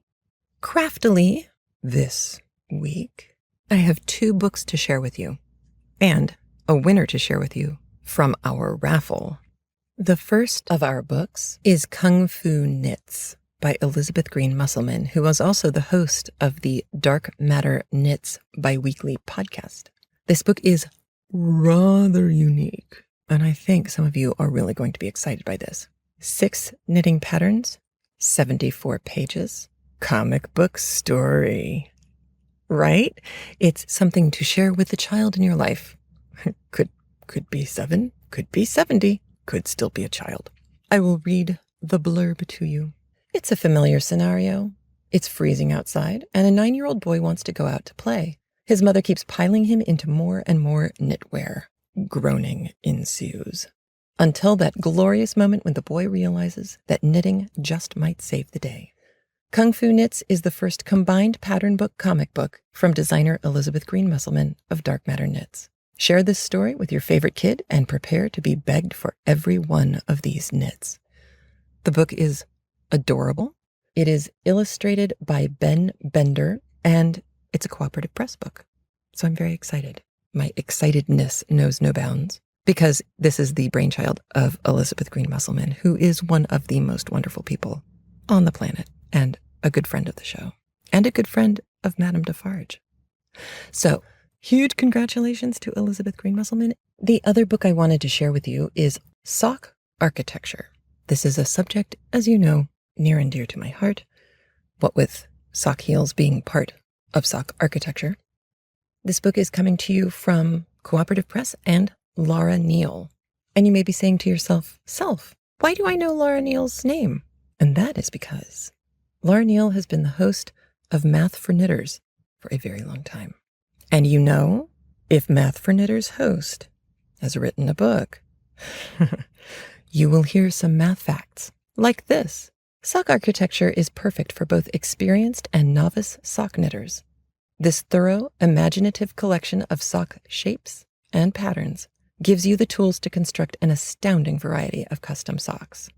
Craftily, this week, I have 2 books to share with you and a winner to share with you from our raffle. The first of our books is Kung Fu Knits by Elizabeth Green Musselman, who was also the host of the Dark Matter Knits biweekly podcast. This book is rather unique, and I think some of you are really going to be excited by this. 6 knitting patterns, 74 pages, comic book story. Right? It's something to share with the child in your life. Could be 7, could be 70, could still be a child. I will read the blurb to you. It's a familiar scenario. It's freezing outside, and a 9-year-old boy wants to go out to play. His mother keeps piling him into more and more knitwear. Groaning ensues. Until that glorious moment when the boy realizes that knitting just might save the day. Kung Fu Knits is the first combined pattern book comic book from designer Elizabeth Green Musselman of Dark Matter Knits. Share this story with your favorite kid and prepare to be begged for every one of these knits. The book is adorable. It is illustrated by Ben Bender, and it's a cooperative press book. So I'm very excited. My excitedness knows no bounds because this is the brainchild of Elizabeth Green Musselman, who is one of the most wonderful people on the planet and a good friend of the show and a good friend of Madame Defarge. So huge congratulations to Elizabeth Green Musselman. The other book I wanted to share with you is Sock Architecture. This is a subject, as you know, near and dear to my heart, what with sock heels being part of sock architecture. This book is coming to you from Cooperative Press and Laura Neal. And you may be saying to yourself, why do I know Laura Neal's name? And that is because Laura Neal has been the host of Math for Knitters for a very long time. And you know, if Math for Knitters host has written a book, you will hear some math facts like this. Sock architecture is perfect for both experienced and novice sock knitters. This thorough, imaginative collection of sock shapes and patterns gives you the tools to construct an astounding variety of custom socks.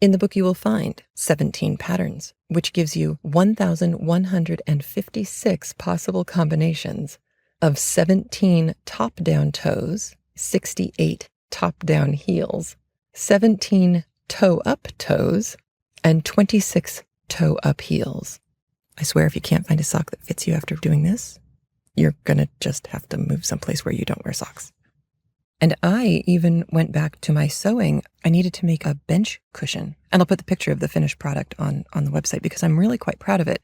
In the book, you will find 17 patterns, which gives you 1,156 possible combinations of 17 top-down toes, 68 top-down heels, 17 toe-up toes, and 26 toe-up heels. I swear if you can't find a sock that fits you after doing this, you're gonna just have to move someplace where you don't wear socks. And I even went back to my sewing. I needed to make a bench cushion. And I'll put the picture of the finished product on the website because I'm really quite proud of it.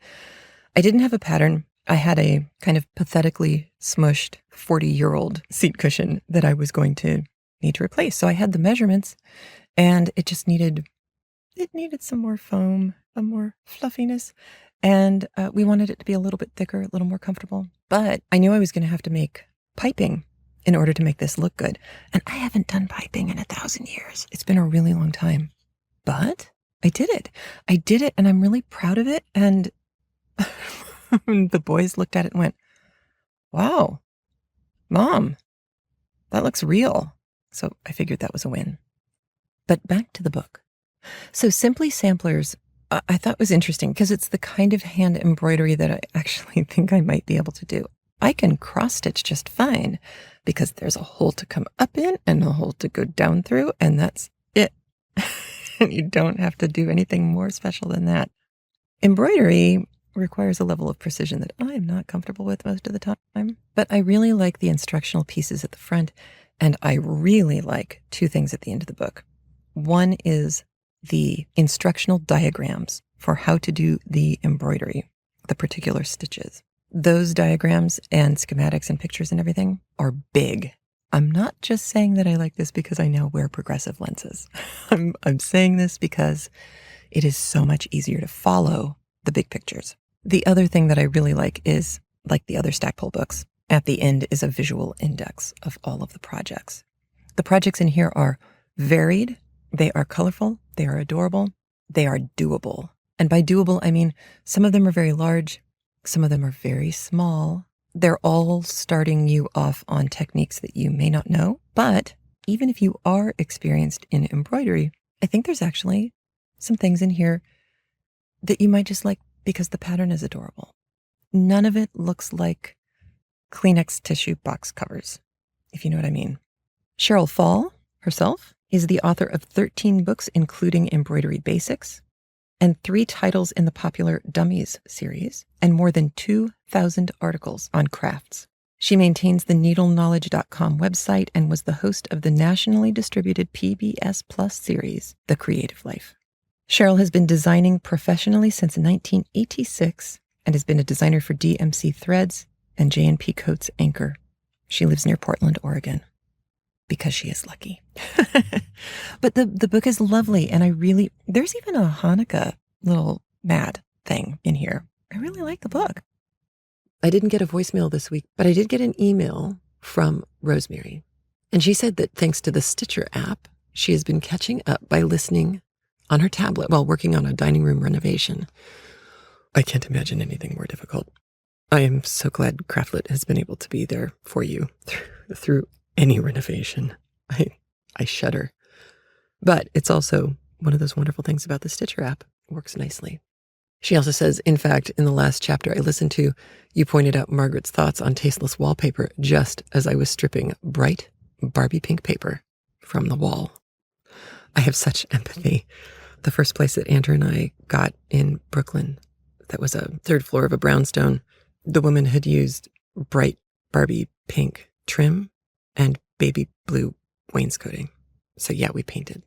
I didn't have a pattern. I had a kind of pathetically smushed 40-year-old seat cushion that I was going to need to replace. So I had the measurements and it just needed some more foam, some more fluffiness. And we wanted it to be a little bit thicker, a little more comfortable. But I knew I was going to have to make piping in order to make this look good. And I haven't done piping in 1,000 years. It's been a really long time. But I did it. And I'm really proud of it. And the boys looked at it and went, wow, Mom, that looks real. So I figured that was a win. But back to the book. So Simply Samplers, I thought was interesting because it's the kind of hand embroidery that I actually think I might be able to do. I can cross stitch just fine because there's a hole to come up in and a hole to go down through, and that's it. You don't have to do anything more special than that. Embroidery requires a level of precision that I'm not comfortable with most of the time, but I really like the instructional pieces at the front, and I really like two things at the end of the book. One is the instructional diagrams for how to do the embroidery, the particular stitches. Those diagrams and schematics and pictures and everything are big. I'm not just saying that I like this because I now wear progressive lenses. I'm saying this because it is so much easier to follow the big pictures. The other thing that I really like is, like the other Stackpole books, at the end is a visual index of all of the projects. The projects in here are varied, they are colorful, they are adorable, they are doable. And by doable, I mean some of them are very large, some of them are very small. They're all starting you off on techniques that you may not know, but even if you are experienced in embroidery, I think there's actually some things in here that you might just like because the pattern is adorable. None of it looks like Kleenex tissue box covers, if you know what I mean. Cheryl Fall herself is the author of 13 books, including Embroidery Basics, and 3 titles in the popular Dummies series, and more than 2,000 articles on crafts. She maintains the needleknowledge.com website and was the host of the nationally distributed PBS Plus series, The Creative Life. Cheryl has been designing professionally since 1986 and has been a designer for DMC Threads and J&P Coats Anchor. She lives near Portland, Oregon, because she is lucky. But the book is lovely, and there's even a Hanukkah little mad thing in here. I really like the book. I didn't get a voicemail this week, but I did get an email from Rosemary. And she said that thanks to the Stitcher app, she has been catching up by listening on her tablet while working on a dining room renovation. I can't imagine anything more difficult. I am so glad CraftLit has been able to be there for you through any renovation. I shudder. But it's also one of those wonderful things about the Stitcher app. It works nicely. She also says, in fact, in the last chapter I listened to, you pointed out Margaret's thoughts on tasteless wallpaper just as I was stripping bright Barbie pink paper from the wall. I have such empathy. The first place that Andrew and I got in Brooklyn, that was a 3rd floor of a brownstone, the woman had used bright Barbie pink trim and baby blue wainscoting. So yeah, we painted.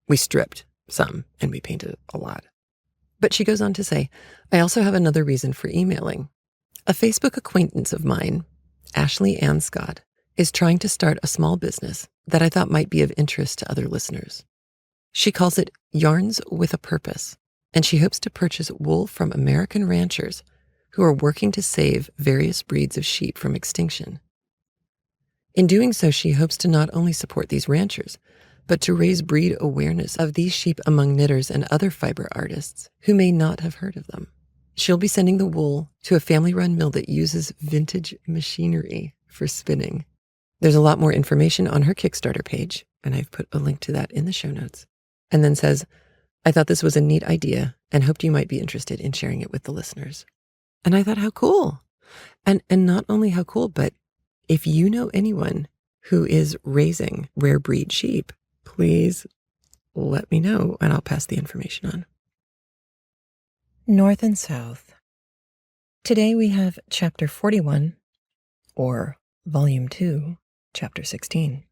We stripped some and we painted a lot. But she goes on to say, I also have another reason for emailing. A Facebook acquaintance of mine, Ashley Ann Scott, is trying to start a small business that I thought might be of interest to other listeners. She calls it Yarns with a Purpose, and she hopes to purchase wool from American ranchers who are working to save various breeds of sheep from extinction. In doing so, she hopes to not only support these ranchers, but to raise breed awareness of these sheep among knitters and other fiber artists who may not have heard of them. She'll be sending the wool to a family-run mill that uses vintage machinery for spinning. There's a lot more information on her Kickstarter page, and I've put a link to that in the show notes. And then says, I thought this was a neat idea and hoped you might be interested in sharing it with the listeners. And I thought, how cool. And not only how cool, but if you know anyone who is raising rare breed sheep, please let me know and I'll pass the information on. North and South. Today we have Chapter 41, or Volume 2, Chapter 16,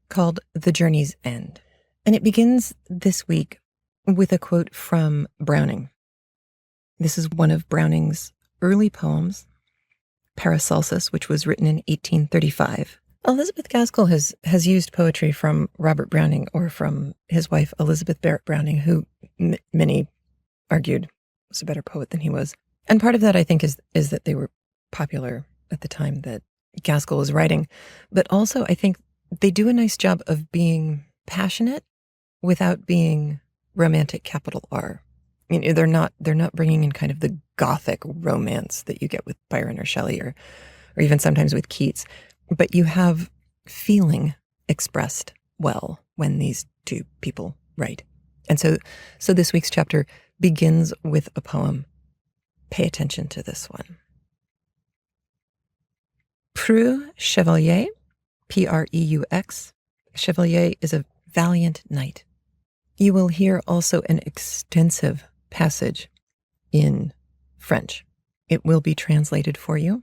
called The Journey's End. And it begins this week with a quote from Browning. This is one of Browning's early poems, Paracelsus, which was written in 1835. Elizabeth Gaskell has used poetry from Robert Browning or from his wife, Elizabeth Barrett Browning, who many argued was a better poet than he was. And part of that, I think, is that they were popular at the time that Gaskell was writing. But also, I think they do a nice job of being passionate without being romantic, capital R. I mean, they're not bringing in kind of the gothic romance that you get with Byron or Shelley or even sometimes with Keats. But you have feeling expressed well when these two people write. And so this week's chapter begins with a poem. Pay attention to this one. Preux Chevalier, Preux, Chevalier is a valiant knight. You will hear also an extensive passage in French. It will be translated for you.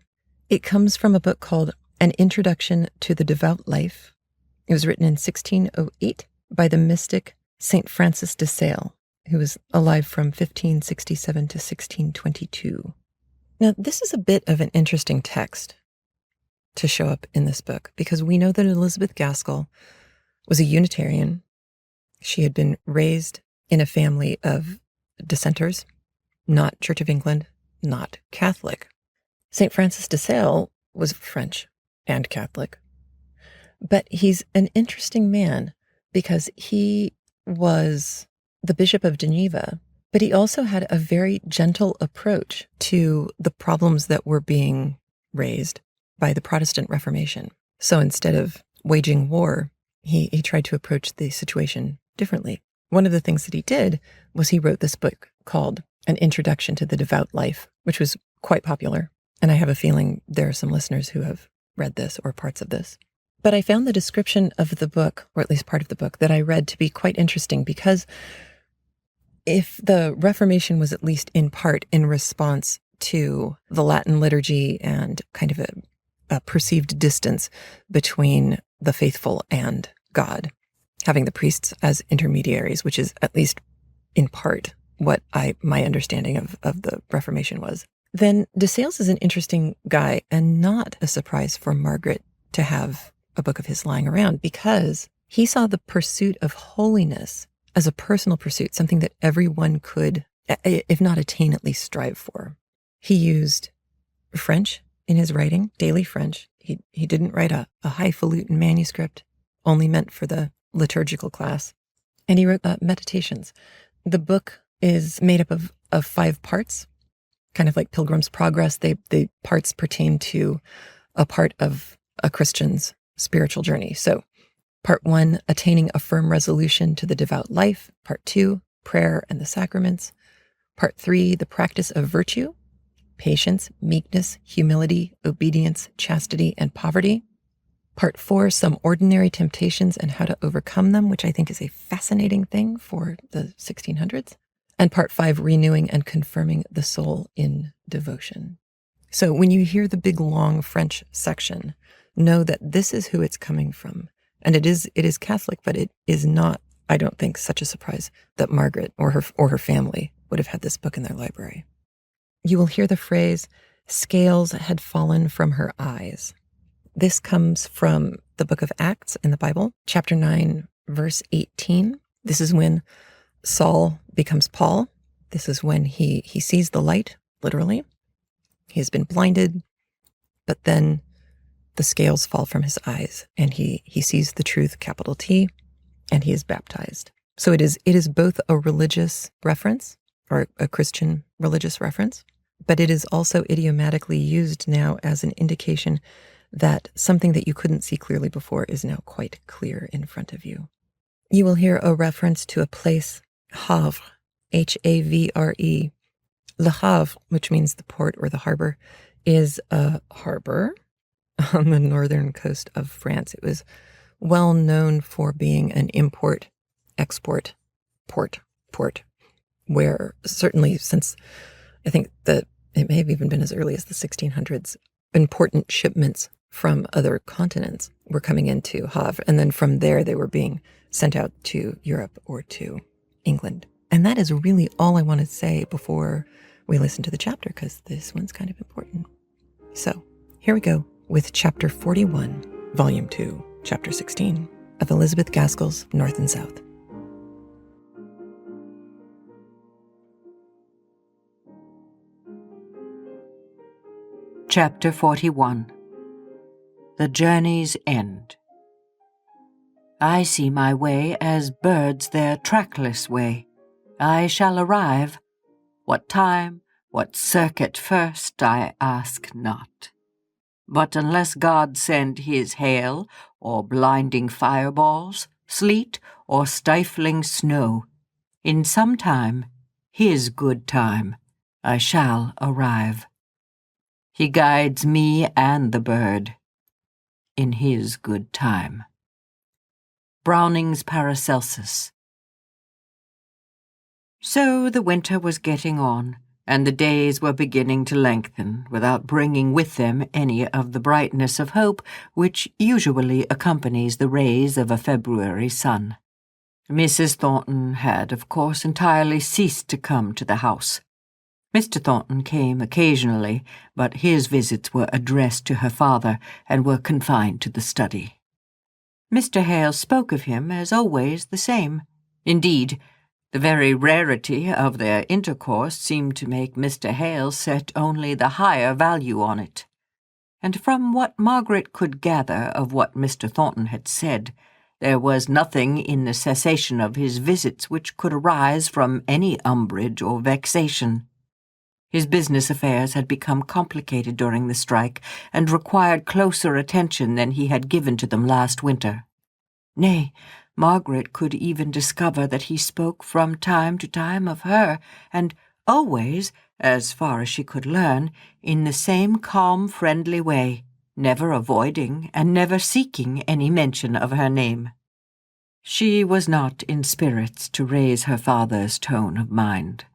It comes from a book called An Introduction to the Devout Life. It was written in 1608 by the mystic Saint Francis de Sales, who was alive from 1567 to 1622. Now, this is a bit of an interesting text to show up in this book because we know that Elizabeth Gaskell was a Unitarian. She had been raised in a family of dissenters, not Church of England, not Catholic. St. Francis de Sales was French and Catholic. But he's an interesting man because he was the Bishop of Geneva, but he also had a very gentle approach to the problems that were being raised by the Protestant Reformation. So instead of waging war, he tried to approach the situation differently. One of the things that he did was he wrote this book called An Introduction to the Devout Life, which was quite popular. And I have a feeling there are some listeners who have read this or parts of this. But I found the description of the book, or at least part of the book, that I read to be quite interesting because if the Reformation was at least in part in response to the Latin liturgy and kind of a perceived distance between the faithful and God, having the priests as intermediaries, which is at least in part what my understanding of the Reformation was, then de Sales is an interesting guy and not a surprise for Margaret to have a book of his lying around because he saw the pursuit of holiness as a personal pursuit, something that everyone could, if not attain, at least strive for. He used French in his writing, daily French. He didn't write a highfalutin manuscript, only meant for the liturgical class. And he wrote meditations. The book is made up of 5 parts, kind of like Pilgrim's Progress. The parts pertain to a part of a Christian's spiritual journey. So part 1, attaining a firm resolution to the devout life. Part 2, prayer and the sacraments. Part 3, the practice of virtue, patience, meekness, humility, obedience, chastity, and poverty. Part 4, some ordinary temptations and how to overcome them, which I think is a fascinating thing for the 1600s. And part 5, renewing and confirming the soul in devotion. So when you hear the big, long French section, know that this is who it's coming from. And it is Catholic, but it is not, I don't think, such a surprise that Margaret or her family would have had this book in their library. You will hear the phrase, scales had fallen from her eyes. This comes from the book of Acts in the Bible, chapter 9, verse 18. This is when Saul becomes Paul. This is when he sees the light, literally. He has been blinded, but then the scales fall from his eyes and he sees the truth, capital T, and he is baptized. So it is both a religious reference or a Christian religious reference, but it is also idiomatically used now as an indication that something that you couldn't see clearly before is now quite clear in front of you. You will hear a reference to a place Havre, Havre. Le Havre, which means the port or the harbor, is a harbor on the northern coast of France. It was well known for being an import-export port, where certainly since I think that it may have even been as early as the 1600s, important shipments from other continents were coming into Havre, and then from there they were being sent out to Europe or to England. And that is really all I want to say before we listen to the chapter, because this one's kind of important. So here we go with Chapter 41, Volume 2, Chapter 16 of Elizabeth Gaskell's North and South. Chapter 41. The Journey's End. I see my way as birds their trackless way. I shall arrive. What time, what circuit first, I ask not. But unless God send his hail, or blinding fireballs, sleet, or stifling snow, in some time, his good time, I shall arrive. He guides me and the bird in his good time. Browning's Paracelsus. So the winter was getting on, and the days were beginning to lengthen, without bringing with them any of the brightness of hope which usually accompanies the rays of a February sun. Mrs. Thornton had, of course, entirely ceased to come to the house. Mr. Thornton came occasionally, but his visits were addressed to her father and were confined to the study. Mr. Hale spoke of him as always the same. Indeed, the very rarity of their intercourse seemed to make Mr. Hale set only the higher value on it. And from what Margaret could gather of what Mr. Thornton had said, there was nothing in the cessation of his visits which could arise from any umbrage or vexation. His business affairs had become complicated during the strike and required closer attention than he had given to them last winter. Nay, Margaret could even discover that he spoke from time to time of her, and always, as far as she could learn, in the same calm, friendly way, never avoiding and never seeking any mention of her name. She was not in spirits to raise her father's tone of mind.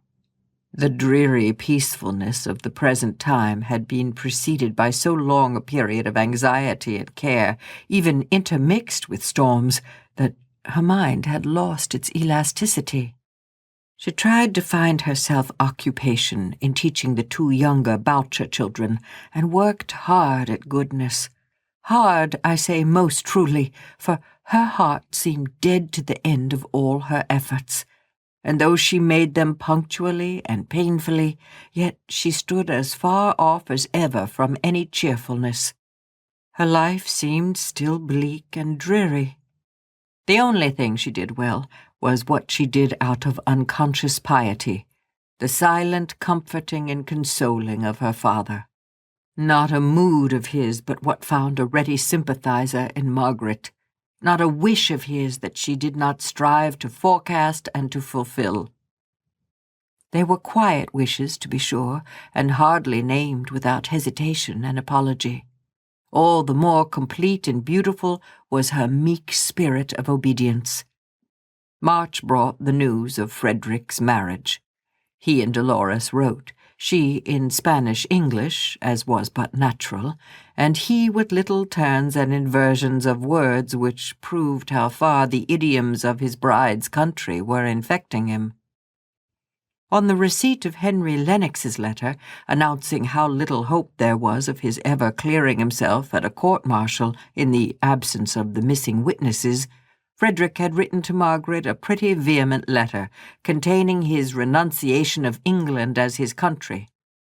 The dreary peacefulness of the present time had been preceded by so long a period of anxiety and care, even intermixed with storms, that her mind had lost its elasticity. She tried to find herself occupation in teaching the two younger Boucher children, and worked hard at goodness. Hard, I say most truly, for her heart seemed dead to the end of all her efforts. And though she made them punctually and painfully, yet she stood as far off as ever from any cheerfulness. Her life seemed still bleak and dreary. The only thing she did well was what she did out of unconscious piety, the silent comforting and consoling of her father. Not a mood of his but what found a ready sympathizer in Margaret. Not a wish of his that she did not strive to forecast and to fulfill. They were quiet wishes, to be sure, and hardly named without hesitation and apology. All the more complete and beautiful was her meek spirit of obedience. March brought the news of Frederick's marriage. He and Dolores wrote, she in Spanish-English, as was but natural, and he with little turns and inversions of words which proved how far the idioms of his bride's country were infecting him. On the receipt of Henry Lennox's letter, announcing how little hope there was of his ever clearing himself at a court-martial in the absence of the missing witnesses, Frederick had written to Margaret a pretty vehement letter, containing his renunciation of England as his country.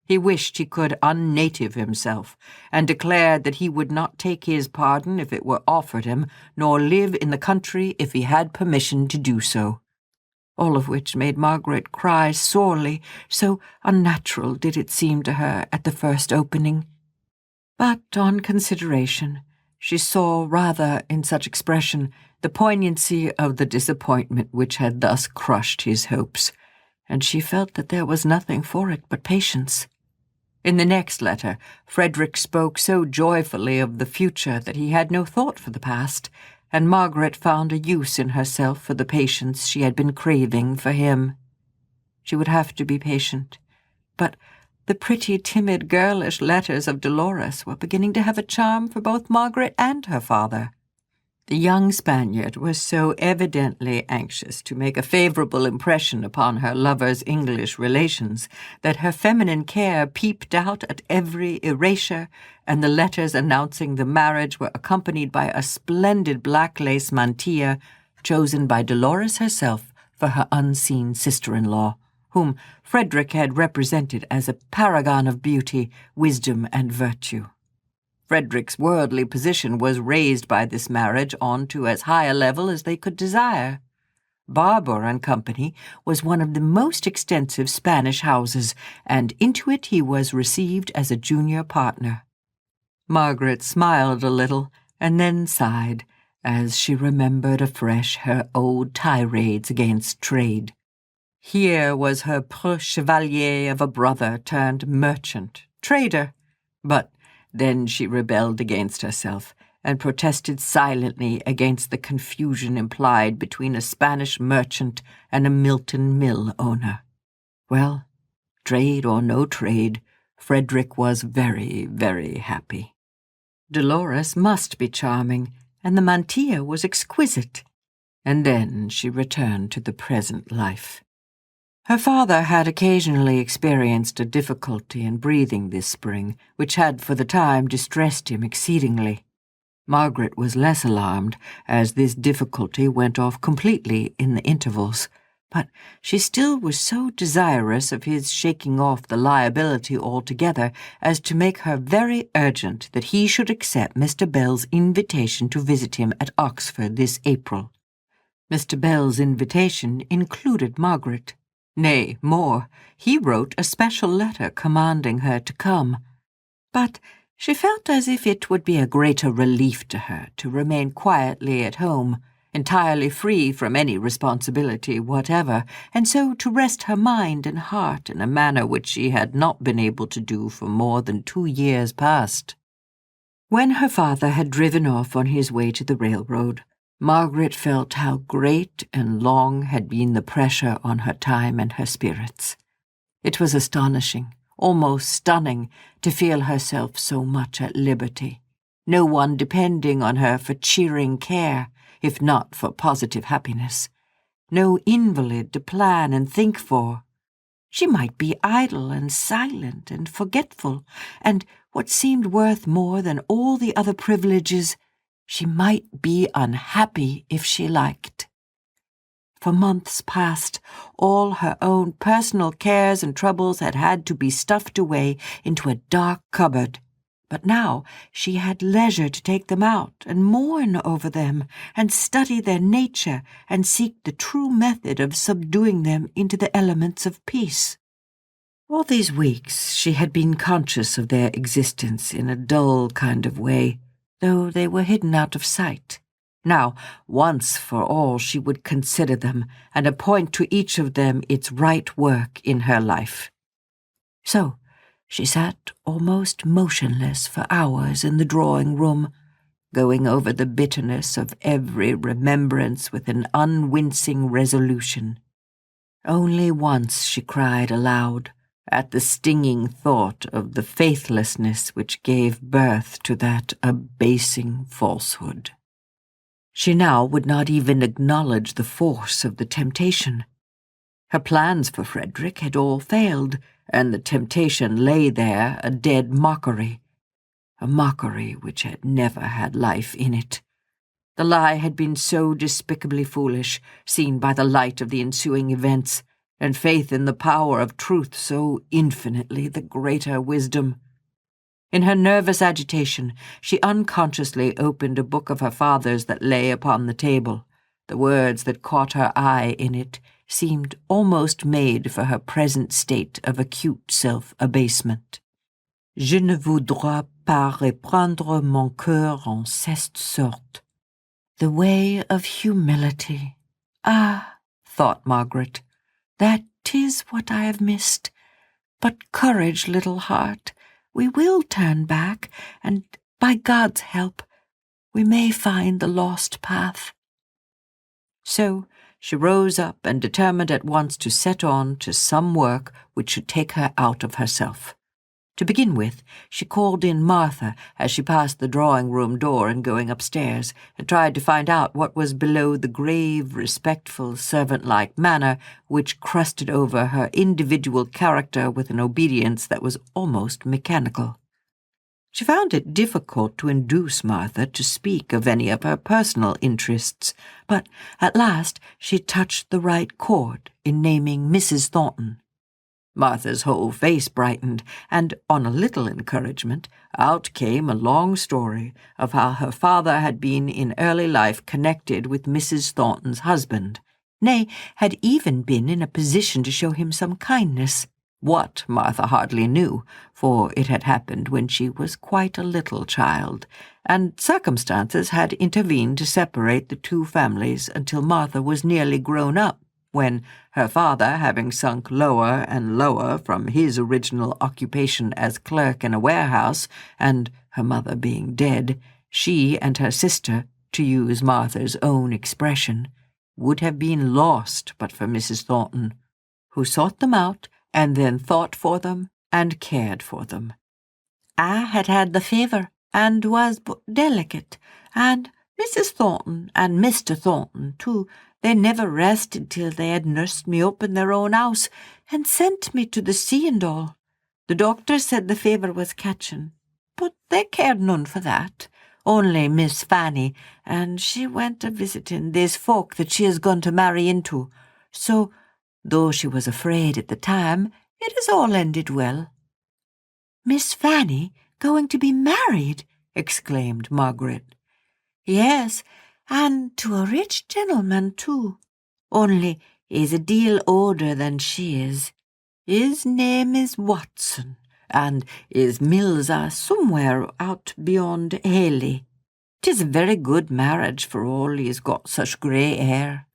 He wished he could unnative himself, and declared that he would not take his pardon if it were offered him, nor live in the country if he had permission to do so. All of which made Margaret cry sorely, so unnatural did it seem to her at the first opening. But on consideration, she saw rather in such expression the poignancy of the disappointment which had thus crushed his hopes, and she felt that there was nothing for it but patience. In the next letter, Frederick spoke so joyfully of the future that he had no thought for the past, and Margaret found a use in herself for the patience she had been craving for him. She would have to be patient, but the pretty, timid, girlish letters of Dolores were beginning to have a charm for both Margaret and her father. The young Spaniard was so evidently anxious to make a favorable impression upon her lover's English relations that her feminine care peeped out at every erasure, and the letters announcing the marriage were accompanied by a splendid black lace mantilla chosen by Dolores herself for her unseen sister-in-law, whom Frederick had represented as a paragon of beauty, wisdom, and virtue. Frederick's worldly position was raised by this marriage on to as high a level as they could desire. Barber and Company was one of the most extensive Spanish houses, and into it he was received as a junior partner. Margaret smiled a little, and then sighed, as she remembered afresh her old tirades against trade. Here was her preux chevalier of a brother turned merchant, trader, but then she rebelled against herself and protested silently against the confusion implied between a Spanish merchant and a Milton mill owner. Well, trade or no trade, Frederick was very, very happy. Dolores must be charming, and the mantilla was exquisite. And then she returned to the present life. Her father had occasionally experienced a difficulty in breathing this spring, which had for the time distressed him exceedingly. Margaret was less alarmed, as this difficulty went off completely in the intervals, but she still was so desirous of his shaking off the liability altogether as to make her very urgent that he should accept Mr. Bell's invitation to visit him at Oxford this April. Mr. Bell's invitation included Margaret. Nay, more, he wrote a special letter commanding her to come. But she felt as if it would be a greater relief to her to remain quietly at home, entirely free from any responsibility whatever, and so to rest her mind and heart in a manner which she had not been able to do for more than 2 years past. When her father had driven off on his way to the railroad, Margaret felt how great and long had been the pressure on her time and her spirits. It was astonishing, almost stunning, to feel herself so much at liberty, no one depending on her for cheering care, if not for positive happiness, no invalid to plan and think for. She might be idle and silent and forgetful, and what seemed worth more than all the other privileges, she might be unhappy if she liked. For months past, all her own personal cares and troubles had had to be stuffed away into a dark cupboard, but now she had leisure to take them out and mourn over them and study their nature and seek the true method of subduing them into the elements of peace. All these weeks she had been conscious of their existence in a dull kind of way, though they were hidden out of sight. Now, once for all, she would consider them and appoint to each of them its right work in her life. So she sat almost motionless for hours in the drawing-room, going over the bitterness of every remembrance with an unwincing resolution. Only once she cried aloud, at the stinging thought of the faithlessness which gave birth to that abasing falsehood. She now would not even acknowledge the force of the temptation. Her plans for Frederick had all failed, and the temptation lay there a dead mockery, a mockery which had never had life in it. The lie had been so despicably foolish, seen by the light of the ensuing events, and faith in the power of truth so infinitely the greater wisdom. In her nervous agitation, she unconsciously opened a book of her father's that lay upon the table. The words that caught her eye in it seemed almost made for her present state of acute self-abasement. Je ne voudrais par reprendre mon cœur en cette sorte. The way of humility. Ah, thought Margaret, that 'tis what I have missed. But courage, little heart, we will turn back, and by God's help, we may find the lost path. So she rose up and determined at once to set on to some work which should take her out of herself. To begin with, she called in Martha as she passed the drawing-room door and going upstairs, and tried to find out what was below the grave, respectful, servant-like manner which crusted over her individual character with an obedience that was almost mechanical. She found it difficult to induce Martha to speak of any of her personal interests, but at last she touched the right chord in naming Mrs. Thornton. Martha's whole face brightened, and, on a little encouragement, out came a long story of how her father had been in early life connected with Mrs. Thornton's husband, nay, had even been in a position to show him some kindness. What, Martha hardly knew, for it had happened when she was quite a little child, and circumstances had intervened to separate the two families until Martha was nearly grown up, when, her father having sunk lower and lower from his original occupation as clerk in a warehouse, and her mother being dead, she and her sister, to use Martha's own expression, would have been lost but for Mrs. Thornton, who sought them out and then thought for them and cared for them. I had had the fever, and was but delicate, and Mrs. Thornton and Mr. Thornton, too, they never rested till they had nursed me up in their own house and sent me to the sea and all. The doctor said the fever was catching, but they cared none for that. Only Miss Fanny, and she went a-visiting these folk that she is going to marry into. So, though she was afraid at the time, it has all ended well." "Miss Fanny going to be married?" exclaimed Margaret. "Yes, and to a rich gentleman, too. Only he's a deal older than she is. His name is Watson, and his mills are somewhere out beyond Haley. 'Tis a very good marriage for all he's got such grey hair."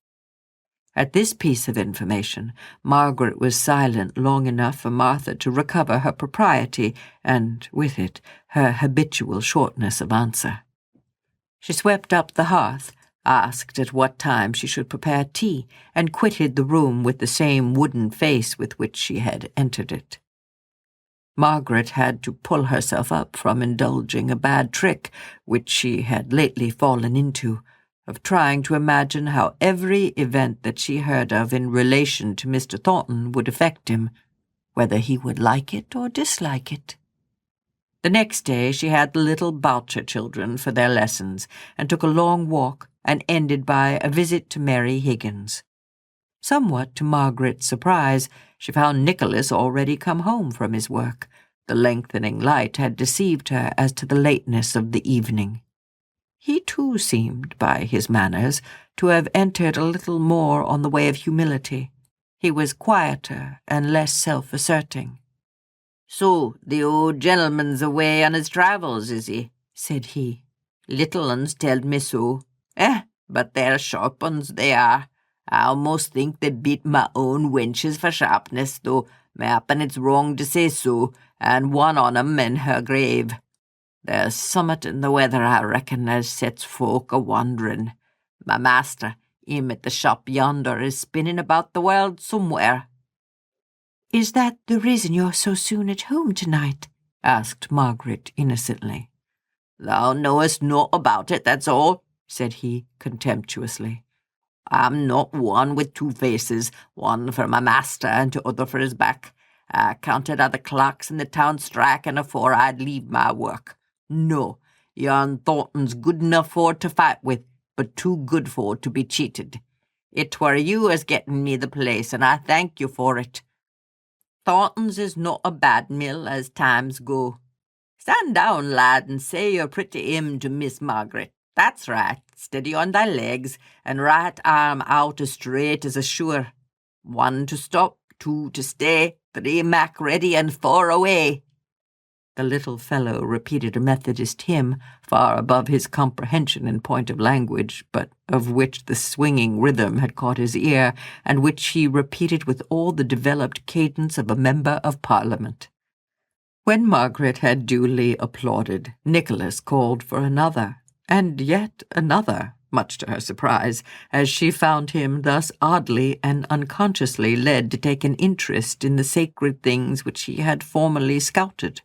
At this piece of information, Margaret was silent long enough for Martha to recover her propriety, and, with it, her habitual shortness of answer. She swept up the hearth, asked at what time she should prepare tea, and quitted the room with the same wooden face with which she had entered it. Margaret had to pull herself up from indulging a bad trick which she had lately fallen into, of trying to imagine how every event that she heard of in relation to Mr. Thornton would affect him, whether he would like it or dislike it. The next day she had the little Boucher children for their lessons, and took a long walk, and ended by a visit to Mary Higgins. Somewhat to Margaret's surprise, she found Nicholas already come home from his work. The lengthening light had deceived her as to the lateness of the evening. He too seemed, by his manners, to have entered a little more on the way of humility. He was quieter and less self-asserting. "So the old gentleman's away on his travels, is he?" said he. "Little uns telled me so. But they're sharp uns, they are. I almost think they beat my own wenches for sharpness, though m'appen it's wrong to say so, and one on 'em in her grave. There's summat in the weather, I reckon, as sets folk a-wandering. My master, him at the shop yonder, is spinning about the world somewhere." "Is that the reason you're so soon at home tonight?" asked Margaret innocently. "Thou knowest naught about it, that's all," said he contemptuously. "I'm not one with two faces, one for my master and t'other for his back. I counted other clocks in the town striking afore I'd leave my work. No, yon Thornton's good enough for to fight with, but too good for to be cheated. It were you as getting me the place, and I thank you for it. Thornton's is not a bad mill as times go. Stand down, lad, and say your pretty hymn to Miss Margaret. That's right, steady on thy legs, and right arm out as straight as a sure. 1 to stop, 2 to stay, 3 mac ready, and 4 away." The little fellow repeated a Methodist hymn far above his comprehension in point of language, but of which the swinging rhythm had caught his ear, and which he repeated with all the developed cadence of a member of Parliament. When Margaret had duly applauded, Nicholas called for another, and yet another, much to her surprise, as she found him thus oddly and unconsciously led to take an interest in the sacred things which he had formerly scouted.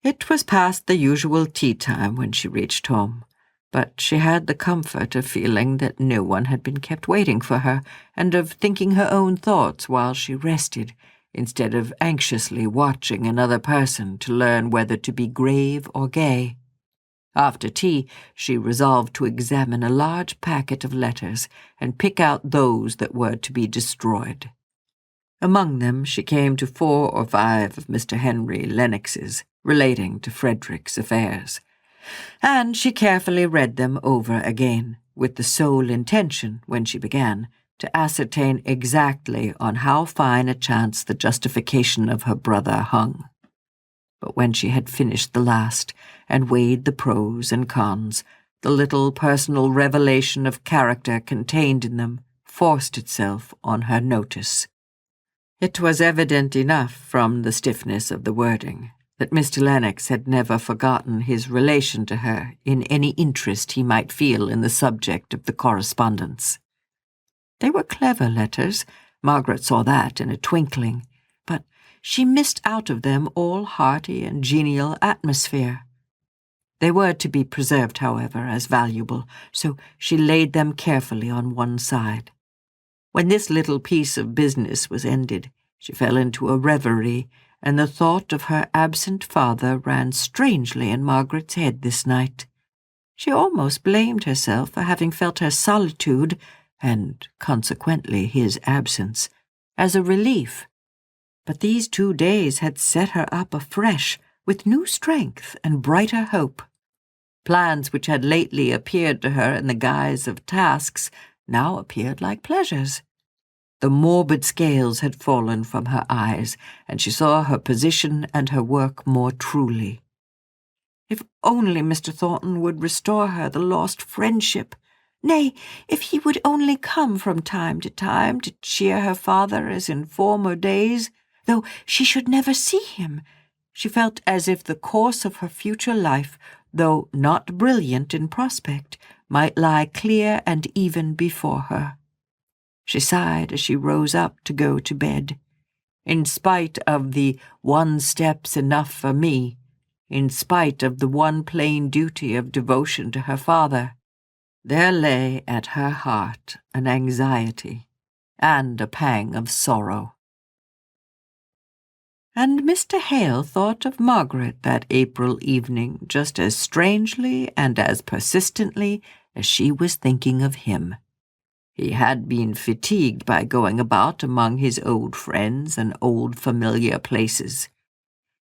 It was past the usual tea time when she reached home, but she had the comfort of feeling that no one had been kept waiting for her, and of thinking her own thoughts while she rested, instead of anxiously watching another person to learn whether to be grave or gay. After tea, she resolved to examine a large packet of letters and pick out those that were to be destroyed. Among them she came to 4 or 5 of Mr. Henry Lennox's, relating to Frederick's affairs, and she carefully read them over again, with the sole intention, when she began, to ascertain exactly on how fine a chance the justification of her brother hung. But when she had finished the last, and weighed the pros and cons, the little personal revelation of character contained in them forced itself on her notice. It was evident enough from the stiffness of the wording that Mr. Lennox had never forgotten his relation to her in any interest he might feel in the subject of the correspondence. They were clever letters, Margaret saw that in a twinkling, but she missed out of them all hearty and genial atmosphere. They were to be preserved, however, as valuable, so she laid them carefully on one side. When this little piece of business was ended, she fell into a reverie, and the thought of her absent father ran strangely in Margaret's head this night. She almost blamed herself for having felt her solitude, and consequently his absence, as a relief. But these 2 days had set her up afresh, with new strength and brighter hope. Plans which had lately appeared to her in the guise of tasks now appeared like pleasures. The morbid scales had fallen from her eyes, and she saw her position and her work more truly. If only Mr. Thornton would restore her the lost friendship, nay, if he would only come from time to cheer her father as in former days, though she should never see him. She felt as if the course of her future life, though not brilliant in prospect, might lie clear and even before her. She sighed as she rose up to go to bed. In spite of the 1 step's enough for me, in spite of the one plain duty of devotion to her father, there lay at her heart an anxiety and a pang of sorrow. And Mr. Hale thought of Margaret that April evening just as strangely and as persistently as she was thinking of him. He had been fatigued by going about among his old friends and old familiar places.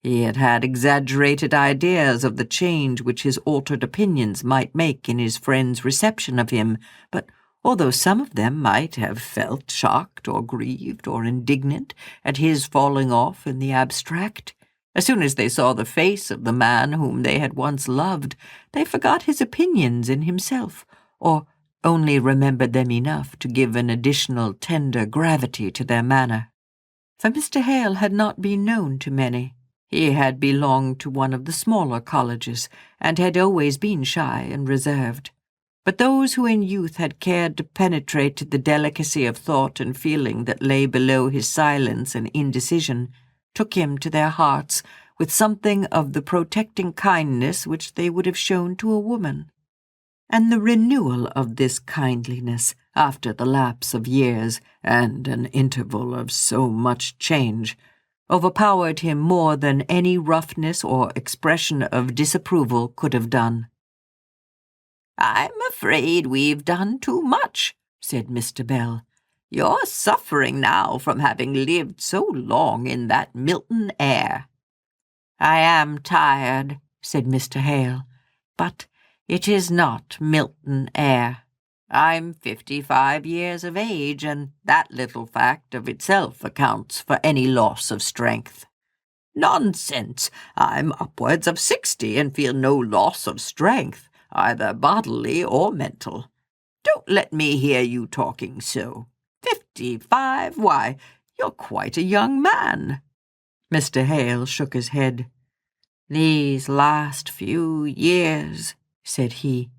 He had had exaggerated ideas of the change which his altered opinions might make in his friends' reception of him, but although some of them might have felt shocked or grieved or indignant at his falling off in the abstract, as soon as they saw the face of the man whom they had once loved, they forgot his opinions in himself, or only remembered them enough to give an additional tender gravity to their manner. For Mr. Hale had not been known to many. He had belonged to one of the smaller colleges, and had always been shy and reserved. But those who in youth had cared to penetrate to the delicacy of thought and feeling that lay below his silence and indecision took him to their hearts with something of the protecting kindness which they would have shown to a woman. And the renewal of this kindliness, after the lapse of years and an interval of so much change, overpowered him more than any roughness or expression of disapproval could have done. "I'm afraid we've done too much," said Mr. Bell. "You're suffering now from having lived so long in that Milton air." "I am tired," said Mr. Hale, "but it is not Milton air. I'm 55 years of age, and that little fact of itself accounts for any loss of strength." Nonsense! I'm upwards of 60 and feel no loss of strength, either bodily or mental. Don't let me hear you talking so. 55? Why, you're quite a young man." Mr. Hale shook his head. "These last few years," said he.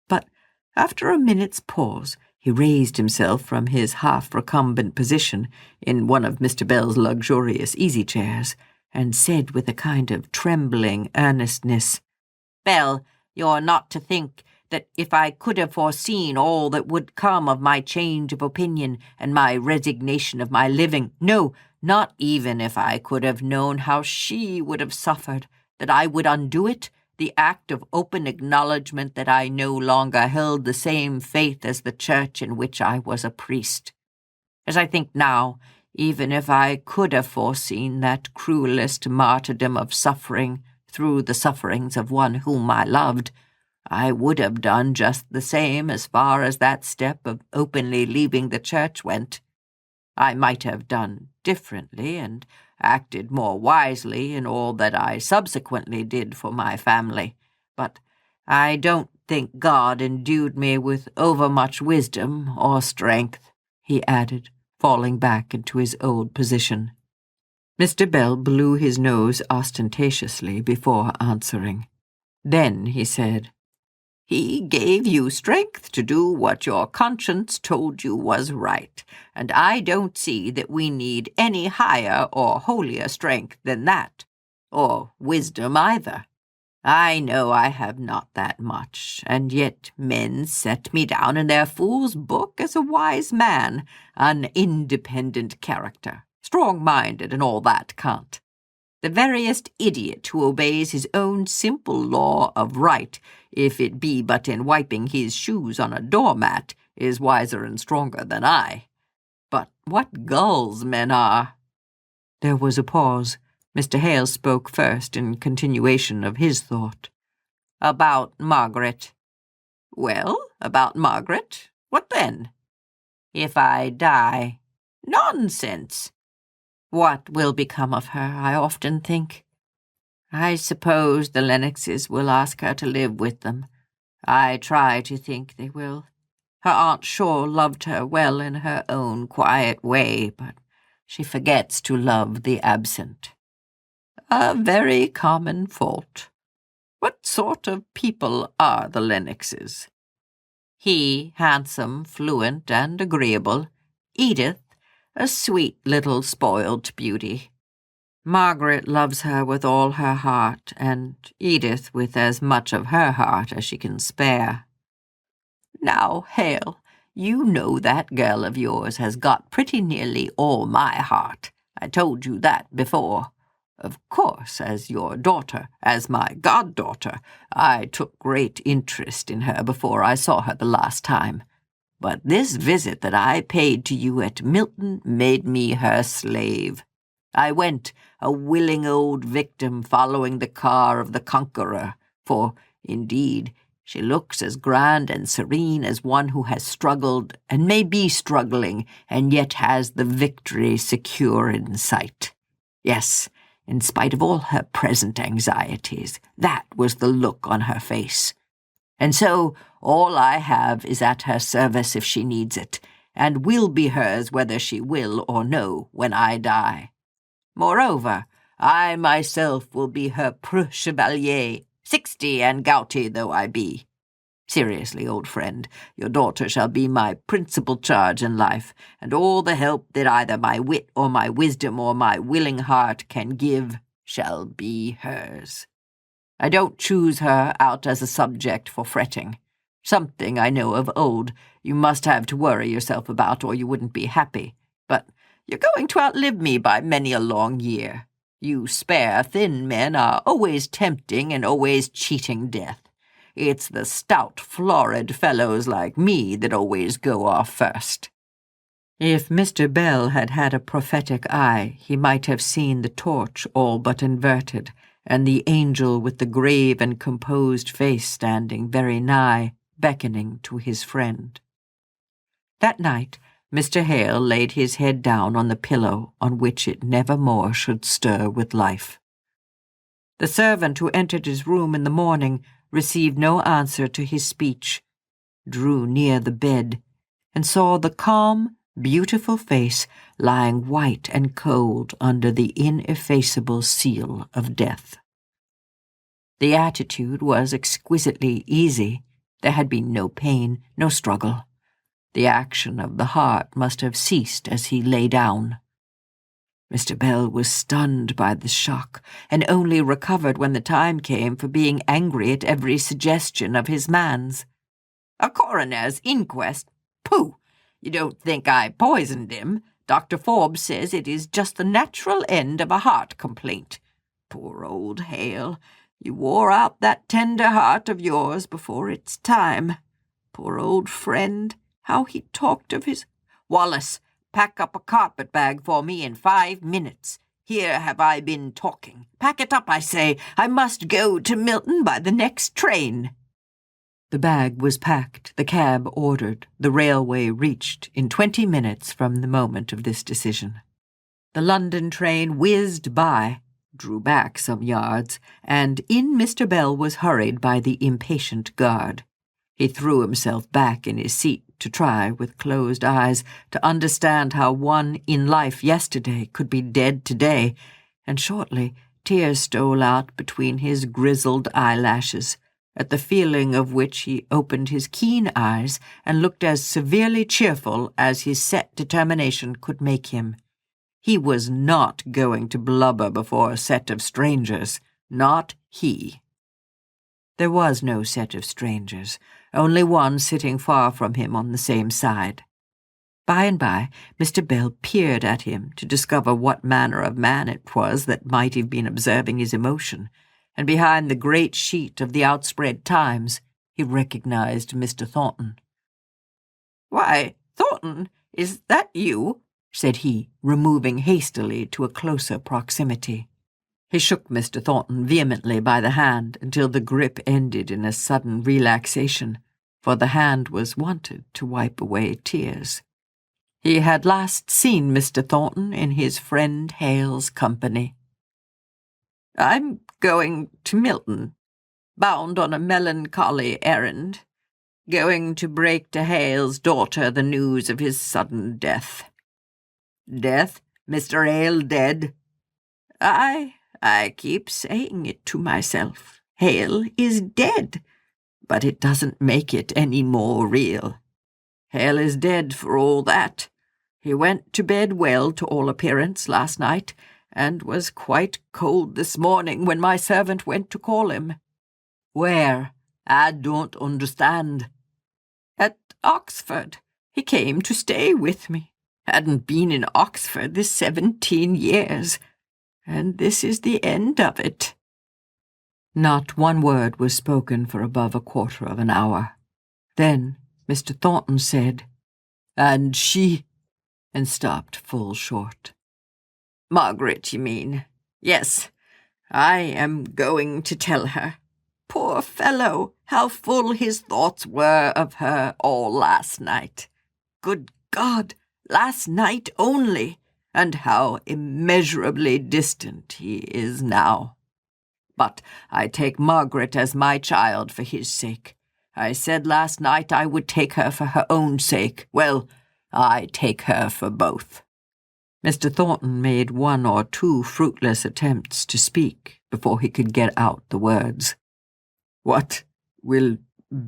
But after a minute's pause, he raised himself from his half-recumbent position in one of Mr. Bell's luxurious easy-chairs, and said with a kind of trembling earnestness, "Bell, you're not to think that if I could have foreseen all that would come of my change of opinion and my resignation of my living, no, not even if I could have known how she would have suffered, that I would undo it, the act of open acknowledgment that I no longer held the same faith as the church in which I was a priest. As I think now, even if I could have foreseen that cruelest martyrdom of suffering through the sufferings of one whom I loved, I would have done just the same as far as that step of openly leaving the church went. I might have done differently and acted more wisely in all that I subsequently did for my family, but I don't think God endued me with overmuch wisdom or strength," he added, falling back into his old position. Mr. Bell blew his nose ostentatiously before answering. Then he said, "He gave you strength to do what your conscience told you was right, and I don't see that we need any higher or holier strength than that, or wisdom either. I know I have not that much, and yet men set me down in their fool's book as a wise man, an independent character, strong-minded and all that cant. The veriest idiot who obeys his own simple law of right, if it be but in wiping his shoes on a doormat, is wiser and stronger than I. But what gulls men are!" There was a pause. Mr. Hale spoke first in continuation of his thought. "About Margaret." "Well, about Margaret? What then?" "If I die." "Nonsense!" "What will become of her, I often think. I suppose the Lennoxes will ask her to live with them. I try to think they will. Her Aunt Shaw loved her well in her own quiet way, but she forgets to love the absent. A very common fault. What sort of people are the Lennoxes?" "He, handsome, fluent, and agreeable. Edith, a sweet little spoiled beauty. Margaret loves her with all her heart, and Edith with as much of her heart as she can spare." "Now, Hale, you know that girl of yours has got pretty nearly all my heart. I told you that before. Of course, as your daughter, as my goddaughter, I took great interest in her before I saw her the last time. But this visit that I paid to you at Milton made me her slave. I went, a willing old victim following the car of the conqueror, for, indeed, she looks as grand and serene as one who has struggled and may be struggling and yet has the victory secure in sight. Yes, in spite of all her present anxieties, that was the look on her face. And so all I have is at her service if she needs it, and will be hers whether she will or no when I die. Moreover, I myself will be her preux chevalier, 60 and gouty though I be. Seriously, old friend, your daughter shall be my principal charge in life, and all the help that either my wit or my wisdom or my willing heart can give shall be hers. I don't choose her out as a subject for fretting. Something, I know of old, you must have to worry yourself about or you wouldn't be happy. But you're going to outlive me by many a long year. You spare, thin men are always tempting and always cheating death. It's the stout, florid fellows like me that always go off first." If Mr. Bell had had a prophetic eye, he might have seen the torch all but inverted, and the angel with the grave and composed face standing very nigh, beckoning to his friend. That night, Mr. Hale laid his head down on the pillow on which it never more should stir with life. The servant who entered his room in the morning received no answer to his speech, drew near the bed, and saw the calm, beautiful face lying white and cold under the ineffaceable seal of death. The attitude was exquisitely easy. There had been no pain, no struggle. The action of the heart must have ceased as he lay down. Mr. Bell was stunned by the shock, and only recovered when the time came for being angry at every suggestion of his man's. "A coroner's inquest? Pooh! You don't think I poisoned him. Dr. Forbes says it is just the natural end of a heart complaint. Poor old Hale, you wore out that tender heart of yours before its time. Poor old friend, how he talked of his— Wallace, pack up a carpet-bag for me in 5 minutes. Here have I been talking. Pack it up, I say. I must go to Milton by the next train." The bag was packed, the cab ordered, the railway reached in 20 minutes from the moment of this decision. The London train whizzed by, drew back some yards, and in Mr. Bell was hurried by the impatient guard. He threw himself back in his seat to try, with closed eyes, to understand how one in life yesterday could be dead today, and shortly tears stole out between his grizzled eyelashes, at the feeling of which he opened his keen eyes and looked as severely cheerful as his set determination could make him. He was not going to blubber before a set of strangers, not he. There was no set of strangers, only one sitting far from him on the same side. By and by, Mr. Bell peered at him to discover what manner of man it was that might have been observing his emotion, and behind the great sheet of the outspread Times he recognized Mr. Thornton. "Why, Thornton, is that you?" said he, removing hastily to a closer proximity. He shook Mr. Thornton vehemently by the hand until the grip ended in a sudden relaxation, for the hand was wanted to wipe away tears. He had last seen Mr. Thornton in his friend Hale's company. "I'm going to Milton, bound on a melancholy errand, going to break to Hale's daughter the news of his sudden death." "Death? Mr. Hale dead?" I keep saying it to myself. Hale is dead, but it doesn't make it any more real. Hale is dead for all that. He went to bed well to all appearance last night, and was quite cold this morning when my servant went to call him. "Where? I don't understand." "At Oxford. He came to stay with me. Hadn't been in Oxford this 17 years. And this is the end of it." Not one word was spoken for above a quarter of an hour. Then Mr. Thornton said, "And she—" and stopped full short. "Margaret, you mean? Yes, I am going to tell her. Poor fellow, how full his thoughts were of her all last night. Good God, last night only! And how immeasurably distant he is now. But I take Margaret as my child for his sake. I said last night I would take her for her own sake. Well, I take her for both." Mr. Thornton made 1 or 2 fruitless attempts to speak before he could get out the words. "What will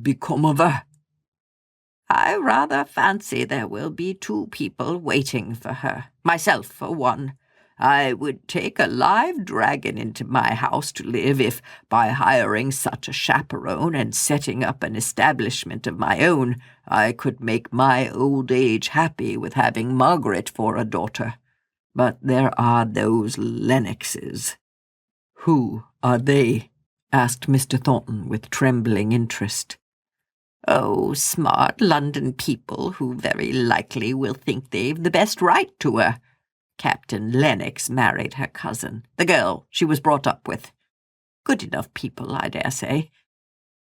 become of her?" "I rather fancy there will be 2 people waiting for her, myself for one. I would take a live dragon into my house to live if, by hiring such a chaperone and setting up an establishment of my own, I could make my old age happy with having Margaret for a daughter. But there are those Lennoxes." "Who are they?" asked Mr. Thornton with trembling interest. "Oh, smart London people who very likely will think they've the best right to her. Captain Lennox married her cousin, the girl she was brought up with. Good enough people, I dare say.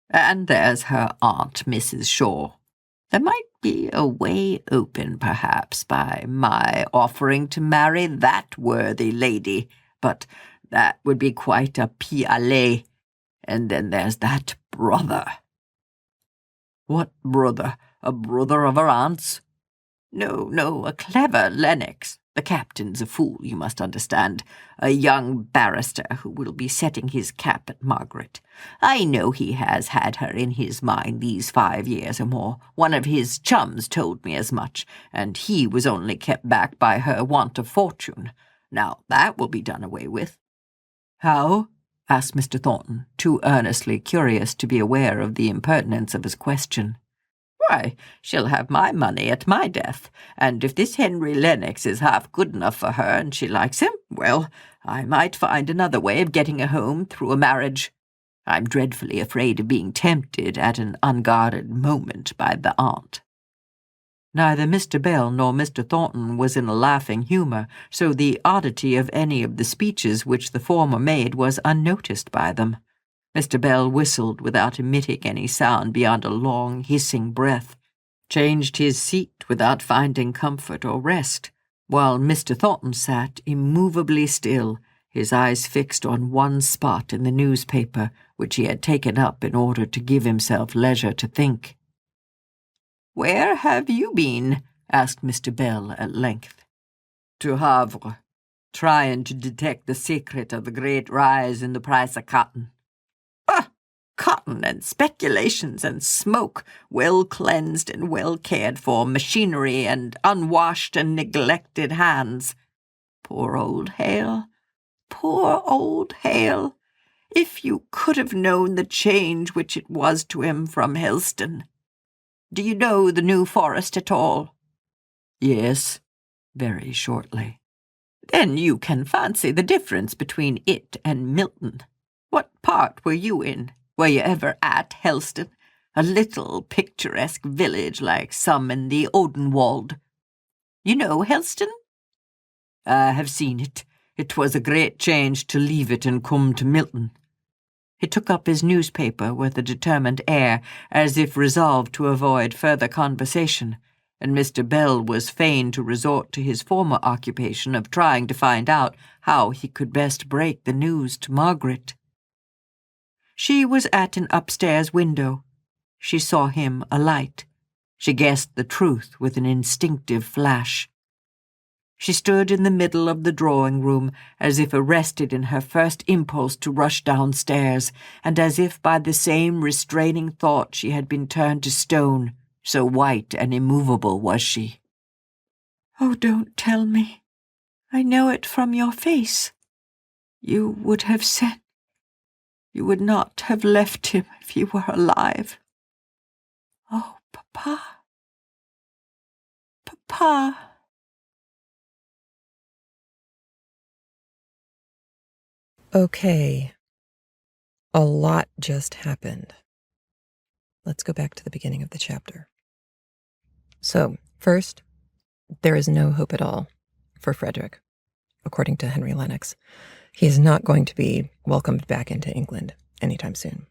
And there's her aunt, Mrs. Shaw. There might be a way open, perhaps, by my offering to marry that worthy lady, but that would be quite a pis-aller. And then there's that brother. What brother? A brother of her aunt's? No, a clever Lennox. The captain's a fool, you must understand. A young barrister who will be setting his cap at Margaret. I know he has had her in his mind these 5 years or more. One of his chums told me as much, and he was only kept back by her want of fortune. Now that will be done away with. How? Asked Mr. Thornton, too earnestly curious to be aware of the impertinence of his question. Why, she'll have my money at my death, and if this Henry Lennox is half good enough for her and she likes him, well, I might find another way of getting her home through a marriage. I'm dreadfully afraid of being tempted at an unguarded moment by the aunt. Neither Mr. Bell nor Mr. Thornton was in a laughing humour, so the oddity of any of the speeches which the former made was unnoticed by them. Mr. Bell whistled without emitting any sound beyond a long, hissing breath, changed his seat without finding comfort or rest, while Mr. Thornton sat immovably still, his eyes fixed on one spot in the newspaper which he had taken up in order to give himself leisure to think. "Where have you been?" asked Mr. Bell at length. "To Havre, trying to detect the secret of the great rise in the price of cotton." "Bah! Cotton and speculations and smoke, well-cleansed and well-cared for machinery and unwashed and neglected hands. Poor old Hale! Poor old Hale! If you could have known the change which it was to him from Helston. Do you know the New Forest at all?" "Yes," very shortly. "Then you can fancy the difference between it and Milton. What part were you in? Were you ever at Helston? A little picturesque village like some in the Odenwald. You know Helston?" "I have seen it. It was a great change to leave it and come to Milton." He took up his newspaper with a determined air, as if resolved to avoid further conversation, and Mr. Bell was fain to resort to his former occupation of trying to find out how he could best break the news to Margaret. She was at an upstairs window. She saw him alight. She guessed the truth with an instinctive flash. She stood in the middle of the drawing-room, as if arrested in her first impulse to rush downstairs, and as if by the same restraining thought she had been turned to stone, so white and immovable was she. "Oh, don't tell me. I know it from your face. You would have said you would not have left him if he were alive. Oh, Papa. Papa." Okay. A lot just happened. Let's go back to the beginning of the chapter. So, first, there is no hope at all for Frederick, according to Henry Lennox. He is not going to be welcomed back into England anytime soon.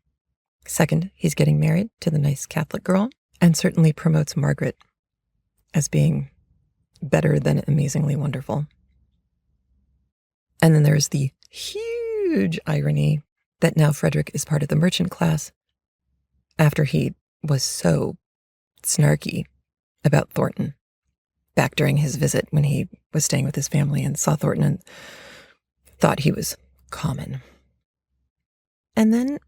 Second, he's getting married to the nice Catholic girl and certainly promotes Margaret as being better than amazingly wonderful. And then there's the huge irony that now Frederick is part of the merchant class after he was so snarky about Thornton back during his visit when he was staying with his family and saw Thornton and thought he was common. And then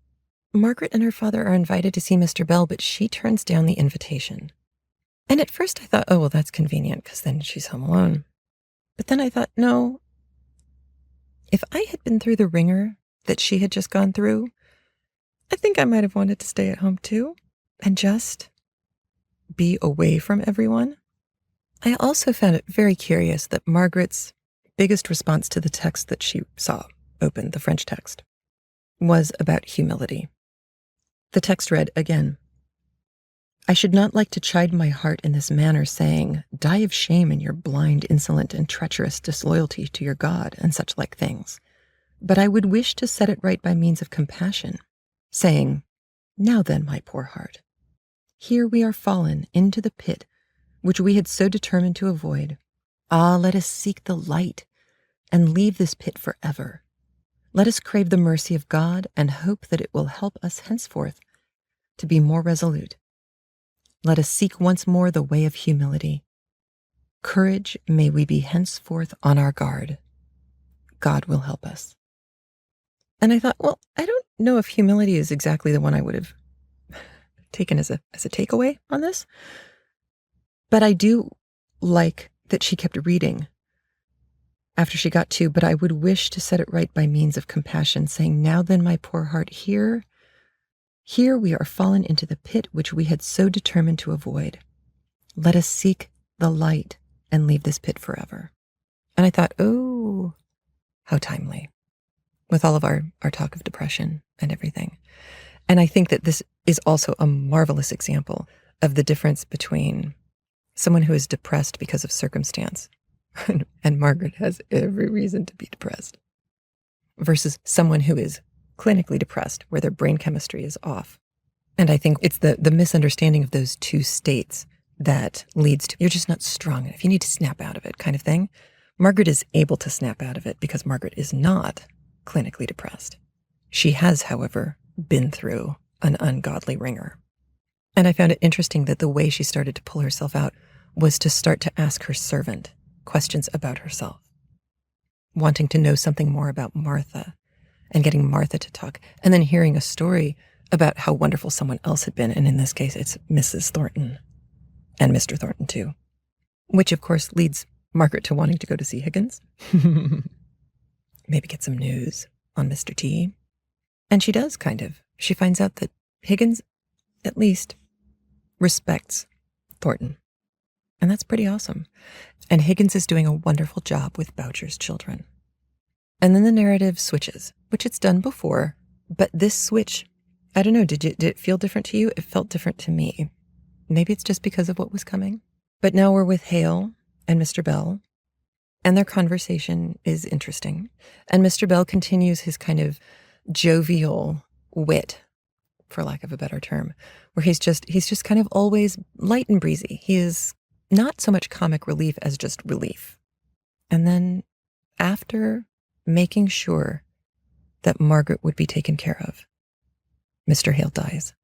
Margaret and her father are invited to see Mr. Bell, but she turns down the invitation. And at first I thought, oh, well, that's convenient because then she's home alone. But then I thought, no, if I had been through the ringer that she had just gone through, I think I might have wanted to stay at home too and just be away from everyone. I also found it very curious that Margaret's biggest response to the text that she saw open, the French text, was about humility. The text read again, "I should not like to chide my heart in this manner, saying, 'Die of shame in your blind, insolent, and treacherous disloyalty to your God,' and such like things. But I would wish to set it right by means of compassion, saying, 'Now then, my poor heart, here we are fallen into the pit which we had so determined to avoid. Ah, let us seek the light and leave this pit forever. Let us crave the mercy of God and hope that it will help us henceforth to be more resolute. Let us seek once more the way of humility. Courage may we be henceforth on our guard. God will help us. And I thought, well, I don't know if humility is exactly the one I would have taken as a takeaway on this. But I do like that she kept reading after she got to, but I would wish to set it right by means of compassion, saying, now then, my poor heart, here we are fallen into the pit which we had so determined to avoid. Let us seek the light and leave this pit forever. And I thought, oh, how timely, with all of our talk of depression and everything. And I think that this is also a marvelous example of the difference between someone who is depressed because of circumstance, and Margaret has every reason to be depressed, versus someone who is clinically depressed, where their brain chemistry is off. And I think it's the misunderstanding of those two states that leads to, you're just not strong enough, you need to snap out of it kind of thing. Margaret is able to snap out of it because Margaret is not clinically depressed. She has, however, been through an ungodly ringer. And I found it interesting that the way she started to pull herself out was to start to ask her servant questions about herself, wanting to know something more about Martha and getting Martha to talk, and then hearing a story about how wonderful someone else had been. And in this case, it's Mrs. Thornton and Mr. Thornton too, which of course leads Margaret to wanting to go to see Higgins, maybe get some news on Mr. T. And she does, kind of. She finds out that Higgins, at least, respects Thornton. And that's pretty awesome. And Higgins is doing a wonderful job with Boucher's children. And then the narrative switches, which it's done before, but this switch, I don't know, did it feel different to you? It felt different to me. Maybe it's just because of what was coming. But now we're with Hale and Mr. Bell, and their conversation is interesting. And Mr. Bell continues his kind of jovial wit, for lack of a better term, where he's just kind of always light and breezy. He is not so much comic relief as just relief. And then after making sure that Margaret would be taken care of, Mr. Hale dies,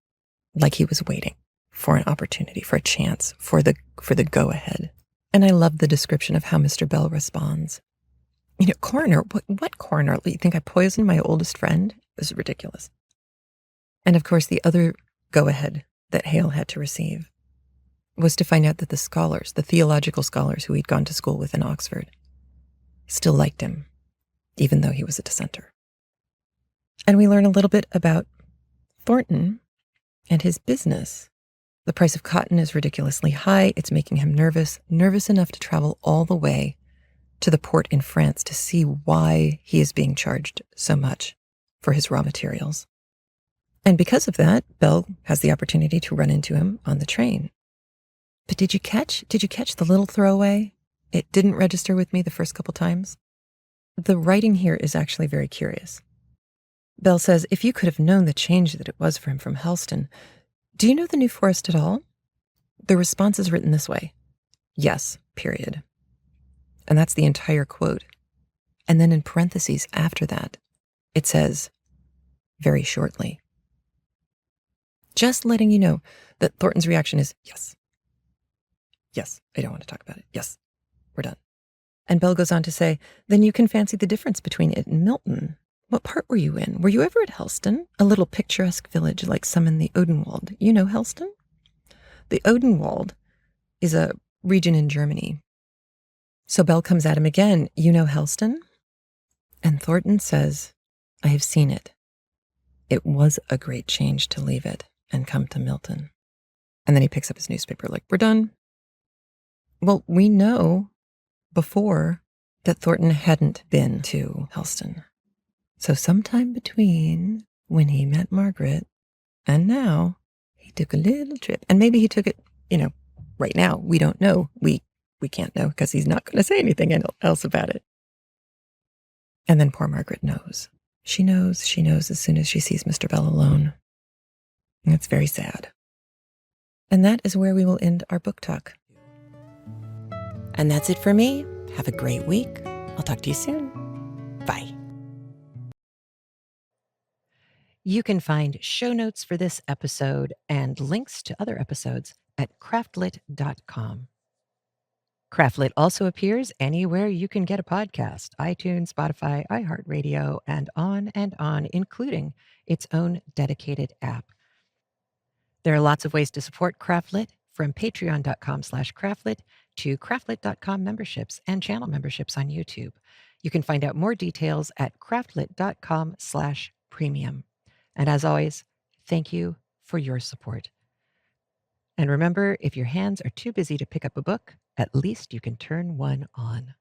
like he was waiting for an opportunity, for a chance, for the go-ahead. And I love the description of how Mr. Bell responds. You know, coroner, what coroner? You think I poisoned my oldest friend? This is ridiculous. And of course, the other go-ahead that Hale had to receive was to find out that the scholars, the theological scholars who he'd gone to school with in Oxford, still liked him, even though he was a dissenter. And we learn a little bit about Thornton and his business. The price of cotton is ridiculously high. It's making him nervous enough to travel all the way to the port in France to see why he is being charged so much for his raw materials. And because of that, Belle has the opportunity to run into him on the train. But did you catch the little throwaway? It didn't register with me the first couple times. The writing here is actually very curious. Belle says, if you could have known the change that it was for him from Helston, do you know the New Forest at all? The response is written this way: yes, period. And that's the entire quote. And then in parentheses after that, it says, very shortly. Just letting you know that Thornton's reaction is, yes. Yes, I don't want to talk about it. Yes, we're done. And Belle goes on to say, then you can fancy the difference between it and Milton. What part were you in? Were you ever at Helston? A little picturesque village like some in the Odenwald. You know Helston? The Odenwald is a region in Germany. So Belle comes at him again. You know Helston? And Thornton says, I have seen it. It was a great change to leave it and come to Milton. And then he picks up his newspaper like, we're done. Well, we know before that Thornton hadn't been to Helston. So sometime between when he met Margaret and now, he took a little trip. And maybe he took it, right now. We don't know. We can't know because he's not going to say anything else about it. And then poor Margaret knows. She knows as soon as she sees Mr. Bell alone. And it's very sad. And that is where we will end our book talk And that's it for me. Have a great week. I'll talk to you soon. Bye. You can find show notes for this episode and links to other episodes at craftlit.com. CraftLit also appears anywhere you can get a podcast: iTunes, Spotify, iHeartRadio, and on, including its own dedicated app. There are lots of ways to support CraftLit, from patreon.com/craftlit to craftlit.com memberships and channel memberships on YouTube. You can find out more details at craftlit.com/premium. And as always, thank you for your support. And remember, if your hands are too busy to pick up a book, at least you can turn one on.